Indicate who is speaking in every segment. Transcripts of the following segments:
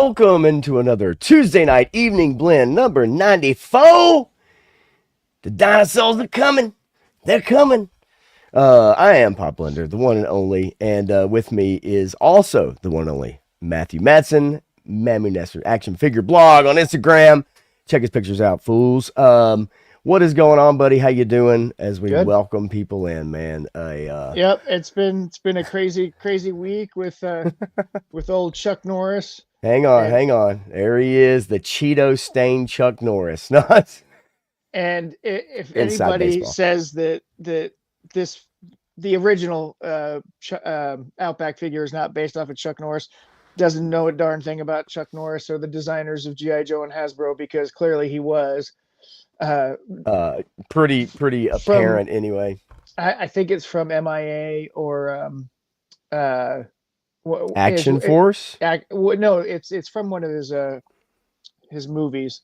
Speaker 1: welcome into another Tuesday night evening blend number 94. The dinosaurs are coming. They're coming. I am Pop Blender, the one and only, and with me is also the one and only Matthew Matson, Mamu Nestor Action Figure Blog on Instagram. Check his pictures out, fools. What is going on, buddy? How you doing? As we
Speaker 2: Good.
Speaker 1: welcome people in, man.
Speaker 2: Yep, it's been a crazy week with old Chuck Norris. and
Speaker 1: Hang on. There he is, the Cheeto stained Chuck Norris. Not
Speaker 2: if
Speaker 1: inside
Speaker 2: anybody
Speaker 1: baseball.
Speaker 2: says that this the original Outback figure is not based off of Chuck Norris, doesn't know a darn thing about Chuck Norris or the designers of GI Joe and Hasbro, because clearly he was uh,
Speaker 1: Uh, pretty
Speaker 2: from
Speaker 1: apparent anyway.
Speaker 2: I think it's from MIA or uh is
Speaker 1: Action
Speaker 2: it,
Speaker 1: Force.
Speaker 2: no, it's from one of his movies,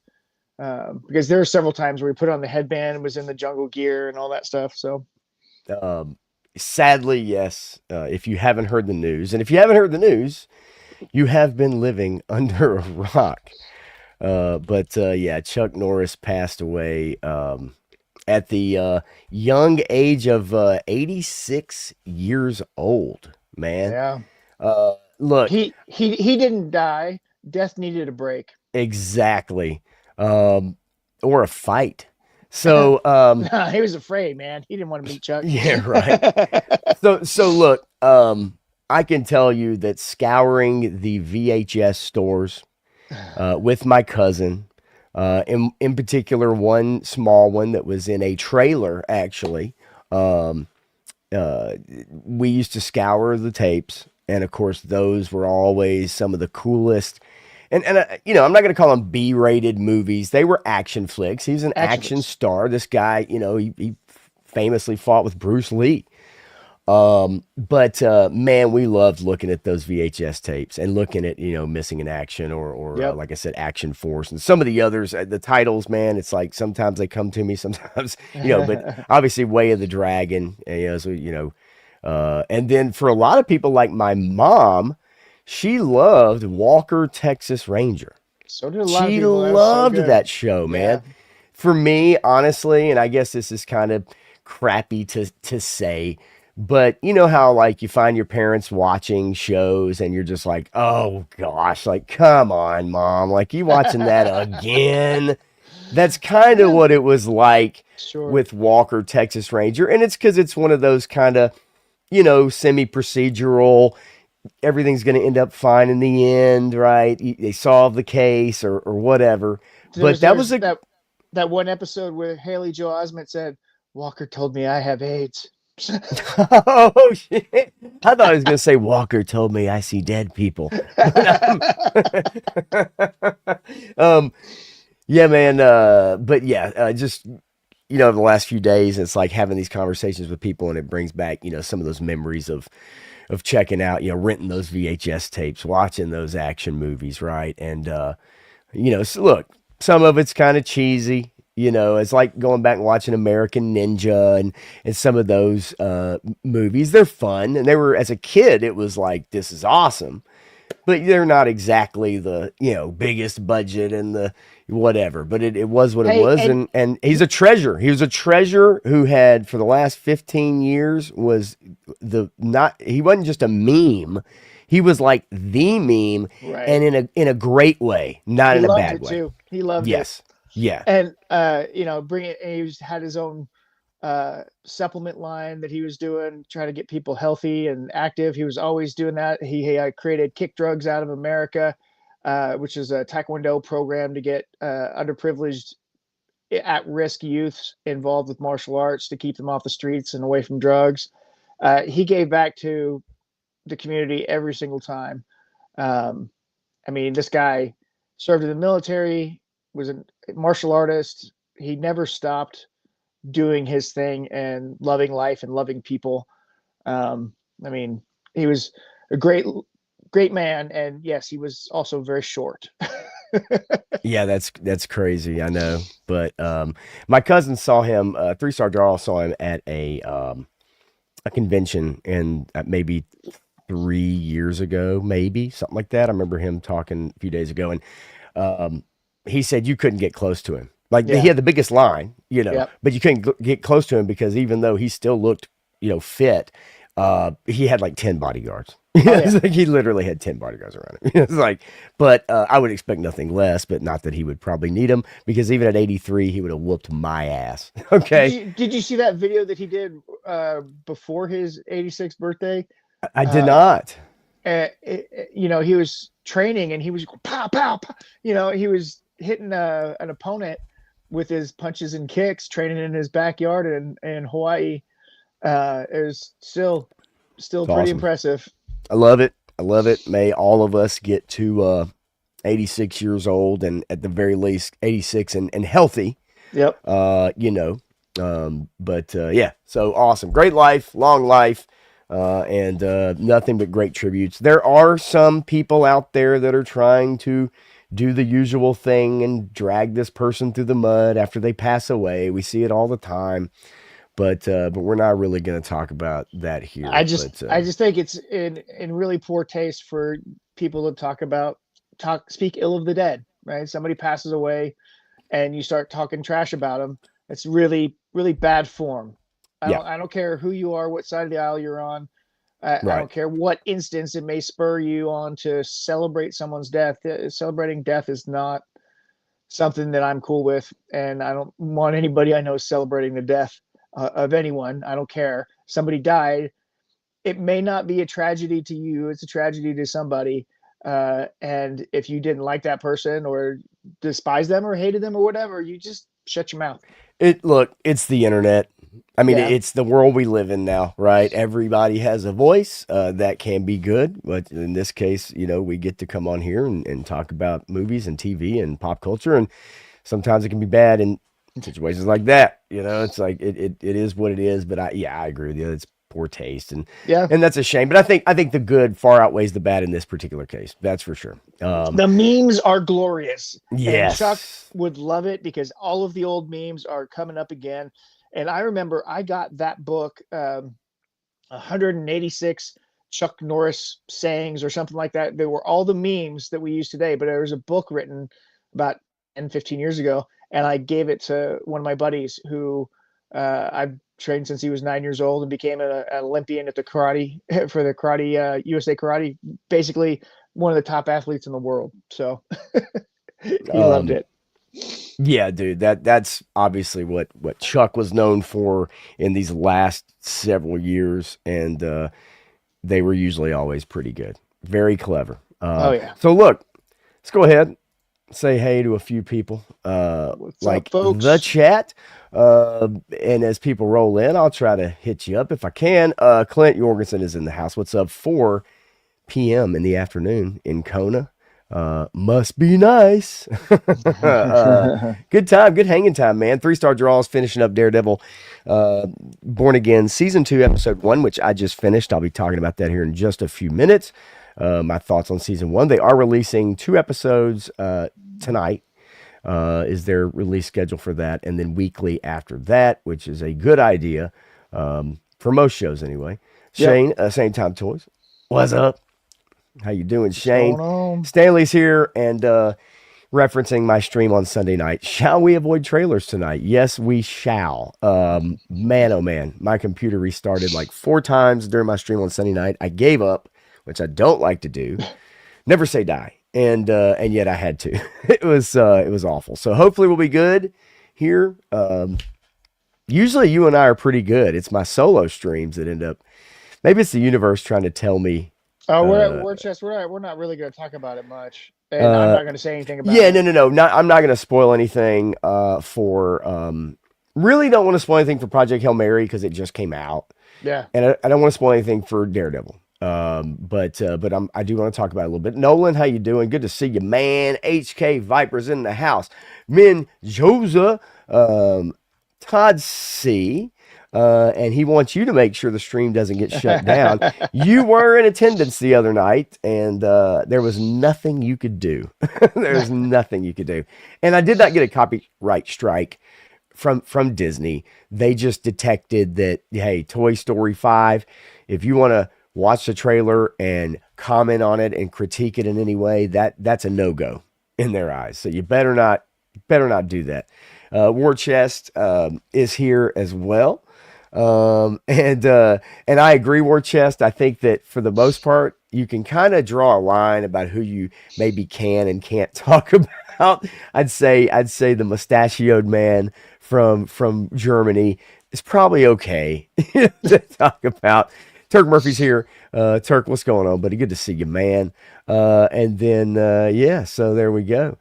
Speaker 2: because there are several times where he put on the headband and was in the jungle gear and all that stuff. So
Speaker 1: Um, Sadly, yes. If you haven't heard the news, and if you haven't heard the news, you have been living under a rock. But yeah, Chuck Norris passed away at the young age of 86 years old. Man,
Speaker 2: yeah,
Speaker 1: look,
Speaker 2: he didn't die. Death needed a break.
Speaker 1: exactly, or a fight. So,
Speaker 2: He was afraid, man. He didn't want to meet Chuck.
Speaker 1: yeah, right. So look, I can tell you that scouring the VHS stores with my cousin, in particular, one small one that was in a trailer, actually. Um, uh, we used to scour the tapes, and of course, those were always some of the coolest. And I'm not going to call them B-rated movies. They were action flicks. He's an
Speaker 2: Action
Speaker 1: action
Speaker 2: flicks.
Speaker 1: star. This guy, he famously fought with Bruce Lee. But man, we loved looking at those VHS tapes and looking at Missing in Action or
Speaker 2: Yep.
Speaker 1: like I said, Action Force and some of the others. The titles, man, it's like sometimes they come to me, sometimes But obviously, Way of the Dragon, and then for a lot of people like my mom, she loved Walker Texas Ranger.
Speaker 2: So did a lot of
Speaker 1: She
Speaker 2: people. That was so
Speaker 1: loved
Speaker 2: good.
Speaker 1: that show,
Speaker 2: Yeah.
Speaker 1: man. For me, honestly, and I guess this is kind of crappy to say, but you know how like you find your parents watching shows and you're just like, "Oh gosh, like come on, mom, like you watching that again?" That's kind of
Speaker 2: Yeah.
Speaker 1: what it was like
Speaker 2: Sure.
Speaker 1: with Walker Texas Ranger, and it's cuz it's one of those kind of, semi-procedural, everything's going to end up fine in the end, right? They solve the case or whatever. But that was
Speaker 2: There's
Speaker 1: a
Speaker 2: that one episode where Haley Joel Osment said, "Walker told me I have AIDS."
Speaker 1: oh shit! I thought I was gonna say Walker told me I see dead people, um, yeah, man. But yeah, just the last few days, it's like having these conversations with people, and it brings back some of those memories of checking out, renting those VHS tapes, watching those action movies, right? And so look, some of it's kind of cheesy. It's like going back and watching American Ninja and some of those movies. They're fun, and they were as a kid. It was like this is awesome, but they're not exactly the biggest budget and the whatever. But it was what it
Speaker 2: Hey,
Speaker 1: was, and he's a treasure. He was a treasure who had for the last 15 years was the not. He wasn't just a meme. He was like the meme,
Speaker 2: right.
Speaker 1: and in a great way, not
Speaker 2: He
Speaker 1: in a
Speaker 2: loved
Speaker 1: bad
Speaker 2: it
Speaker 1: way.
Speaker 2: too. He loved it.
Speaker 1: Yes. Yeah.
Speaker 2: And bring it. Had his own supplement line that he was doing, trying to get people healthy and active. He was always doing that. He created Kick Drugs Out of America, which is a Taekwondo program to get underprivileged, at-risk youths involved with martial arts to keep them off the streets and away from drugs. He gave back to the community every single time. Um, this guy served in the military, was a martial artist. He never stopped doing his thing and loving life and loving people. Um, I mean, he was a great man, and yes, he was also very short.
Speaker 1: Yeah, that's crazy. I know, but my cousin saw him. Three Star Jarl saw him at a convention, and maybe 3 years ago, maybe something like that. I remember him talking a few days ago, and um, he said you couldn't get close to him. Like he
Speaker 2: Yeah.
Speaker 1: had the biggest line,
Speaker 2: Yep.
Speaker 1: but you couldn't get close to him because even though he still looked, fit, he had like 10 bodyguards.
Speaker 2: Oh
Speaker 1: It's
Speaker 2: yeah.
Speaker 1: like he literally had 10 bodyguards around him. It's like, but I would expect nothing less, but not that he would probably need them because even at 83, he would have whooped my ass. Okay.
Speaker 2: Did you see that video that he did before his 86th birthday?
Speaker 1: I did
Speaker 2: Uh,
Speaker 1: not.
Speaker 2: he was training and he was going pow pow, pow. He was hitting an opponent with his punches and kicks, training in his backyard in Hawaii. It was still
Speaker 1: It's
Speaker 2: pretty
Speaker 1: awesome.
Speaker 2: impressive.
Speaker 1: I love it. I love it. May all of us get to 86 years old and at the very least 86 and healthy.
Speaker 2: Yep.
Speaker 1: You know. But yeah, so awesome. Great life, long life, and nothing but great tributes. There are some people out there that are trying to do the usual thing and drag this person through the mud after they pass away. We see it all the time. But we're not really going to talk about that
Speaker 2: I
Speaker 1: here.
Speaker 2: just
Speaker 1: But
Speaker 2: I just think it's in really poor taste for people to speak ill of the dead, right? Somebody passes away and you start talking trash about them. It's really really bad form. I
Speaker 1: yeah,
Speaker 2: don't I don't care who you are, what side of the aisle you're on. I
Speaker 1: right.
Speaker 2: don't care what instance it may spur you on to celebrate someone's death. Celebrating death is not something that I'm cool with, and I don't want anybody I know celebrating the death of anyone. I don't care. Somebody died. It may not be a tragedy to you. It's a tragedy to somebody. And if you didn't like that person or despise them or hated them or whatever, you just shut your mouth.
Speaker 1: It's the internet. I mean,
Speaker 2: Yeah.
Speaker 1: it's the world we live in now, right? Everybody has a voice that can be good, but in this case, we get to come on here and talk about movies and TV and pop culture, and sometimes it can be bad in situations like that. It's like it is what it is. But I agree with you. It's poor taste, and
Speaker 2: Yeah.
Speaker 1: and that's a shame. But I think the good far outweighs the bad in this particular case. That's for sure.
Speaker 2: The memes are glorious, and Chuck
Speaker 1: Yes.
Speaker 2: would love it because all of the old memes are coming up again. And I remember I got that book, 186 Chuck Norris sayings or something like that. They were all the memes that we use today, but there was a book written about 10, 15 years ago, and I gave it to one of my buddies who I've trained since he was 9 years old and became an Olympian at the karate for the karate USA Karate, basically one of the top athletes in the world. So he loved
Speaker 1: Um,
Speaker 2: it.
Speaker 1: Yeah, dude, that's obviously what Chuck was known for in these last several years, and they were usually always pretty good, very clever.
Speaker 2: Oh yeah.
Speaker 1: So look, let's go ahead, say hey to a few people,
Speaker 2: What's up,
Speaker 1: like the
Speaker 2: folks?
Speaker 1: chat, and as people roll in, I'll try to hit you up if I can. Clint Jorgensen is in the house. What's up? 4 p.m. in the afternoon in Kona. Must be nice. Good time, good hanging time, man. 3-star draws, finishing up Daredevil, Born Again, season 2, episode 1, which I just finished. I'll be talking about that here in just a few minutes. My thoughts on season 1. They are releasing 2 episodes tonight. Is their release schedule for that, and then weekly after that, which is a good idea for most shows anyway.
Speaker 2: Yep.
Speaker 1: Shane, Same Time Toys. What's up? How you doing,
Speaker 2: What's
Speaker 1: Shane?
Speaker 2: going on?
Speaker 1: Stanley's here and referencing my stream on Sunday night. Shall we avoid trailers tonight? Yes, we shall. Man, oh man, my computer restarted like 4 times during my stream on Sunday night. I gave up, which I don't like to do. Never say die, and yet I had to. It was awful. So hopefully we'll be good here. Usually you and I are pretty good. It's my solo streams that end up. Maybe it's the universe trying to tell me.
Speaker 2: Oh,
Speaker 1: Uh,
Speaker 2: we're not really going to talk about it much, and I'm
Speaker 1: uh,
Speaker 2: not going to say anything about
Speaker 1: Yeah,
Speaker 2: it.
Speaker 1: no. I'm not going to spoil anything for. Really don't want to spoil anything for Project Hail Mary because it just came out,
Speaker 2: Yeah.
Speaker 1: and I don't want to spoil anything for Daredevil. But I do want to talk about it a little bit. Nolan, how you doing? Good to see you, man. HK Vipers in the house. Min Josa, Todd C. And he wants you to make sure the stream doesn't get shut down. You were in attendance the other night, and there was nothing you could do. There's nothing you could do. And I did not get a copyright strike from Disney. They just detected that, hey, Toy Story 5, if you want to watch the trailer and comment on it and critique it in any way, that's a no-go in their eyes. So you better not do that. War Chest is here as well. And I agree, War Chest. I think that for the most part, you can kind of draw a line about who you maybe can and can't talk about. I'd say the mustachioed man from Germany is probably okay to talk about. Turk Murphy's here. Turk, what's going on, buddy? Good to see you, man. And then yeah, so there we go.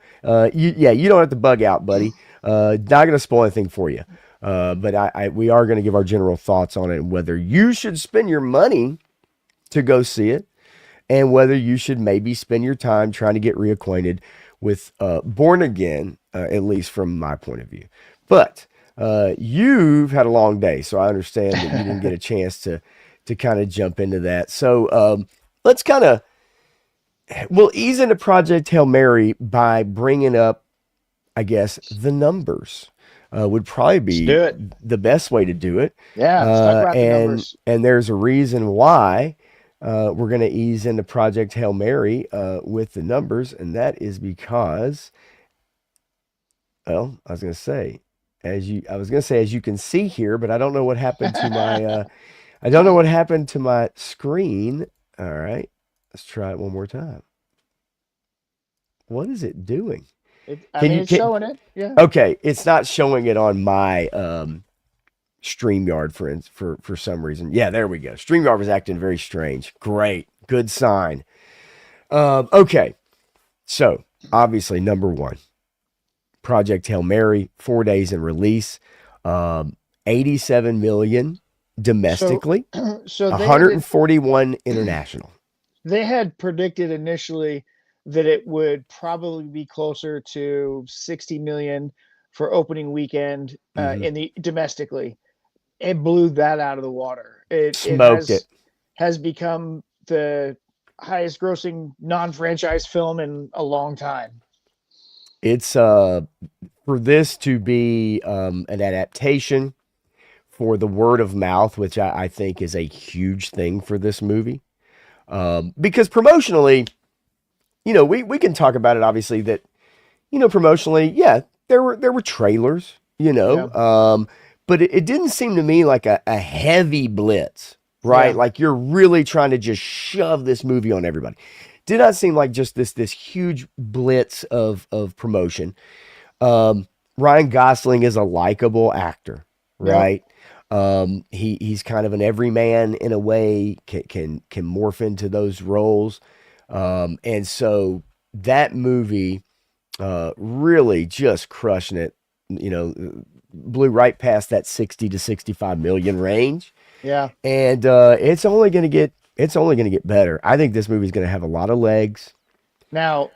Speaker 1: You don't have to bug out, buddy. Not gonna spoil anything for you. But we are going to give our general thoughts on it and whether you should spend your money to go see it and whether you should maybe spend your time trying to get reacquainted with Born Again, at least from my point of view. But you've had a long day, so I understand that you didn't get a chance to kind of jump into that. So let's we'll ease into Project Hail Mary by bringing up, I guess, the numbers. Would probably
Speaker 2: Let's
Speaker 1: be
Speaker 2: do it.
Speaker 1: the best way to do it.
Speaker 2: Yeah, let's talk about the
Speaker 1: And
Speaker 2: numbers.
Speaker 1: there's a reason why we're going to ease into Project Hail Mary with the numbers, and that is because, well, as you can see here, but I don't know what happened to my I don't know what happened to my screen. All right, let's try it one more time. What is it doing?
Speaker 2: I
Speaker 1: Can
Speaker 2: mean,
Speaker 1: you
Speaker 2: it's
Speaker 1: can
Speaker 2: showing it. Yeah.
Speaker 1: Okay, it's not showing it on my StreamYard for some reason. Yeah, there we go. StreamYard was acting very strange. Great. Good sign. Okay. So, obviously, number one, Project Hail Mary, 4 days in release, 87 million
Speaker 2: So,
Speaker 1: domestically,
Speaker 2: so they had
Speaker 1: 141 international.
Speaker 2: they had predicted initially that it would probably be closer to 60 million for opening weekend
Speaker 1: Hmm.
Speaker 2: in the domestically. It blew that out of the water. It
Speaker 1: Smoked it.
Speaker 2: has become the highest grossing non-franchise film in a long time.
Speaker 1: It's for this to be an adaptation for the word of mouth, which I think is a huge thing for this movie. Because promotionally, we can talk about it. Obviously, that promotionally, yeah, there were trailers,
Speaker 2: Yeah.
Speaker 1: but it didn't seem to me like a heavy blitz, right?
Speaker 2: Yeah.
Speaker 1: Like you're really trying to just shove this movie on everybody. Did not seem like just this huge blitz of promotion. Ryan Gosling is a likable actor,
Speaker 2: Yep.
Speaker 1: right? He's kind of an everyman in a way, can morph into those roles. And so that movie really just crushing it, blew right past that 60 to 65 million range.
Speaker 2: Yeah.
Speaker 1: And it's only going to get better. I think this movie's going to have a lot of legs.
Speaker 2: Now,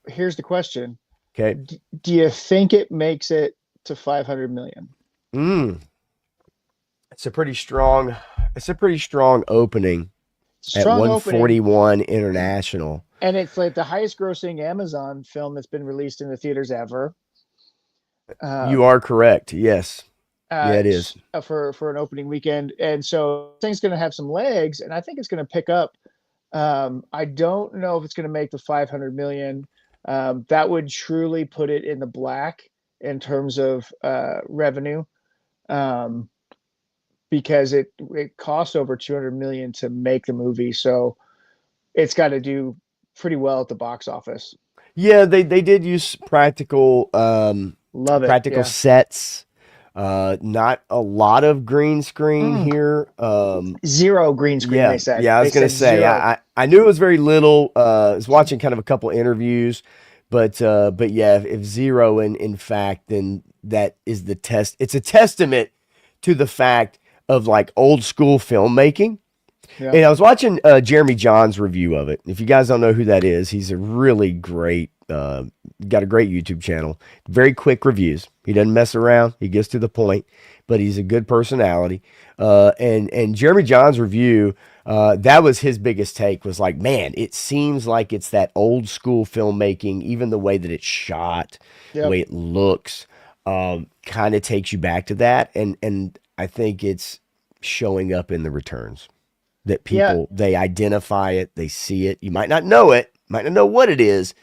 Speaker 2: here's the question.
Speaker 1: Okay.
Speaker 2: Do you think it makes it to 500 million?
Speaker 1: Mm, it's a pretty strong opening
Speaker 2: It's a
Speaker 1: at
Speaker 2: strong opening,
Speaker 1: 141 international.
Speaker 2: and it's like the highest grossing Amazon film that's been released in the theaters ever.
Speaker 1: You
Speaker 2: Um,
Speaker 1: are correct. Yes. Yeah, it is.
Speaker 2: for an opening weekend, and so I think it's going to have some legs, and I think it's going to pick up. I don't know if it's going to make the 500 million. That would truly put it in the black in terms of revenue, um, because it costs over 200 million to make the movie, so it's got to do pretty well at the box office.
Speaker 1: Yeah, they did use
Speaker 2: Love it.
Speaker 1: practical
Speaker 2: Yeah.
Speaker 1: sets. Not a lot of green screen
Speaker 2: Mm.
Speaker 1: here.
Speaker 2: Zero green screen.
Speaker 1: Yeah,
Speaker 2: They said.
Speaker 1: yeah. I
Speaker 2: They
Speaker 1: was gonna
Speaker 2: said
Speaker 1: say
Speaker 2: zero.
Speaker 1: I knew it was very little. I was watching kind of a couple interviews, but yeah, if zero in fact, then that is the test. It's a testament to the fact of like old school filmmaking.
Speaker 2: Yeah.
Speaker 1: And I was watching Jeremy John's review of it. If you guys don't know who that is, he's a really great, got a great YouTube channel. Very quick reviews. He doesn't mess around. He gets to the point, but he's a good personality. And Jeremy John's review, that was his biggest take was like, man, it seems like it's that old school filmmaking, even the way that it's shot, the
Speaker 2: Yep.
Speaker 1: way it looks, kind of takes you back to that. And I think it's showing up in the returns. that
Speaker 2: Yeah,
Speaker 1: people, they identify it, they see it. You might not know it, might not know what it is,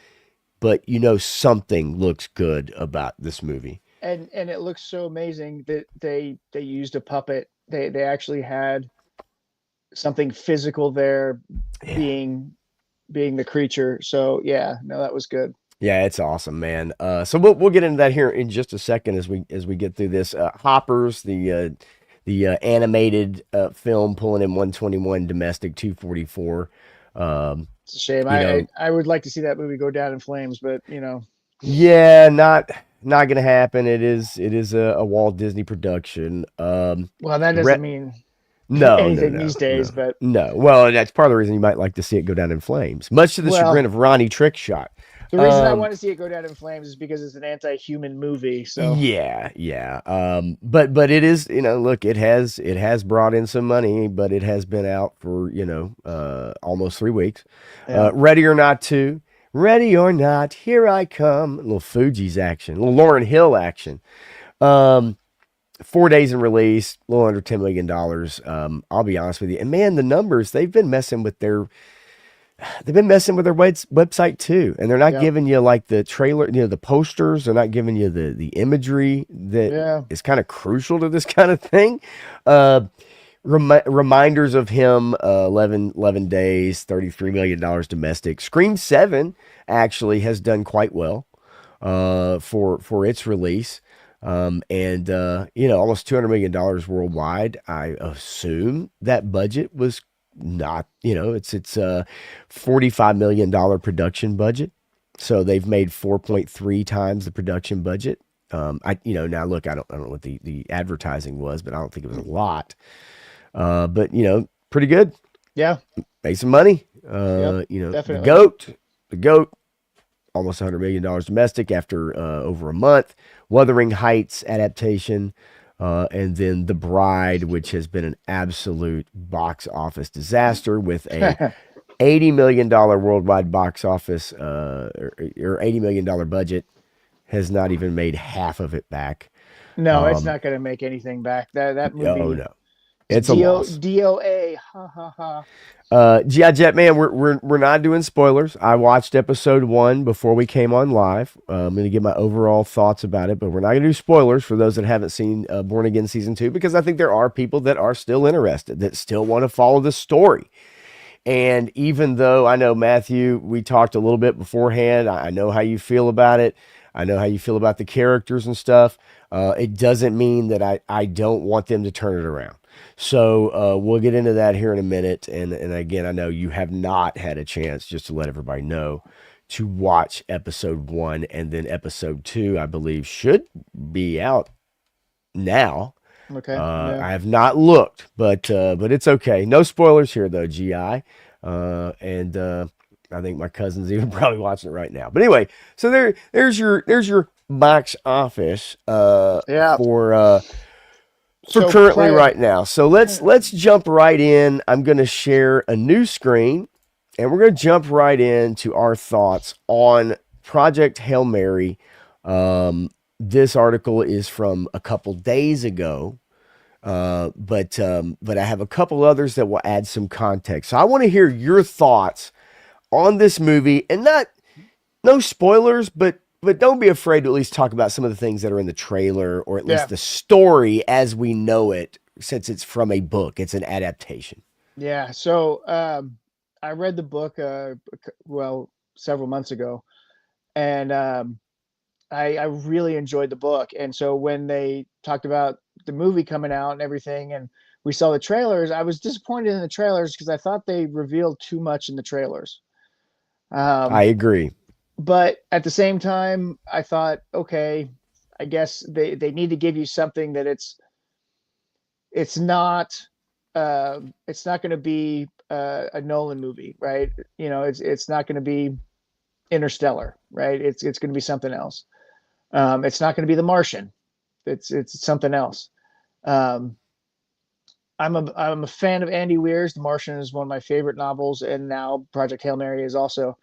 Speaker 1: but you know something looks good about this movie.
Speaker 2: and it looks so amazing that they used a puppet. They actually had something physical there,
Speaker 1: Yeah.
Speaker 2: being being the creature. So yeah, no, that was good.
Speaker 1: Yeah, it's awesome, man. So we'll get into that here in just a second as we get through this. Hoppers, the animated film, pulling in 121, domestic 244. Um,
Speaker 2: It's a shame.
Speaker 1: you know,
Speaker 2: I would like to see that movie go down in flames, but you know,
Speaker 1: yeah, not gonna happen. It is a Walt Disney production.
Speaker 2: well, that
Speaker 1: Re-
Speaker 2: doesn't mean
Speaker 1: no, no,
Speaker 2: anything
Speaker 1: no,
Speaker 2: these days.
Speaker 1: no,
Speaker 2: But
Speaker 1: no. Well, that's part of the reason you might like to see it go down in flames, much to the chagrin
Speaker 2: well,
Speaker 1: of Ronnie Trickshot.
Speaker 2: the reason I
Speaker 1: Um,
Speaker 2: want to see it go down in flames is because it's an anti-human movie. So
Speaker 1: Yeah, yeah. But it is, look, it has brought in some money, but it has been out for, almost 3 weeks.
Speaker 2: yeah,
Speaker 1: Ready or Not 2. Ready or Not, Here I Come. A little Fuji's action, a little Lauren Hill action. Um, 4 days in release, a little under $10 million. I'll be honest with you. And man, the numbers, they've been messing with their website too, and they're not
Speaker 2: yep,
Speaker 1: giving you like the trailer, the posters. They're not giving you the imagery that
Speaker 2: yeah.
Speaker 1: is kind of crucial to this kind of thing. Reminders of him, 11 days, $33 million domestic. Scream 7 actually has done quite well for its release. And almost $200 million worldwide. I assume that budget was not, it's a $45 million production budget. So they've made 4.3 times the production budget. Now look, I don't know what the advertising was, but I don't think it was a lot. But pretty good.
Speaker 2: Yeah,
Speaker 1: Made some money.
Speaker 2: yep,
Speaker 1: The
Speaker 2: definitely.
Speaker 1: goat, almost $100 million domestic after over a month. Wuthering Heights adaptation, and then The Bride, which has been an absolute box office disaster with a $80 million worldwide box office or $80 million budget, has not even made half of it back.
Speaker 2: No, it's
Speaker 1: Um,
Speaker 2: not going to make anything back. That
Speaker 1: oh
Speaker 2: movie
Speaker 1: no,
Speaker 2: is
Speaker 1: it's a loss.
Speaker 2: DOA. Ha ha ha.
Speaker 1: GI Jet Man, we're not doing spoilers. I watched episode 1 before we came on live. I'm going to give my overall thoughts about it, but we're not going to do spoilers for those that haven't seen Born Again season 2, because I think there are people that are still interested, that still want to follow the story. And even though I know, Matthew, we talked a little bit beforehand, I know how you feel about it. I know how you feel about the characters and stuff. It doesn't mean that I don't want them to turn it around. So we'll get into that here in a minute. And again, I know you have not had a chance, just to let everybody know, to watch episode 1, and then episode 2, I believe, should be out now.
Speaker 2: Okay. Yeah.
Speaker 1: I have not looked, but it's okay. No spoilers here though, GI. And I think my cousin's even probably watching it right now. But anyway, so there's your box office
Speaker 2: Yeah.
Speaker 1: for
Speaker 2: So
Speaker 1: currently
Speaker 2: prior.
Speaker 1: right now. So let's jump right in. I'm going to share a new screen, and we're going to jump right into our thoughts on Project Hail Mary. This article is from a couple days ago, but I have a couple others that will add some context. So I want to hear your thoughts on this movie, and not no spoilers, but don't be afraid to at least talk about some of the things that are in the trailer, or at least
Speaker 2: Yeah.
Speaker 1: the story as we know it, since it's from a book. It's an adaptation.
Speaker 2: Yeah. So I read the book well several months ago, and I really enjoyed the book. And so when they talked about the movie coming out and everything, and we saw the trailers, I was disappointed in the trailers because I thought they revealed too much in the trailers.
Speaker 1: I
Speaker 2: Um,
Speaker 1: agree.
Speaker 2: but at the same time, I thought, okay, I guess they need to give you something that it's not it's not going to be a Nolan movie, right? You know, it's not going to be Interstellar, right? It's going to be something else. It's not going to be The Martian. It's something else. Um, I'm a fan of Andy Weir's. The Martian is one of my favorite novels, and now Project Hail Mary is also.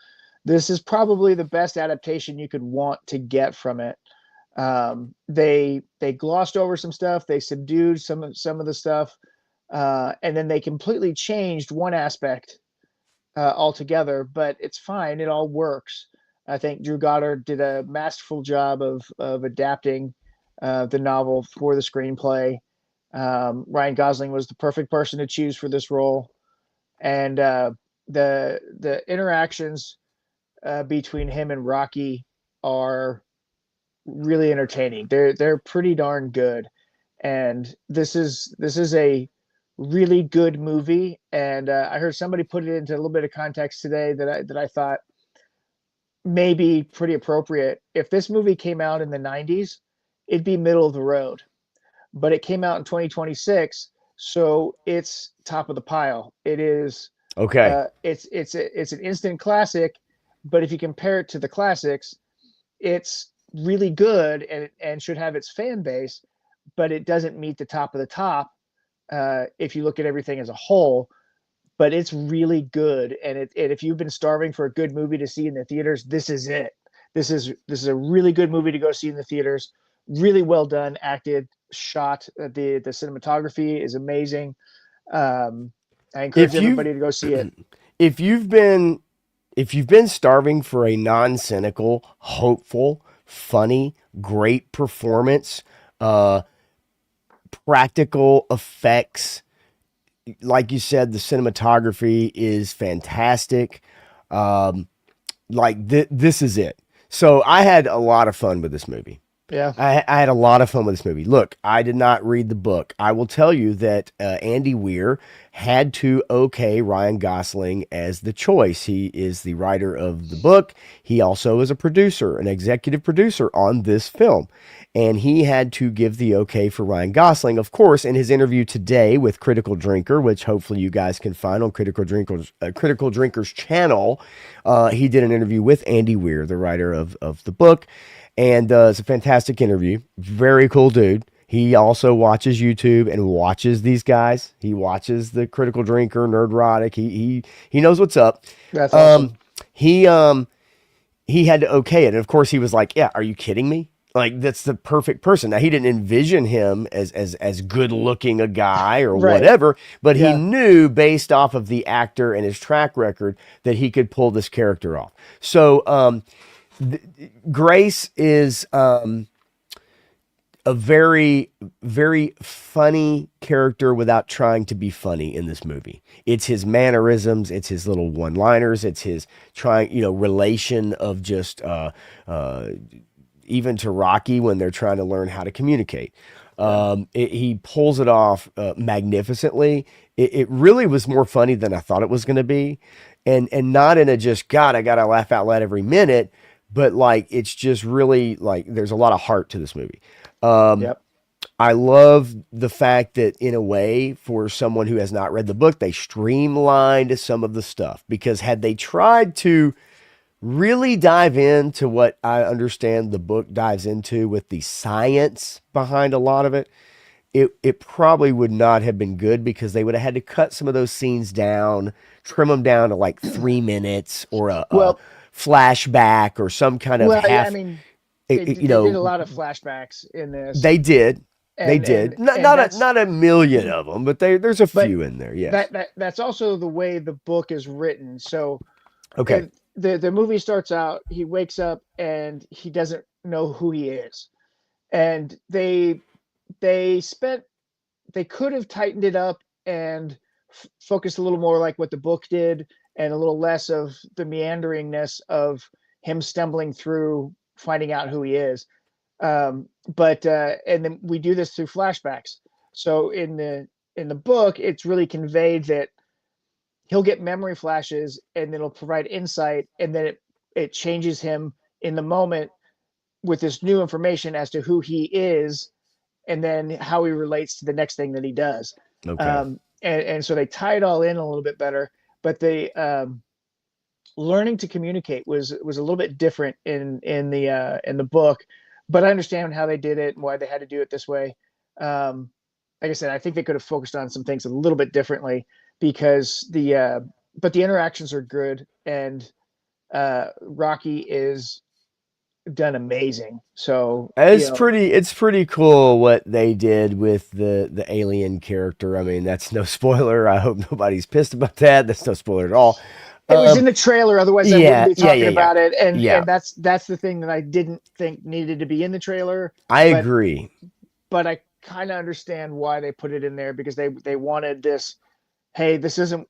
Speaker 2: This is probably the best adaptation you could want to get from it. They glossed over some stuff. They subdued some of the stuff. And then they completely changed one aspect altogether, but it's fine. It all works. I think Drew Goddard did a masterful job of adapting the novel for the screenplay. Ryan Gosling was the perfect person to choose for this role, and the interactions between him and Rocky are really entertaining. They're pretty darn good, and this is a really good movie. And I heard somebody put it into a little bit of context today that I thought may be pretty appropriate. If this movie came out in the '90s, it'd be middle of the road, but it came out in 2026, so it's top of the pile. It is
Speaker 1: Okay.
Speaker 2: it's an instant classic, but if you compare it to the classics, it's really good and should have its fan base, but it doesn't meet the top of the top if you look at everything as a whole. But it's really good, and if you've been starving for a good movie to see in the theaters, this is it. This is a really good movie to go see in the theaters. Really well done, acted, shot. The cinematography is amazing. I encourage
Speaker 1: If you
Speaker 2: everybody to go see it.
Speaker 1: if you've been if you've been starving for a non-cynical, hopeful, funny, great performance, uh practical effects, like you said, the cinematography is fantastic. Um this is it. So I had a lot of fun with this movie.
Speaker 2: Yeah,
Speaker 1: I had a lot of fun with this movie. Look, I did not read the book. I will tell you that Andy Weir had to okay Ryan Gosling as the choice. He is the writer of the book. He also is a producer, an executive producer on this film. And he had to give the okay for Ryan Gosling. Of course, in his interview today with Critical Drinker, which hopefully you guys can find on Critical Drinker's channel, he did an interview with Andy Weir, the writer of the book. And it's a fantastic interview. Very cool dude. He also watches YouTube and watches these guys. He watches the Critical Drinker, Nerdrotic. He knows what's up.
Speaker 2: that's awesome.
Speaker 1: Um, he um he had to okay it, and of course he was like, "Yeah, are you kidding me? Like that's the perfect person." Now he didn't envision him as good looking a guy or
Speaker 2: Right.
Speaker 1: whatever, but he
Speaker 2: Yeah.
Speaker 1: knew based off of the actor and his track record that he could pull this character off. So Grace is a very, very funny character without trying to be funny in this movie. It's his mannerisms, it's his little one liners, it's his relation of just even to Rocky when they're trying to learn how to communicate.
Speaker 2: Yeah.
Speaker 1: He pulls it off magnificently. It really was more funny than I thought it was going to be, and not in a just God, I gotta laugh out loud every minute, but like it's just really like there's a lot of heart to this movie.
Speaker 2: Yep.
Speaker 1: I love the fact that, in a way, for someone who has not read the book, they streamlined some of the stuff because had they tried to really dive into what I understand the book dives into with the science behind a lot of it, it probably would not have been good because they would have had to cut some of those scenes down, trim them down to like 3 minutes or a
Speaker 2: Well,
Speaker 1: flashback or some kind of
Speaker 2: yeah. I
Speaker 1: half,
Speaker 2: mean,
Speaker 1: it,
Speaker 2: they
Speaker 1: it- you
Speaker 2: they did a
Speaker 1: know,
Speaker 2: lot of flashbacks in this,
Speaker 1: they did. They
Speaker 2: and
Speaker 1: did.
Speaker 2: and
Speaker 1: Not
Speaker 2: and
Speaker 1: not a
Speaker 2: that's
Speaker 1: not a million of them, but there's a
Speaker 2: but
Speaker 1: few in there. Yes.
Speaker 2: that's also the way the book is written. So
Speaker 1: Okay.
Speaker 2: the movie starts out, he wakes up and he doesn't know who he is, and they spent they could have tightened it up and focused a little more like what the book did, and a little less of the meanderingness of him stumbling through finding out who he is. But and then we do this through flashbacks. So in the book, it's really conveyed that he'll get memory flashes and it'll provide insight, and then it changes him in the moment with this new information as to who he is, and then how he relates to the next thing that he does.
Speaker 1: Okay.
Speaker 2: And so they tie it all in a little bit better. But they learning to communicate was a little bit different in the book, but I understand how they did it and why they had to do it this way. Like I said, I think they could have focused on some things a little bit differently because but the interactions are good, and Rocky is done amazing. So,
Speaker 1: It's pretty cool what they did with the alien character. I mean, that's no spoiler. I hope nobody's pissed about that. That's no spoiler at all.
Speaker 2: it was
Speaker 1: Um,
Speaker 2: in the trailer, otherwise I wouldn't
Speaker 1: yeah,
Speaker 2: be
Speaker 1: yeah,
Speaker 2: talking
Speaker 1: yeah, yeah,
Speaker 2: about it. And
Speaker 1: yeah.
Speaker 2: that's the thing that I didn't think needed to be in the trailer,
Speaker 1: I
Speaker 2: but
Speaker 1: agree.
Speaker 2: I kind of understand why they put it in there, because they wanted this. Hey, this isn't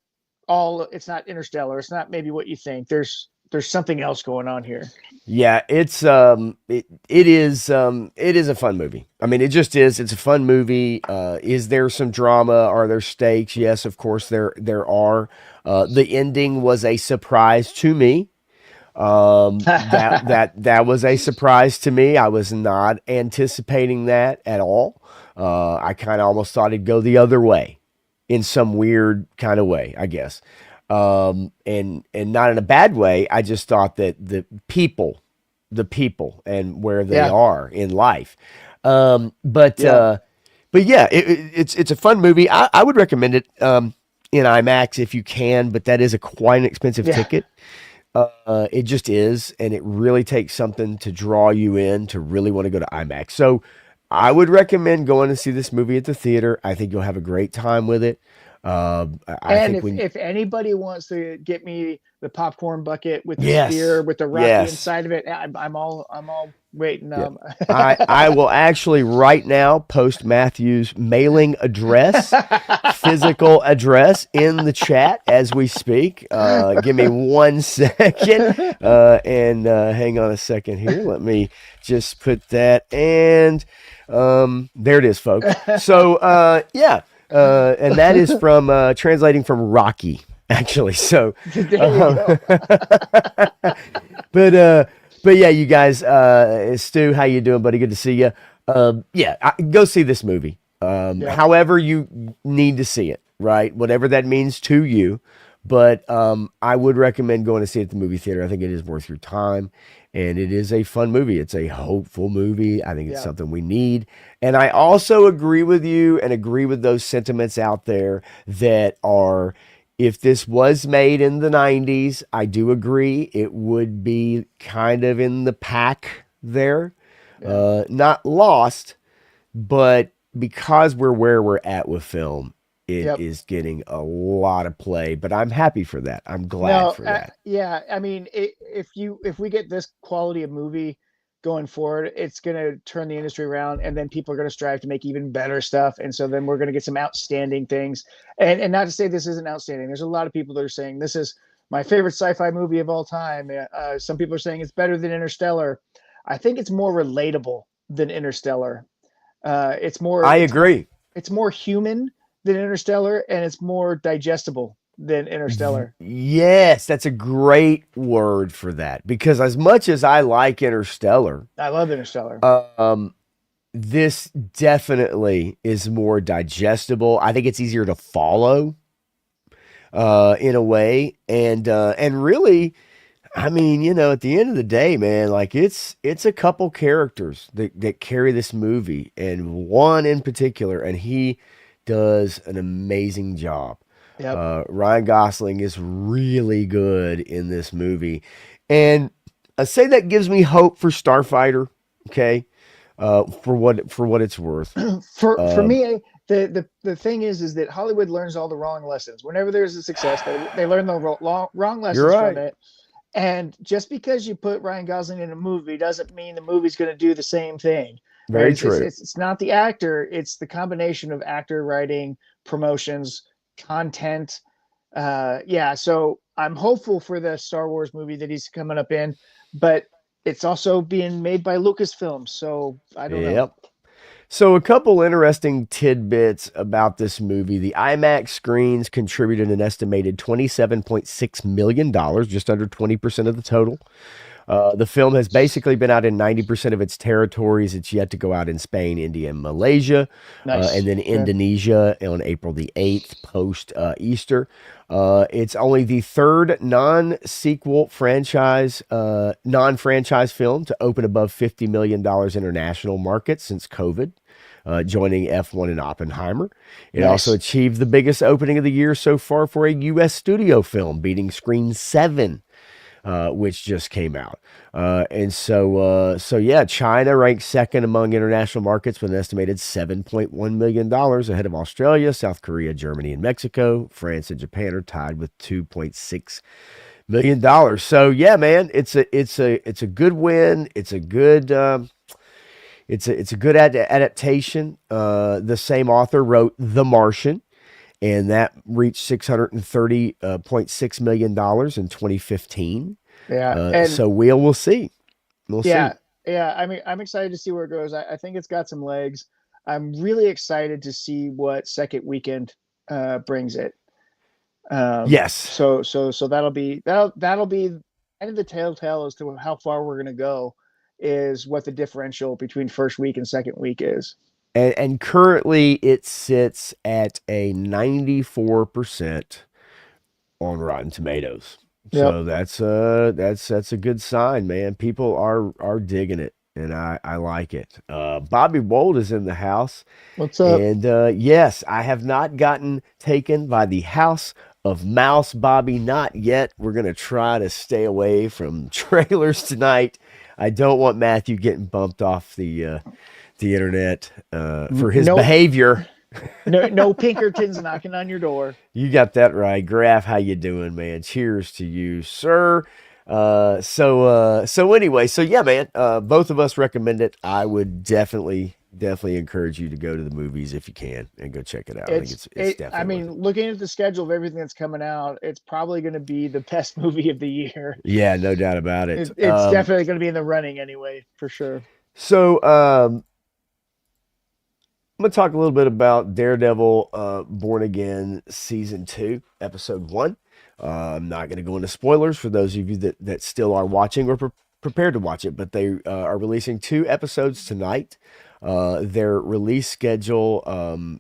Speaker 2: all. It's not Interstellar. It's not maybe what you think. There's something else going on here.
Speaker 1: Yeah, it is a fun movie. I mean, it just is. It's a fun movie. Is there some drama? Are there stakes? Yes, of course there are. The ending was a surprise to me. That was a surprise to me. I was not anticipating that at all. I kind of almost thought it'd go the other way in some weird kind of way, I guess. And not in a bad way. I just thought that the people and where they
Speaker 2: Yeah,
Speaker 1: are in life. Um, but
Speaker 2: yeah,
Speaker 1: uh, but yeah, it's a fun movie. I would recommend it in IMAX if you can, but that is a quite an expensive
Speaker 2: yeah.
Speaker 1: ticket. It just is, and it really takes something to draw you in to really want to go to IMAX. So I would recommend going to see this movie at the theater. I think you'll have a great time with it. I
Speaker 2: And
Speaker 1: think when
Speaker 2: if anybody wants to get me the popcorn bucket with the sphere
Speaker 1: yes,
Speaker 2: with the Rocky
Speaker 1: yes,
Speaker 2: inside of it, I'm all waiting.
Speaker 1: yeah. I will actually right now post Matthew's mailing address, physical address in the chat as we speak. Give me 1 second, and hang on a second here. Let me just put that, and there it is, folks. So yeah, and that is from translating from Rocky, actually. So,
Speaker 2: There you
Speaker 1: um,
Speaker 2: go.
Speaker 1: but yeah, you guys, Stu, how you doing, buddy? Good to see you. Yeah, go see this movie.
Speaker 2: Yeah,
Speaker 1: However you need to see it, right? Whatever that means to you. But I would recommend going to see it at the movie theater. I think it is worth your time, and it is a fun movie. It's a hopeful movie. I think it's
Speaker 2: yeah.
Speaker 1: something we need. And I also agree with you and agree with those sentiments out there that are, if this was made in the 90s, I do agree it would be kind of in the pack there.
Speaker 2: Yeah.
Speaker 1: Not lost, but because we're where we're at with film, it
Speaker 2: Yep.
Speaker 1: is getting a lot of play. But I'm happy for that. I'm glad
Speaker 2: No,
Speaker 1: for that.
Speaker 2: yeah. I mean, if we get this quality of movie going forward, it's going to turn the industry around, and then people are going to strive to make even better stuff. And so then we're going to get some outstanding things. And not to say this isn't outstanding. There's a lot of people that are saying this is my favorite sci-fi movie of all time. Some people are saying it's better than Interstellar. I think it's more relatable than Interstellar. It's more
Speaker 1: I
Speaker 2: it's
Speaker 1: agree.
Speaker 2: it's more human than Interstellar, and it's more digestible than Interstellar.
Speaker 1: Yes, that's a great word for that. Because as much as I like Interstellar,
Speaker 2: I love Interstellar.
Speaker 1: um, this definitely is more digestible. I think it's easier to follow in a way, and really, I mean, at the end of the day, man, like it's a couple characters that carry this movie, and one in particular, and he does an amazing job.
Speaker 2: Yep.
Speaker 1: Ryan Gosling is really good in this movie, and I say that gives me hope for Starfighter. Okay, for what it's worth.
Speaker 2: For
Speaker 1: Um,
Speaker 2: me, the thing is that Hollywood learns all the wrong lessons. Whenever there's a success, they learn the wrong
Speaker 1: you're
Speaker 2: lessons from
Speaker 1: right.
Speaker 2: it. And just because you put Ryan Gosling in a movie doesn't mean the movie's going to do the same thing, right?
Speaker 1: Very true.
Speaker 2: It's not the actor; it's the combination of actor, writing, promotions, content. Yeah, so I'm hopeful for the Star Wars movie that he's coming up in, but it's also being made by Lucasfilm, so I don't know.
Speaker 1: Yep. So, a couple interesting tidbits about this movie. The IMAX screens contributed an estimated $27.6 million, just under 20% of the total. The film has basically been out in 90% of its territories. It's yet to go out in Spain, India, and Malaysia, and
Speaker 2: Nice.
Speaker 1: then
Speaker 2: Okay.
Speaker 1: Indonesia on April the 8th, post Easter. It's only the third non franchise film to open above $50 million international markets since COVID, joining F1 and Oppenheimer. It also
Speaker 2: Nice.
Speaker 1: achieved the biggest opening of the year so far for a U.S. studio film, beating Screen 7, which just came out. So yeah, China ranks second among international markets with an estimated $7.1 million ahead of Australia, South Korea, Germany, and Mexico. France and Japan are tied with $2.6 million. So yeah, man, it's a good win. It's a good adaptation. The same author wrote The Martian, and that reached $630.6 million in 2015.
Speaker 2: Yeah, and
Speaker 1: So we'll see. We'll see.
Speaker 2: yeah, yeah. I mean, I'm excited to see where it goes. I think it's got some legs. I'm really excited to see what second weekend brings it.
Speaker 1: Yes.
Speaker 2: So that'll be end of the telltale as to how far we're gonna go, is what the differential between first week and second week is.
Speaker 1: And currently it sits at a 94% on Rotten Tomatoes.
Speaker 2: Yep.
Speaker 1: So that's a good sign, man. People are digging it, and I like it. Bobby Wold is in the house,
Speaker 2: What's up?
Speaker 1: and yes, I have not gotten taken by the House of Mouse, Bobby. Not yet. We're gonna try to stay away from trailers tonight. I don't want Matthew getting bumped off the internet for his
Speaker 2: No,
Speaker 1: behavior.
Speaker 2: no Pinkertons knocking on your door.
Speaker 1: You got that right. Graf, how you doing, man? Cheers to you, sir. So anyway, so yeah, man, both of us recommend it. I would definitely encourage you to go to the movies if you can and go check it out. I think it's
Speaker 2: I
Speaker 1: definitely worth
Speaker 2: mean,
Speaker 1: it.
Speaker 2: looking at the schedule of everything that's coming out, it's probably going to be the best movie of the year.
Speaker 1: Yeah, no doubt about it.
Speaker 2: It's definitely going to be in the running anyway, for sure.
Speaker 1: So I'm gonna talk a little bit about Daredevil Born Again season 2, episode 1. I'm not gonna go into spoilers for those of you that still are watching or prepared to watch it, but they are releasing 2 episodes tonight. Their release schedule,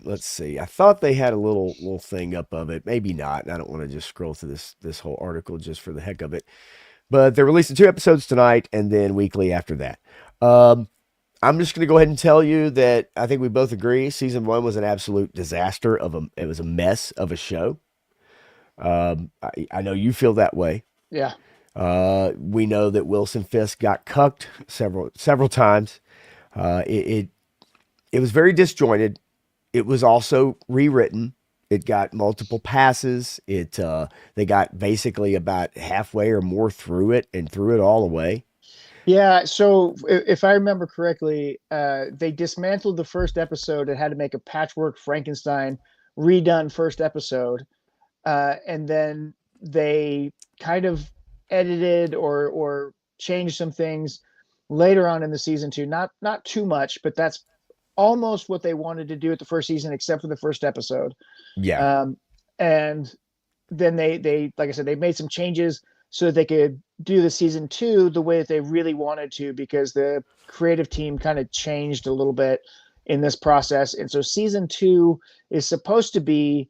Speaker 1: let's see. I thought they had a little thing up of it, maybe not. And I don't want to just scroll through this whole article just for the heck of it. But they're releasing 2 episodes tonight, and then weekly after that. Um, I'm just going to go ahead and tell you that I think we both agree season 1 was an absolute disaster it was a mess of a show. I know you feel that way.
Speaker 2: Yeah.
Speaker 1: We know that Wilson Fisk got cucked several times. It was very disjointed. It was also rewritten. It got multiple passes. They got basically about halfway or more through it and threw it all away.
Speaker 2: Yeah, so if I remember correctly, they dismantled the first episode and had to make a patchwork Frankenstein redone first episode, and then they kind of edited or changed some things later on in the season two. Not too much, but that's almost what they wanted to do at the first season, except for the first episode.
Speaker 1: Yeah.
Speaker 2: Um, and then they like I said, they made some changes so that they could do the season two the way that they really wanted to, because the creative team kind of changed a little bit in this process. And so season two is supposed to be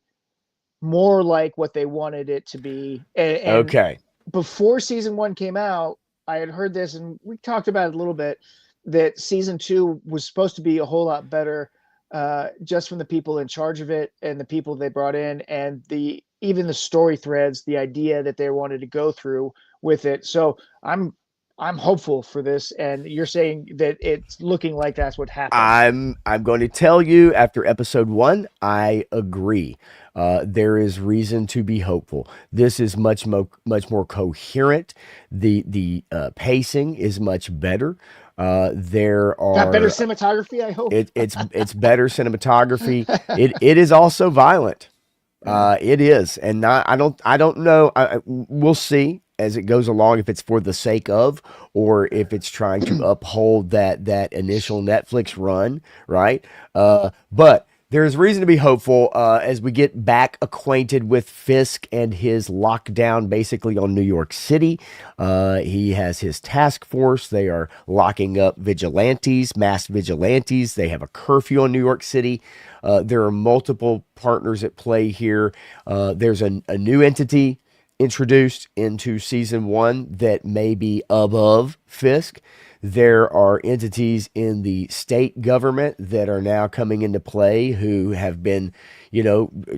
Speaker 2: more like what they wanted it to be. And
Speaker 1: Okay.
Speaker 2: before season one came out, I had heard this and we talked about it a little bit, that season two was supposed to be a whole lot better, just from the people in charge of it and the people they brought in, and even the story threads, the idea that they wanted to go through with it. So I'm hopeful for this, and you're saying that it's looking like that's what happened.
Speaker 1: I'm going to tell you after episode 1, I agree. There is reason to be hopeful. This is much more coherent. The pacing is much better. There
Speaker 2: Got better
Speaker 1: are
Speaker 2: cinematography, I hope.
Speaker 1: it's better cinematography. It is also violent. It is, and not, I don't know. We'll see as it goes along if it's for the sake of, or if it's trying to uphold that initial Netflix run, right? But there's reason to be hopeful as we get back acquainted with Fisk and his lockdown, basically on New York City. He has his task force. They are locking up vigilantes, masked vigilantes. They have a curfew on New York City. There are multiple partners at play here. There's a new entity introduced into season 1 that may be above Fisk. There are entities in the state government that are now coming into play who have been,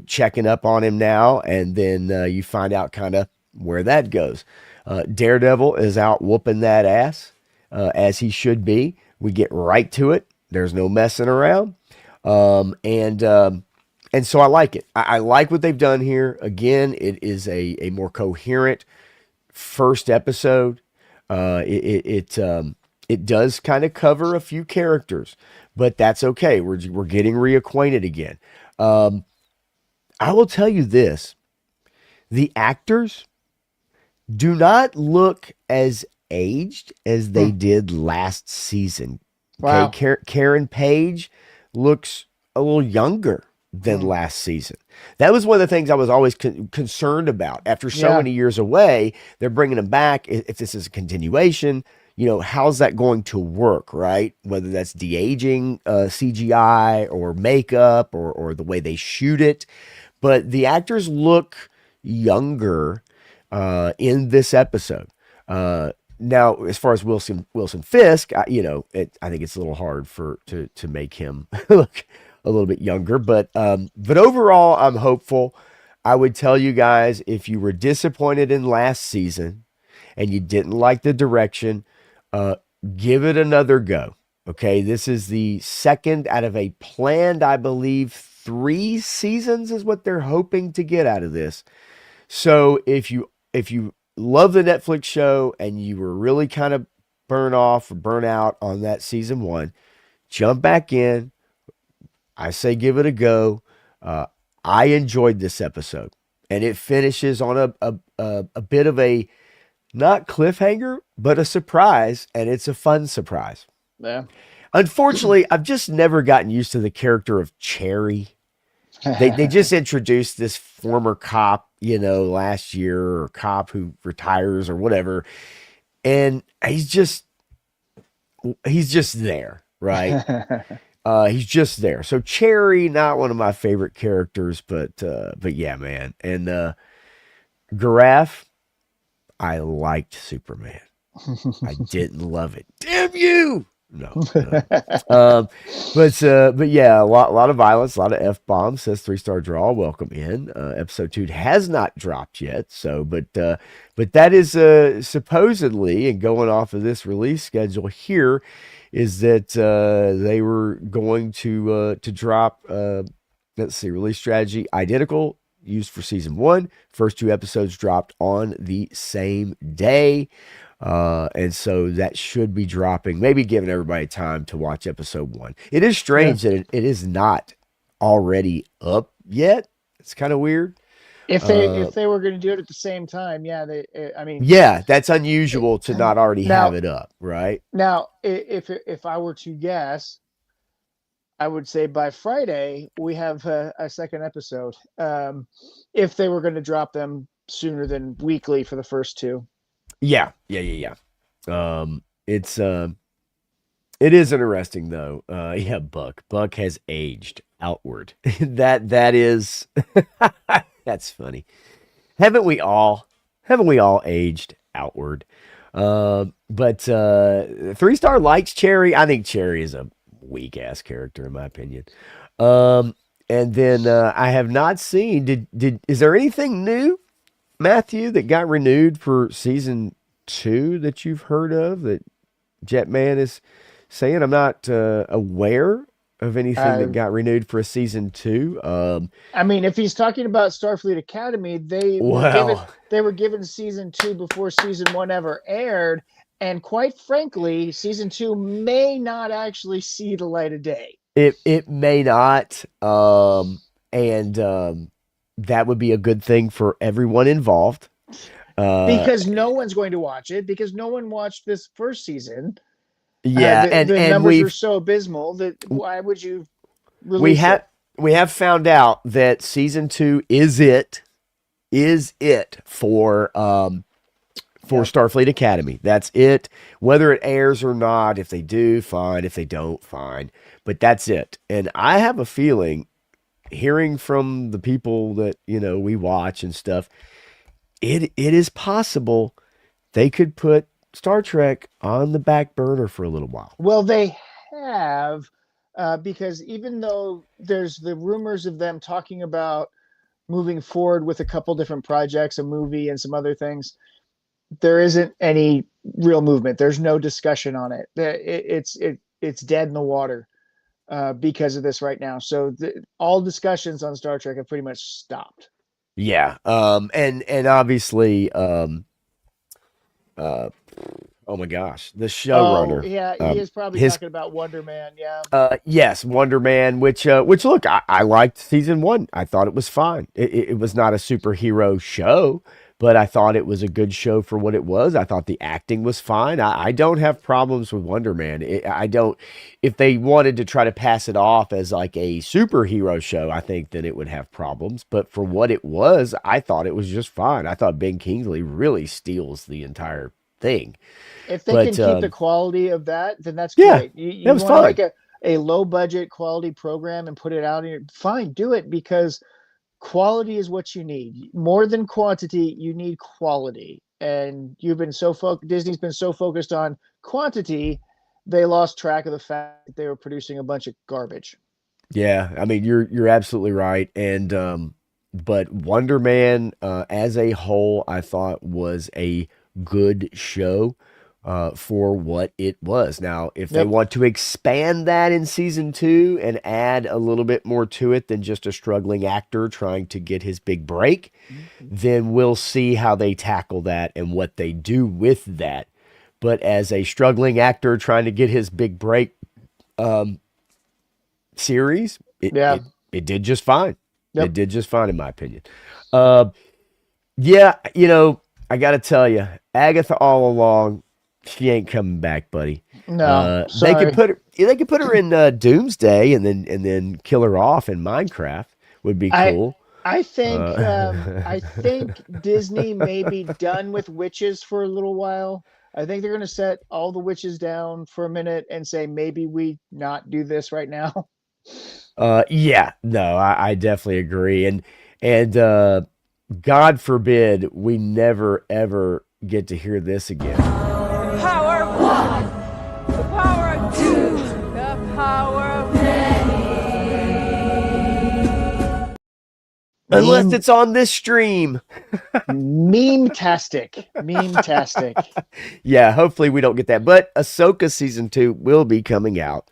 Speaker 1: checking up on him now. And then you find out kind of where that goes. Daredevil is out whooping that ass as he should be. We get right to it. There's no messing around. Um, and um, and so I like it. I like what they've done here. Again, it is a more coherent first episode. It does kind of cover a few characters, but that's okay. We're getting reacquainted again. Um, I will tell you this: the actors do not look as aged as they
Speaker 2: Hmm.
Speaker 1: did last season. Okay,
Speaker 2: Wow.
Speaker 1: Karen Page looks a little younger than
Speaker 2: Hmm.
Speaker 1: last season. That was one of the things I was always concerned about. After so
Speaker 2: Yeah.
Speaker 1: many years away, they're bringing them back. If this is a continuation, how's that going to work, right? Whether that's de aging, CGI, or makeup, or the way they shoot it. But the actors look younger in this episode. Now, as far as Wilson Fisk, I think it's a little hard to make him look a little bit younger, but overall, I'm hopeful. I would tell you guys, if you were disappointed in last season and you didn't like the direction, uh, give it another go. Okay, this is the second out of a planned, I believe, 3 seasons is what they're hoping to get out of this. So if you love the Netflix show and you were really kind of burn off or burn out on that season one, jump back in. I say give it a go. Uh, I enjoyed this episode, and it finishes on a bit of a not cliffhanger, but a surprise, and it's a fun surprise.
Speaker 2: Yeah.
Speaker 1: Unfortunately, I've just never gotten used to the character of Cherry. They just introduced this former cop, last year, or cop who retires or whatever, and he's just there, right? He's just there. So Cherry, not one of my favorite characters, but yeah, man. And Garaf, I liked Superman. I didn't love it. Damn you! No, no. Um, but yeah, a lot of violence, a lot of f bombs. Says 3-star draw. Welcome in. Episode 2 has not dropped yet. So, but that is supposedly, and going off of this release schedule here, is that they were going to drop. Let's see, release strategy identical used for season 1. First 2 episodes dropped on the same day. And so that should be dropping, maybe giving everybody time to watch episode 1. It is
Speaker 2: Yeah.
Speaker 1: strange that it is not already up yet. It's kind of weird.
Speaker 2: If they
Speaker 1: Uh,
Speaker 2: if they were going to do it at the same time, yeah, I mean,
Speaker 1: yeah, that's
Speaker 2: it,
Speaker 1: unusual to not already have
Speaker 2: now
Speaker 1: it up, right?
Speaker 2: if I were to guess, I would say by Friday we have a second episode. If they were going to drop them sooner than weekly for the first two.
Speaker 1: Yeah, yeah, yeah, yeah. It is interesting though. Yeah, Buck has aged outward. That is that's funny. Haven't we all? Haven't we all aged outward? But 3-star likes Cherry. I think Cherry is a weak ass character in my opinion. Um, and then I have not seen. Did is there anything new, Matthew, that got renewed for season 2 that you've heard of that Jetman is saying? I'm not aware of anything that
Speaker 2: Uh,
Speaker 1: got renewed for a season 2.
Speaker 2: I mean, if he's talking about Starfleet Academy,
Speaker 1: Well,
Speaker 2: they were given season two before season one ever aired, and quite frankly, season two may not actually see the light of day
Speaker 1: it may not, and that would be a good thing for everyone involved. Uh,
Speaker 2: because no one's going to watch it because no one watched this first season.
Speaker 1: yeah, and
Speaker 2: The
Speaker 1: and
Speaker 2: numbers were
Speaker 1: we've
Speaker 2: so abysmal that why would you
Speaker 1: we
Speaker 2: release
Speaker 1: have
Speaker 2: it?
Speaker 1: we have found out that season 2 is it for
Speaker 2: Yep.
Speaker 1: Starfleet Academy. That's it. Whether it airs or not, if they do, fine. If they don't, fine. But that's it. And I have a feeling, hearing from the people that we watch and stuff, it is possible they could put Star Trek on the back burner for a little while.
Speaker 2: Well, they have, because even though there's the rumors of them talking about moving forward with a couple different projects, a movie and some other things, there isn't any real movement. There's no discussion on it. It's dead in the water because of this right now. So all discussions on Star Trek have pretty much stopped.
Speaker 1: Yeah. And obviously, uh, oh my gosh, the
Speaker 2: Oh
Speaker 1: showrunner,
Speaker 2: yeah, he is probably
Speaker 1: his
Speaker 2: talking about Wonder Man. Yeah,
Speaker 1: yes, Wonder Man, which look, I liked season one. I thought it was fine. It was not a superhero show, but I thought it was a good show for what it was. I thought the acting was fine. I don't have problems with Wonder Man. I don't. If they wanted to try to pass it off as like a superhero show, I think then it would have problems. But for what it was, I thought it was just fine. I thought Ben Kingsley really steals the entire thing.
Speaker 2: if they can
Speaker 1: But
Speaker 2: keep the quality of that, then that's
Speaker 1: yeah,
Speaker 2: great.
Speaker 1: that
Speaker 2: You
Speaker 1: was
Speaker 2: want to
Speaker 1: fine.
Speaker 2: make a low budget quality program and put it out in fine, do it because quality is what you need. More than quantity, you need quality. And you've been so Disney's been so focused on quantity, they lost track of the fact that they were producing a bunch of garbage.
Speaker 1: Yeah, I mean you're absolutely right, and but Wonder Man as a whole, I thought was a good show for what it was. Now, if they
Speaker 2: Yep.
Speaker 1: want to expand that in season two and add a little bit more to it than just a struggling actor trying to get his big break, then we'll see how they tackle that and what they do with that. But as a struggling actor trying to get his big break, um, series,
Speaker 2: Yeah.
Speaker 1: it did just fine. It
Speaker 2: Yep.
Speaker 1: did just fine in my opinion. Uh, yeah, I got to tell you, Agatha all along, she ain't coming back, buddy.
Speaker 2: No,
Speaker 1: They could
Speaker 2: sorry.
Speaker 1: put her in Doomsday and then kill her off in Minecraft would be
Speaker 2: I
Speaker 1: cool.
Speaker 2: I think Disney may be done with witches for a little while. I think they're going to set all the witches down for a minute and say maybe we not do this right now.
Speaker 1: Yeah, no, I definitely agree, and God forbid we never ever get to hear this again.
Speaker 3: The power of one, the power of two, the power of many.
Speaker 1: Unless
Speaker 2: Meme
Speaker 1: it's on this stream.
Speaker 2: meme-tastic. Meme-tastic.
Speaker 1: Yeah, hopefully we don't get that. But Ahsoka season two will be coming out,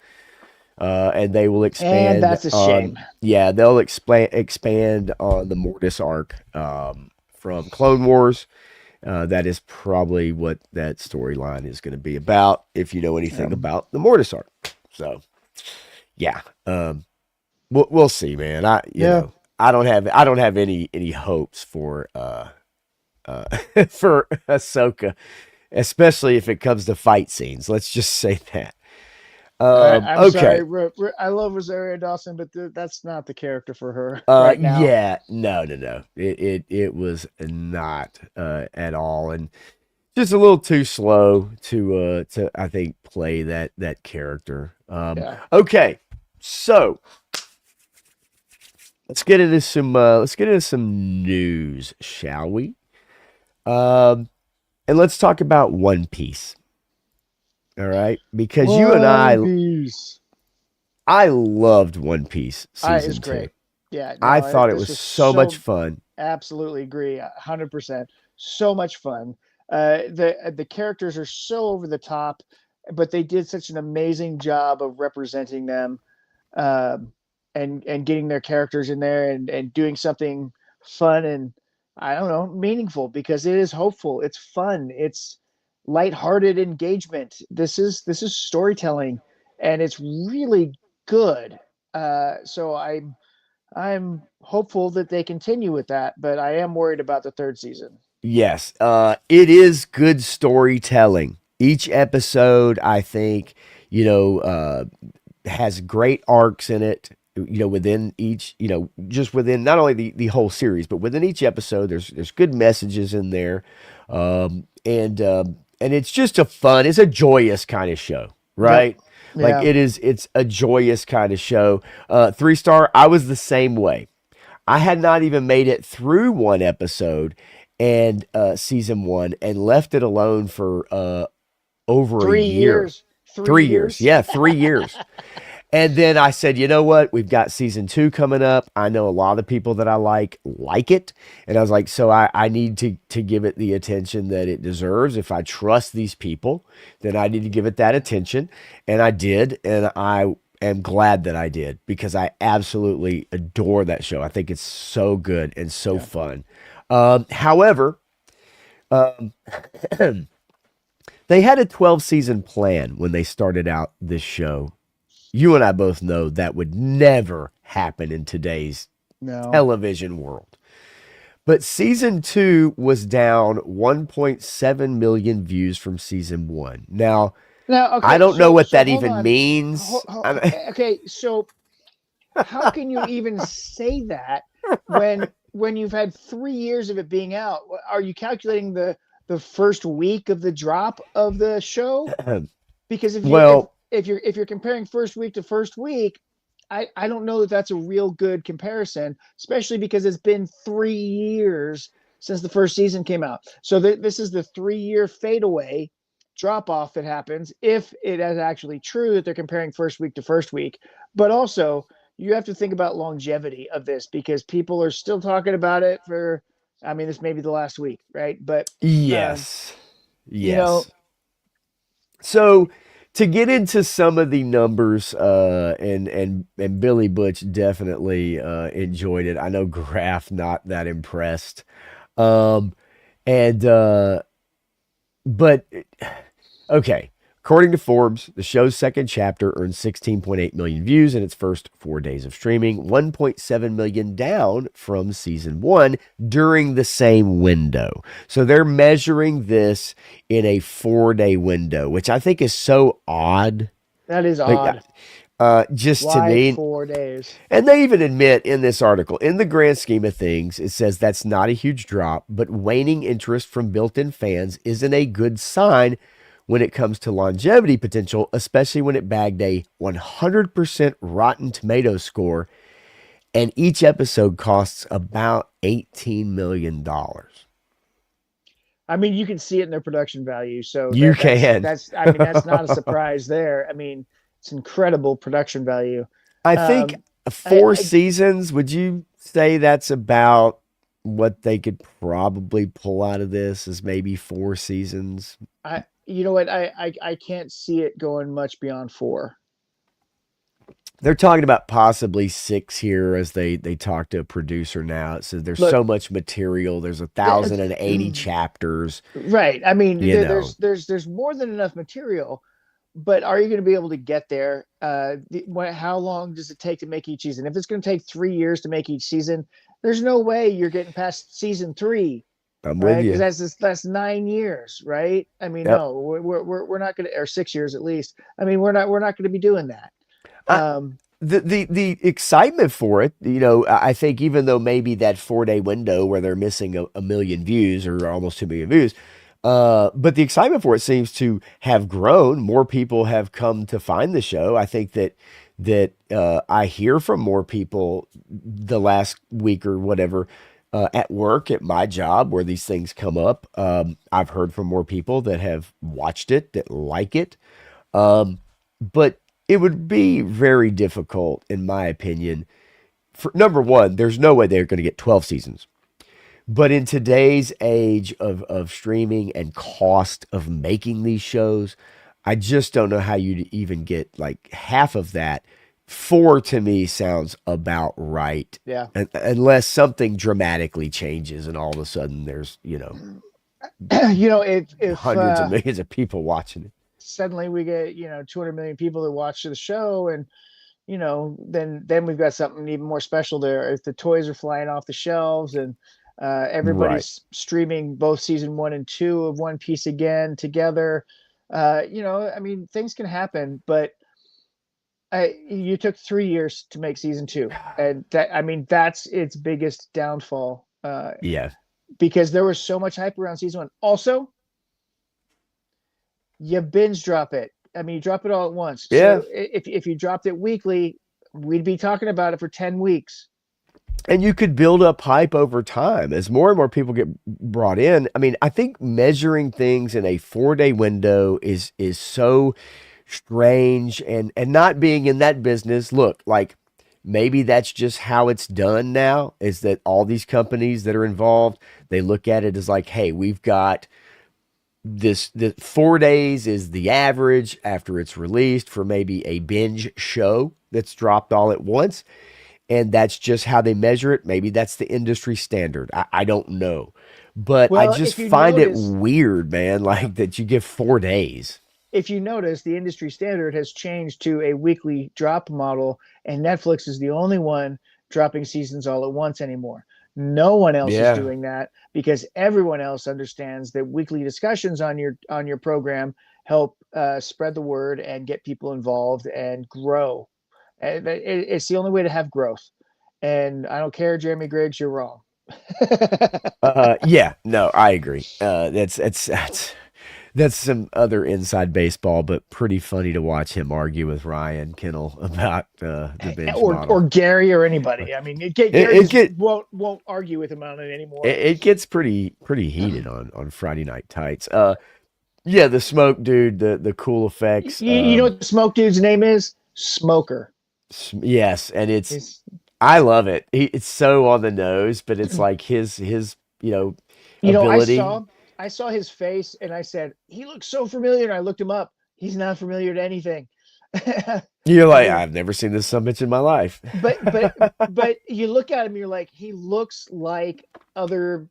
Speaker 1: and they will
Speaker 2: And
Speaker 1: expand
Speaker 2: that's a
Speaker 1: on.
Speaker 2: shame.
Speaker 1: Yeah, they'll expand on the Mortis arc from Clone Wars. That is probably what that storyline is going to be about. If you know anything
Speaker 2: Um,
Speaker 1: about the Mortis arc, so yeah, we'll see, man.
Speaker 2: yeah.
Speaker 1: I don't have any hopes for uh for Ahsoka, especially if it comes to fight scenes. Let's just say that.
Speaker 2: I'm sorry.
Speaker 1: Okay.
Speaker 2: I love Rosario Dawson, but that's not the character for her right now.
Speaker 1: Yeah, no. It was not at all, and just a little too slow to I think play that character.
Speaker 2: Yeah.
Speaker 1: Okay, so let's get into some news, shall we? Um, and let's talk about One Piece. All right, because you and
Speaker 2: One Piece.
Speaker 1: I loved One Piece
Speaker 2: It's
Speaker 1: season two.
Speaker 2: great. Yeah,
Speaker 1: I
Speaker 2: no,
Speaker 1: thought it
Speaker 2: this
Speaker 1: was
Speaker 2: was
Speaker 1: so much
Speaker 2: so
Speaker 1: fun.
Speaker 2: absolutely agree. 100%. So much fun. The characters are so over the top, but they did such an amazing job of representing them, um, and getting their characters in there and doing something fun and I don't know meaningful because it is hopeful. It's fun. It's lighthearted engagement. This is storytelling, and it's really good. So I'm hopeful that they continue with that, but I am worried about the third season.
Speaker 1: Yes, it is good storytelling. Each episode, I think, has great arcs in it. Within each, just within not only the whole series, but within each episode, there's good messages in there, and it's just it's a joyous kind of show,
Speaker 2: Yep.
Speaker 1: right? Like
Speaker 2: Yeah.
Speaker 1: it's a joyous kind of show. 3 star, I was the same way. I had not even made it through one episode and season one and left it alone for over a
Speaker 2: Three
Speaker 1: year.
Speaker 2: years. 3
Speaker 1: 3 years.
Speaker 2: years.
Speaker 1: Yeah, 3 years. And then I said, you know what? We've got season 2 coming up. I know a lot of the people that I like it. And I was like, so I need to give it the attention that it deserves. If I trust these people, then I need to give it that attention. And I did. And I am glad that I did because I absolutely adore that show. I think it's so good and so
Speaker 2: Yeah.
Speaker 1: fun. However, they had a 12 season plan when they started out this show. You and I both know that would never happen in today's
Speaker 2: No.
Speaker 1: television world. But season 2 was down 1.7 million views from season 1. Now,
Speaker 2: Now, okay.
Speaker 1: I don't know
Speaker 2: So,
Speaker 1: what
Speaker 2: so
Speaker 1: that
Speaker 2: hold
Speaker 1: even
Speaker 2: on.
Speaker 1: means.
Speaker 2: Okay. So how can you even say that when you've had 3 years of it being out? Are you calculating the first week of the drop of the show? Because
Speaker 1: Well,
Speaker 2: if you're comparing first week to first week, I don't know that that's a real good comparison, especially because it's been 3 years since the first season came out. So this is the 3 year fade away drop off that happens if it is actually true that they're comparing first week to first week. But also, you have to think about longevity of this because people are still talking about it for, I mean, this may be the last week, right? But
Speaker 1: yes.
Speaker 2: you know,
Speaker 1: Yes. So to get into some of the numbers, and Billy Butch definitely enjoyed it. I know Graf not that impressed. Um, and but okay. According to Forbes, the show's second chapter earned 16.8 million views in its first 4 days of streaming, 1.7 million down from season 1 during the same window. So they're measuring this in a 4 day window, which I think is so odd.
Speaker 2: that is
Speaker 1: Like,
Speaker 2: odd.
Speaker 1: just to
Speaker 2: Why
Speaker 1: me,
Speaker 2: 4 days?
Speaker 1: and they even admit in this article, in the grand scheme of things, it says that's not a huge drop, but waning interest from built in fans isn't a good sign when it comes to longevity potential, especially when it bagged a 100% Rotten Tomatoes score, and each episode costs about $18 million.
Speaker 2: I mean, you can see it in their production value. So
Speaker 1: You can.
Speaker 2: that's I mean, that's not a surprise there. I mean, it's incredible production value.
Speaker 1: I think
Speaker 2: Um,
Speaker 1: four
Speaker 2: I
Speaker 1: seasons, would you say that's about what they could probably pull out of this is maybe 4 seasons?
Speaker 2: you know what? I can't see it going much beyond 4.
Speaker 1: They're talking about possibly 6 here as they talk to a producer now. It says there's
Speaker 2: Look,
Speaker 1: so much material. There's 1,080 chapters,
Speaker 2: right. I mean,
Speaker 1: you know.
Speaker 2: there's more than enough material, but are you going to be able to get there? How long does it take to make each season? If it's going to take 3 years to make each season, there's no way you're getting past season 3,
Speaker 1: I'm with
Speaker 2: right? Because
Speaker 1: you.
Speaker 2: that's 9 years, right? I mean,
Speaker 1: Yep.
Speaker 2: no, we're not going to, or 6 years at least. I mean, we're not going to be doing that.
Speaker 1: I,
Speaker 2: Um,
Speaker 1: the excitement for it, I think even though maybe that 4 day window where they're missing a million views or almost 2 million views, but the excitement for it seems to have grown. More people have come to find the show. I think that I hear from more people the last week or whatever at work, at my job, where these things come up. I've heard from more people that have watched it, that like it. But it would be very difficult, in my opinion. For number one, there's no way they're going to get 12 seasons. But in today's age of streaming and cost of making these shows, I just don't know how you'd even get like half of that. 4 to me sounds about right.
Speaker 2: yeah.
Speaker 1: Unless something dramatically changes and all of a sudden there's,
Speaker 2: If
Speaker 1: hundreds of millions of people watching it.
Speaker 2: suddenly we get 200 million people that watch the show, and then we've got something even more special there. If the toys are flying off the shelves and
Speaker 1: Right.
Speaker 2: everybody's streaming both season 1 and 2 of One Piece again together, I mean, things can happen. But you took 3 years to make season 2, and that's its biggest downfall.
Speaker 1: Yeah.
Speaker 2: Because there was so much hype around season 1. Also, you binge drop it. I mean, you drop it all at once.
Speaker 1: Yeah.
Speaker 2: So if you dropped it weekly, we'd be talking about it for 10 weeks.
Speaker 1: And you could build up hype over time as more and more people get brought in. I mean, I think measuring things in a 4 day window is so strange, and not being in that business. Look, like maybe that's just how it's done now, is that all these companies that are involved, they look at it as like, hey, we've got this 4 days is the average after it's released for maybe a binge show that's dropped all at once, and that's just how they measure it. Maybe that's the industry standard. I don't know, but I
Speaker 2: Well,
Speaker 1: just
Speaker 2: if you
Speaker 1: find it
Speaker 2: notice,
Speaker 1: weird, man,
Speaker 2: yeah,
Speaker 1: like that you give 4 days.
Speaker 2: if you notice, the industry standard has changed to a weekly drop model, and Netflix is the only one dropping seasons all at once anymore. No one else is
Speaker 1: Yeah.
Speaker 2: doing that because everyone else understands that weekly discussions on your program help spread the word and get people involved and grow. It's the only way to have growth. And I don't care, Jeremy Griggs, you're wrong.
Speaker 1: Yeah, no, I agree. That's some other inside baseball, but pretty funny to watch him argue with Ryan Kennel about the bench
Speaker 2: Or
Speaker 1: model.
Speaker 2: Gary or anybody. I mean,
Speaker 1: It,
Speaker 2: Gary
Speaker 1: it
Speaker 2: just
Speaker 1: get
Speaker 2: won't argue with him on it anymore.
Speaker 1: it gets pretty heated on Friday Night Tights. Yeah, the smoke dude, the cool effects.
Speaker 2: You know what the smoke dude's name is? Smoker.
Speaker 1: Yes, and it's
Speaker 2: He's,
Speaker 1: I love it. It's so on the nose, but it's like his
Speaker 2: you know,
Speaker 1: ability.
Speaker 2: I saw his face and I said, he looks so familiar. And I looked him up. He's not familiar to anything.
Speaker 1: You're
Speaker 2: I
Speaker 1: like,
Speaker 2: mean,
Speaker 1: I've never seen this so much in my life.
Speaker 2: but you look at him, you're like, other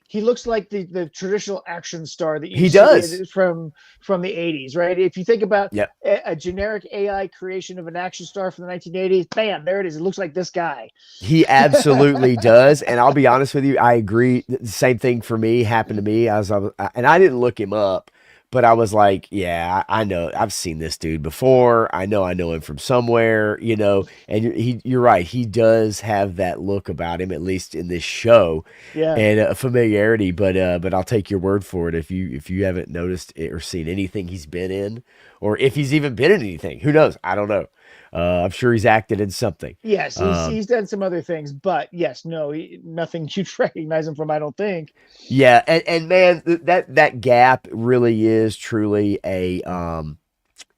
Speaker 2: he looks like the traditional action star that you
Speaker 1: He
Speaker 2: see
Speaker 1: does.
Speaker 2: from the 80s, right? If you think about
Speaker 1: Yep.
Speaker 2: a generic AI creation of an action star from the 1980s, bam, there it is. It looks like this guy.
Speaker 1: He absolutely does, and I'll be honest with you, I agree. The same thing for me happened to me and I didn't look him up, but I was like, yeah, I know, I've seen this dude before. I know him from somewhere, And you're right, he does have that look about him, at least in this show,
Speaker 2: Yeah.
Speaker 1: and familiarity. But I'll take your word for it if you haven't noticed it or seen anything he's been in, or if he's even been in anything. Who knows? I don't know. I'm sure he's acted in something.
Speaker 2: Yes,
Speaker 1: Um,
Speaker 2: he's done some other things, but yes, no, nothing you'd recognize him from, I don't think.
Speaker 1: Yeah, and man, that gap really is truly it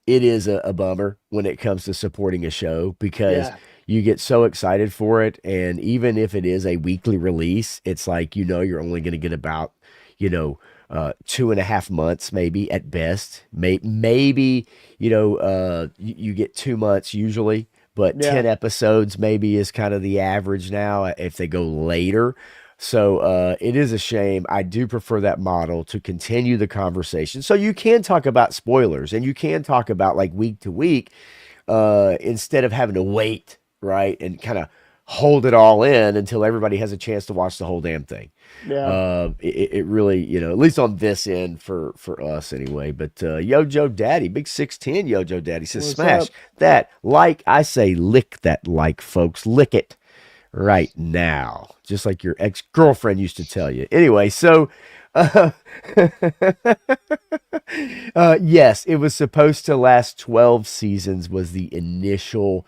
Speaker 1: is a bummer when it comes to supporting a show, because
Speaker 2: Yeah.
Speaker 1: you get so excited for it, and even if it is a weekly release, it's like you're only going to get about you know 2.5 months maybe at best. Maybe you get 2 months usually, but
Speaker 2: Yeah.
Speaker 1: 10 episodes maybe is kind of the average now if they go later. So it is a shame. I do prefer that model to continue the conversation. So you can talk about spoilers and you can talk about like week to week instead of having to wait, right? And kind of hold it all in until everybody has a chance to watch the whole damn thing.
Speaker 2: Yeah.
Speaker 1: It really, at least on this end for us anyway. But Yojo Daddy, big 6'10" Yojo Daddy says,
Speaker 2: What's
Speaker 1: smash
Speaker 2: up?
Speaker 1: that like. I say, lick that like, folks. Lick it right now, just like your ex-girlfriend used to tell you. Anyway, so uh, yes, it was supposed to last 12 seasons was the initial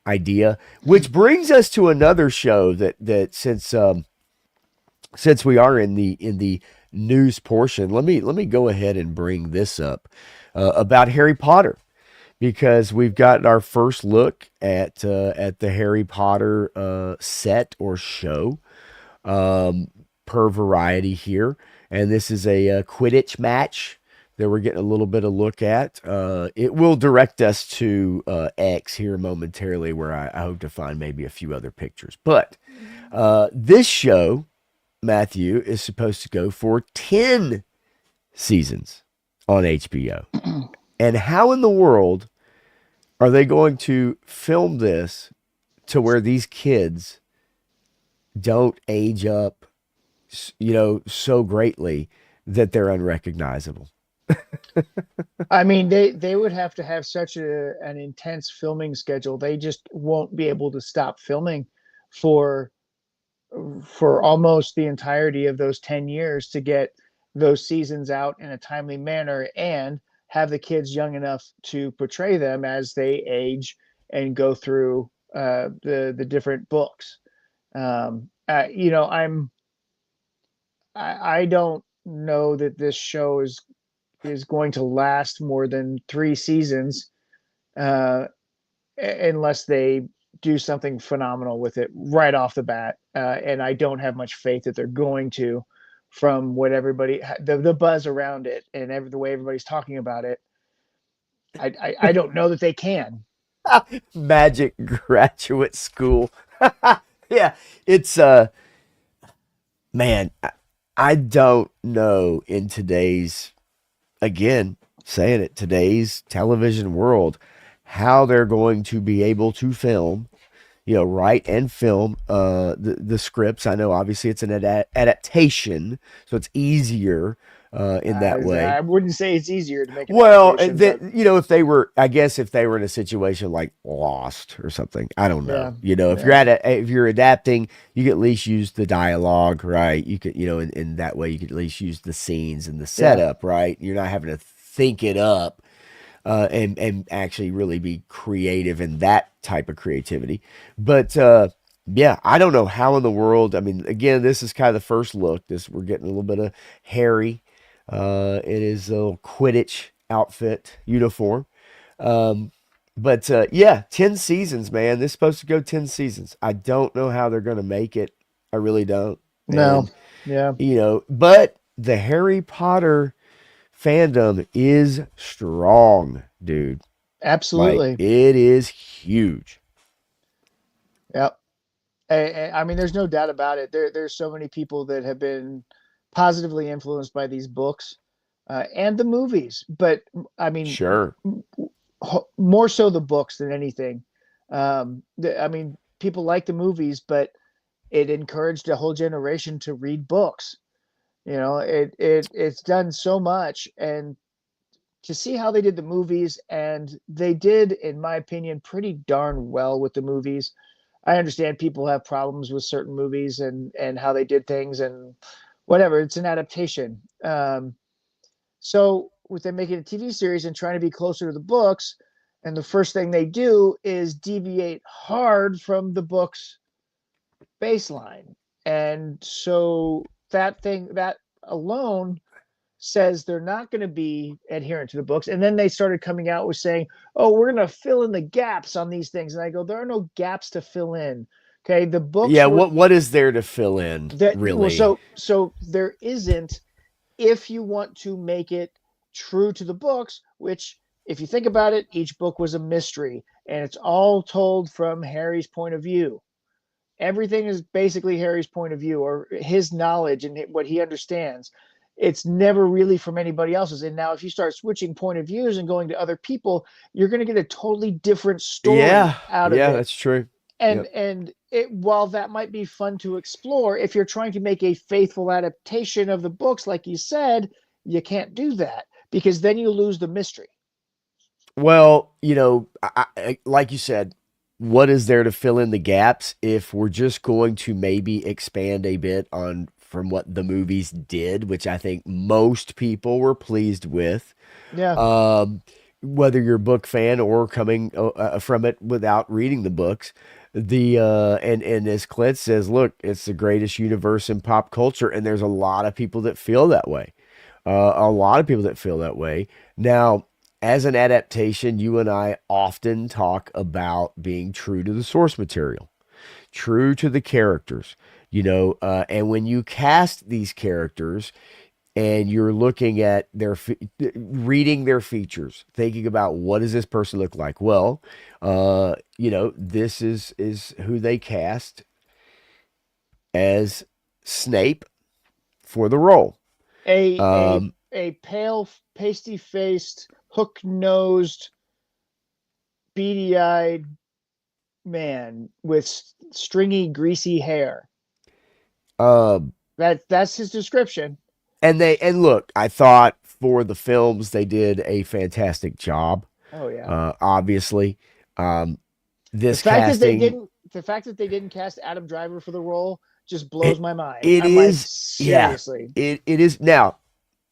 Speaker 1: idea, which brings us to another show that since we are in the news portion, let me go ahead and bring this up about Harry Potter, because we've got our first look at the Harry Potter set or show, per Variety here, and this is a Quidditch match that we're getting a little bit of look at. It will direct us to X here momentarily, where I hope to find maybe a few other pictures. But this show, Matthew, is supposed to go for 10 seasons on HBO. And how in the world are they going to film this to where these kids don't age up, so greatly that they're unrecognizable?
Speaker 2: I mean, they would have to have such an intense filming schedule. They just won't be able to stop filming for almost the entirety of those 10 years to get those seasons out in a timely manner and have the kids young enough to portray them as they age and go through the different books. You know, I don't know that this show is is going to last more than 3 seasons, uh, unless they do something phenomenal with it right off the bat. And I don't have much faith that they're going to, from what everybody, the buzz around it and the way everybody's talking about it. I don't know that they can.
Speaker 1: Magic graduate school. Yeah, it's man, I don't know in today's, again, saying it, today's television world, how they're going to be able to film, write and film the scripts. I know obviously it's an adaptation, so it's easier in that way.
Speaker 2: I wouldn't say it's easier to make an
Speaker 1: Well,
Speaker 2: adaptation, but
Speaker 1: if they were, I guess if they were in a situation like Lost or something, I don't know.
Speaker 2: yeah,
Speaker 1: If you're
Speaker 2: yeah,
Speaker 1: if you're adapting, you can at least use the dialogue, right? You could, in that way, you could at least use the scenes and the
Speaker 2: yeah.
Speaker 1: setup, right? You're not having to think it up and actually really be creative in that type of creativity. But yeah, I don't know how in the world. I mean, again, this is kind of the first look. We're getting a little bit of Harry in his little Quidditch outfit uniform. But yeah, 10 seasons, man. This is supposed to go 10 seasons. I don't know how they're going to make it. I really don't.
Speaker 2: No,
Speaker 1: And
Speaker 2: yeah,
Speaker 1: but the Harry Potter fandom is strong, dude. Like
Speaker 2: absolutely.
Speaker 1: it is huge.
Speaker 2: Yeah. I mean, there's no doubt about it. There's so many people that have been positively influenced by these books and the movies, but I mean,
Speaker 1: Sure.
Speaker 2: more so the books than anything. I mean, people like the movies, but it encouraged a whole generation to read books. It's done so much, and to see how they did the movies, and they did, in my opinion, pretty darn well with the movies. I understand people have problems with certain movies and how they did things and whatever. It's an adaptation. So with them making a TV series and trying to be closer to the books, and the first thing they do is deviate hard from the book's baseline. And so that alone says they're not going to be adherent to the books. And then they started coming out with saying, oh, we're going to fill in the gaps on these things. And I go, there are no gaps to fill in. Okay. The books
Speaker 1: Yeah,
Speaker 2: were
Speaker 1: what is there to fill in,
Speaker 2: that, well,
Speaker 1: really?
Speaker 2: so there isn't, if you want to make it true to the books, which, if you think about it, each book was a mystery and it's all told from Harry's point of view. Everything is basically Harry's point of view, or his knowledge and what he understands. It's never really from anybody else's. And now if you start switching point of views and going to other people, you're going to get a totally different story
Speaker 1: Yeah,
Speaker 2: out of
Speaker 1: yeah,
Speaker 2: it.
Speaker 1: that's true.
Speaker 2: And
Speaker 1: Yep.
Speaker 2: while that might be fun to explore, if you're trying to make a faithful adaptation of the books, like you said, you can't do that, because then you lose the mystery.
Speaker 1: Well, like you said, what is there to fill in the gaps if we're just going to maybe expand a bit on from what the movies did, which I think most people were pleased with.
Speaker 2: Yeah.
Speaker 1: Um, Whether you're a book fan or coming from it without reading the books, and as Clint says, look, it's the greatest universe in pop culture, and there's a lot of people that feel that way. A lot of people that feel that way. Now, as an adaptation, you and I often talk about being true to the source material, true to the characters, and when you cast these characters and you're looking at reading their features, thinking about what does this person look like? Well, this is who they cast as Snape for the role.
Speaker 2: A a
Speaker 1: Um,
Speaker 2: a pale, pasty faced, hook nosed, beady eyed man with stringy, greasy hair.
Speaker 1: um,
Speaker 2: That's his description.
Speaker 1: and look, I thought for the films they did a fantastic job.
Speaker 2: Oh yeah.
Speaker 1: Obviously, um,
Speaker 2: The
Speaker 1: this
Speaker 2: fact that they
Speaker 1: casting
Speaker 2: didn't the fact that they didn't cast Adam Driver for the role just blows
Speaker 1: it
Speaker 2: my mind.
Speaker 1: it
Speaker 2: I'm like,
Speaker 1: is yeah
Speaker 2: seriously.
Speaker 1: it is now.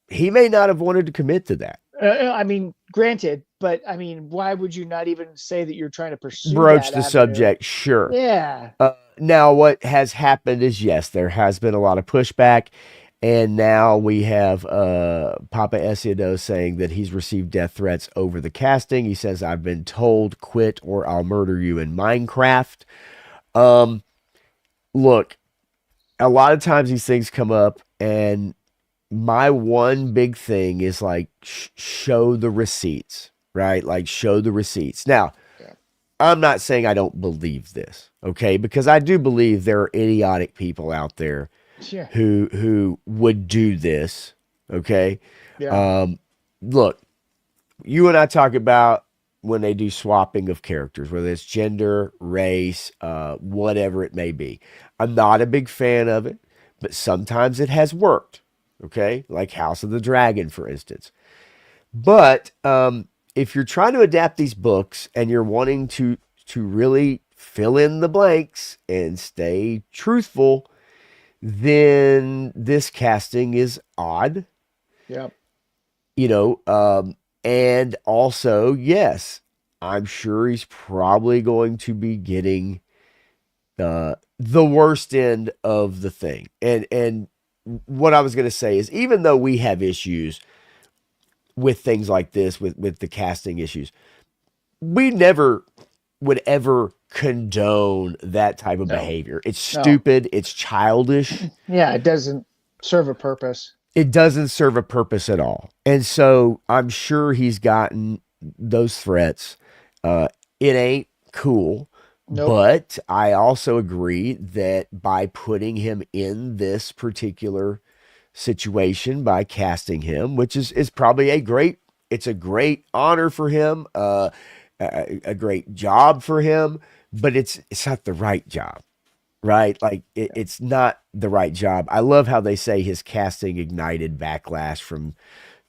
Speaker 1: He may not have wanted to commit to that,
Speaker 2: I mean, granted, but I mean, why would you not even say that you're trying to pursue
Speaker 1: broach
Speaker 2: that
Speaker 1: the
Speaker 2: avenue?
Speaker 1: subject, sure.
Speaker 2: Yeah.
Speaker 1: Now, what has happened is, yes, there has been a lot of pushback, And now we have Papa Esido saying that he's received death threats over the casting. He says, I've been told quit or I'll murder you in Minecraft. Um, Look, a lot of times these things come up, and my one big thing is like show the receipts, right? Like show the receipts. Now,
Speaker 2: Yeah.
Speaker 1: I'm not saying I don't believe this, okay? Because I do believe there are idiotic people out there
Speaker 2: Yeah.
Speaker 1: who would do this, okay?
Speaker 2: Yeah.
Speaker 1: Um, Look, you and I talk about when they do swapping of characters, whether it's gender, race, whatever it may be. I'm not a big fan of it, but sometimes it has worked. Okay, like House of the Dragon, for instance. But if you're trying to adapt these books and you're wanting to really fill in the blanks and stay truthful, then this casting is odd.
Speaker 2: Yeah.
Speaker 1: You know, and also, yes, I'm sure he's probably going to be getting the worst end of the thing. And what I was going to say is, even though we have issues with things like this, with the casting issues, we never would ever condone that type of
Speaker 2: No.
Speaker 1: behavior. It's
Speaker 2: No.
Speaker 1: stupid. It's childish.
Speaker 2: Yeah. It doesn't serve a purpose.
Speaker 1: It doesn't serve a purpose at all. And so I'm sure he's gotten those threats. It ain't cool.
Speaker 2: Nope.
Speaker 1: But I also agree that by putting him in this particular situation, by casting him, which is probably it's a great honor for him, a great job for him, but it's not the right job. Right? Like it's not the right job. I love how they say his casting ignited backlash from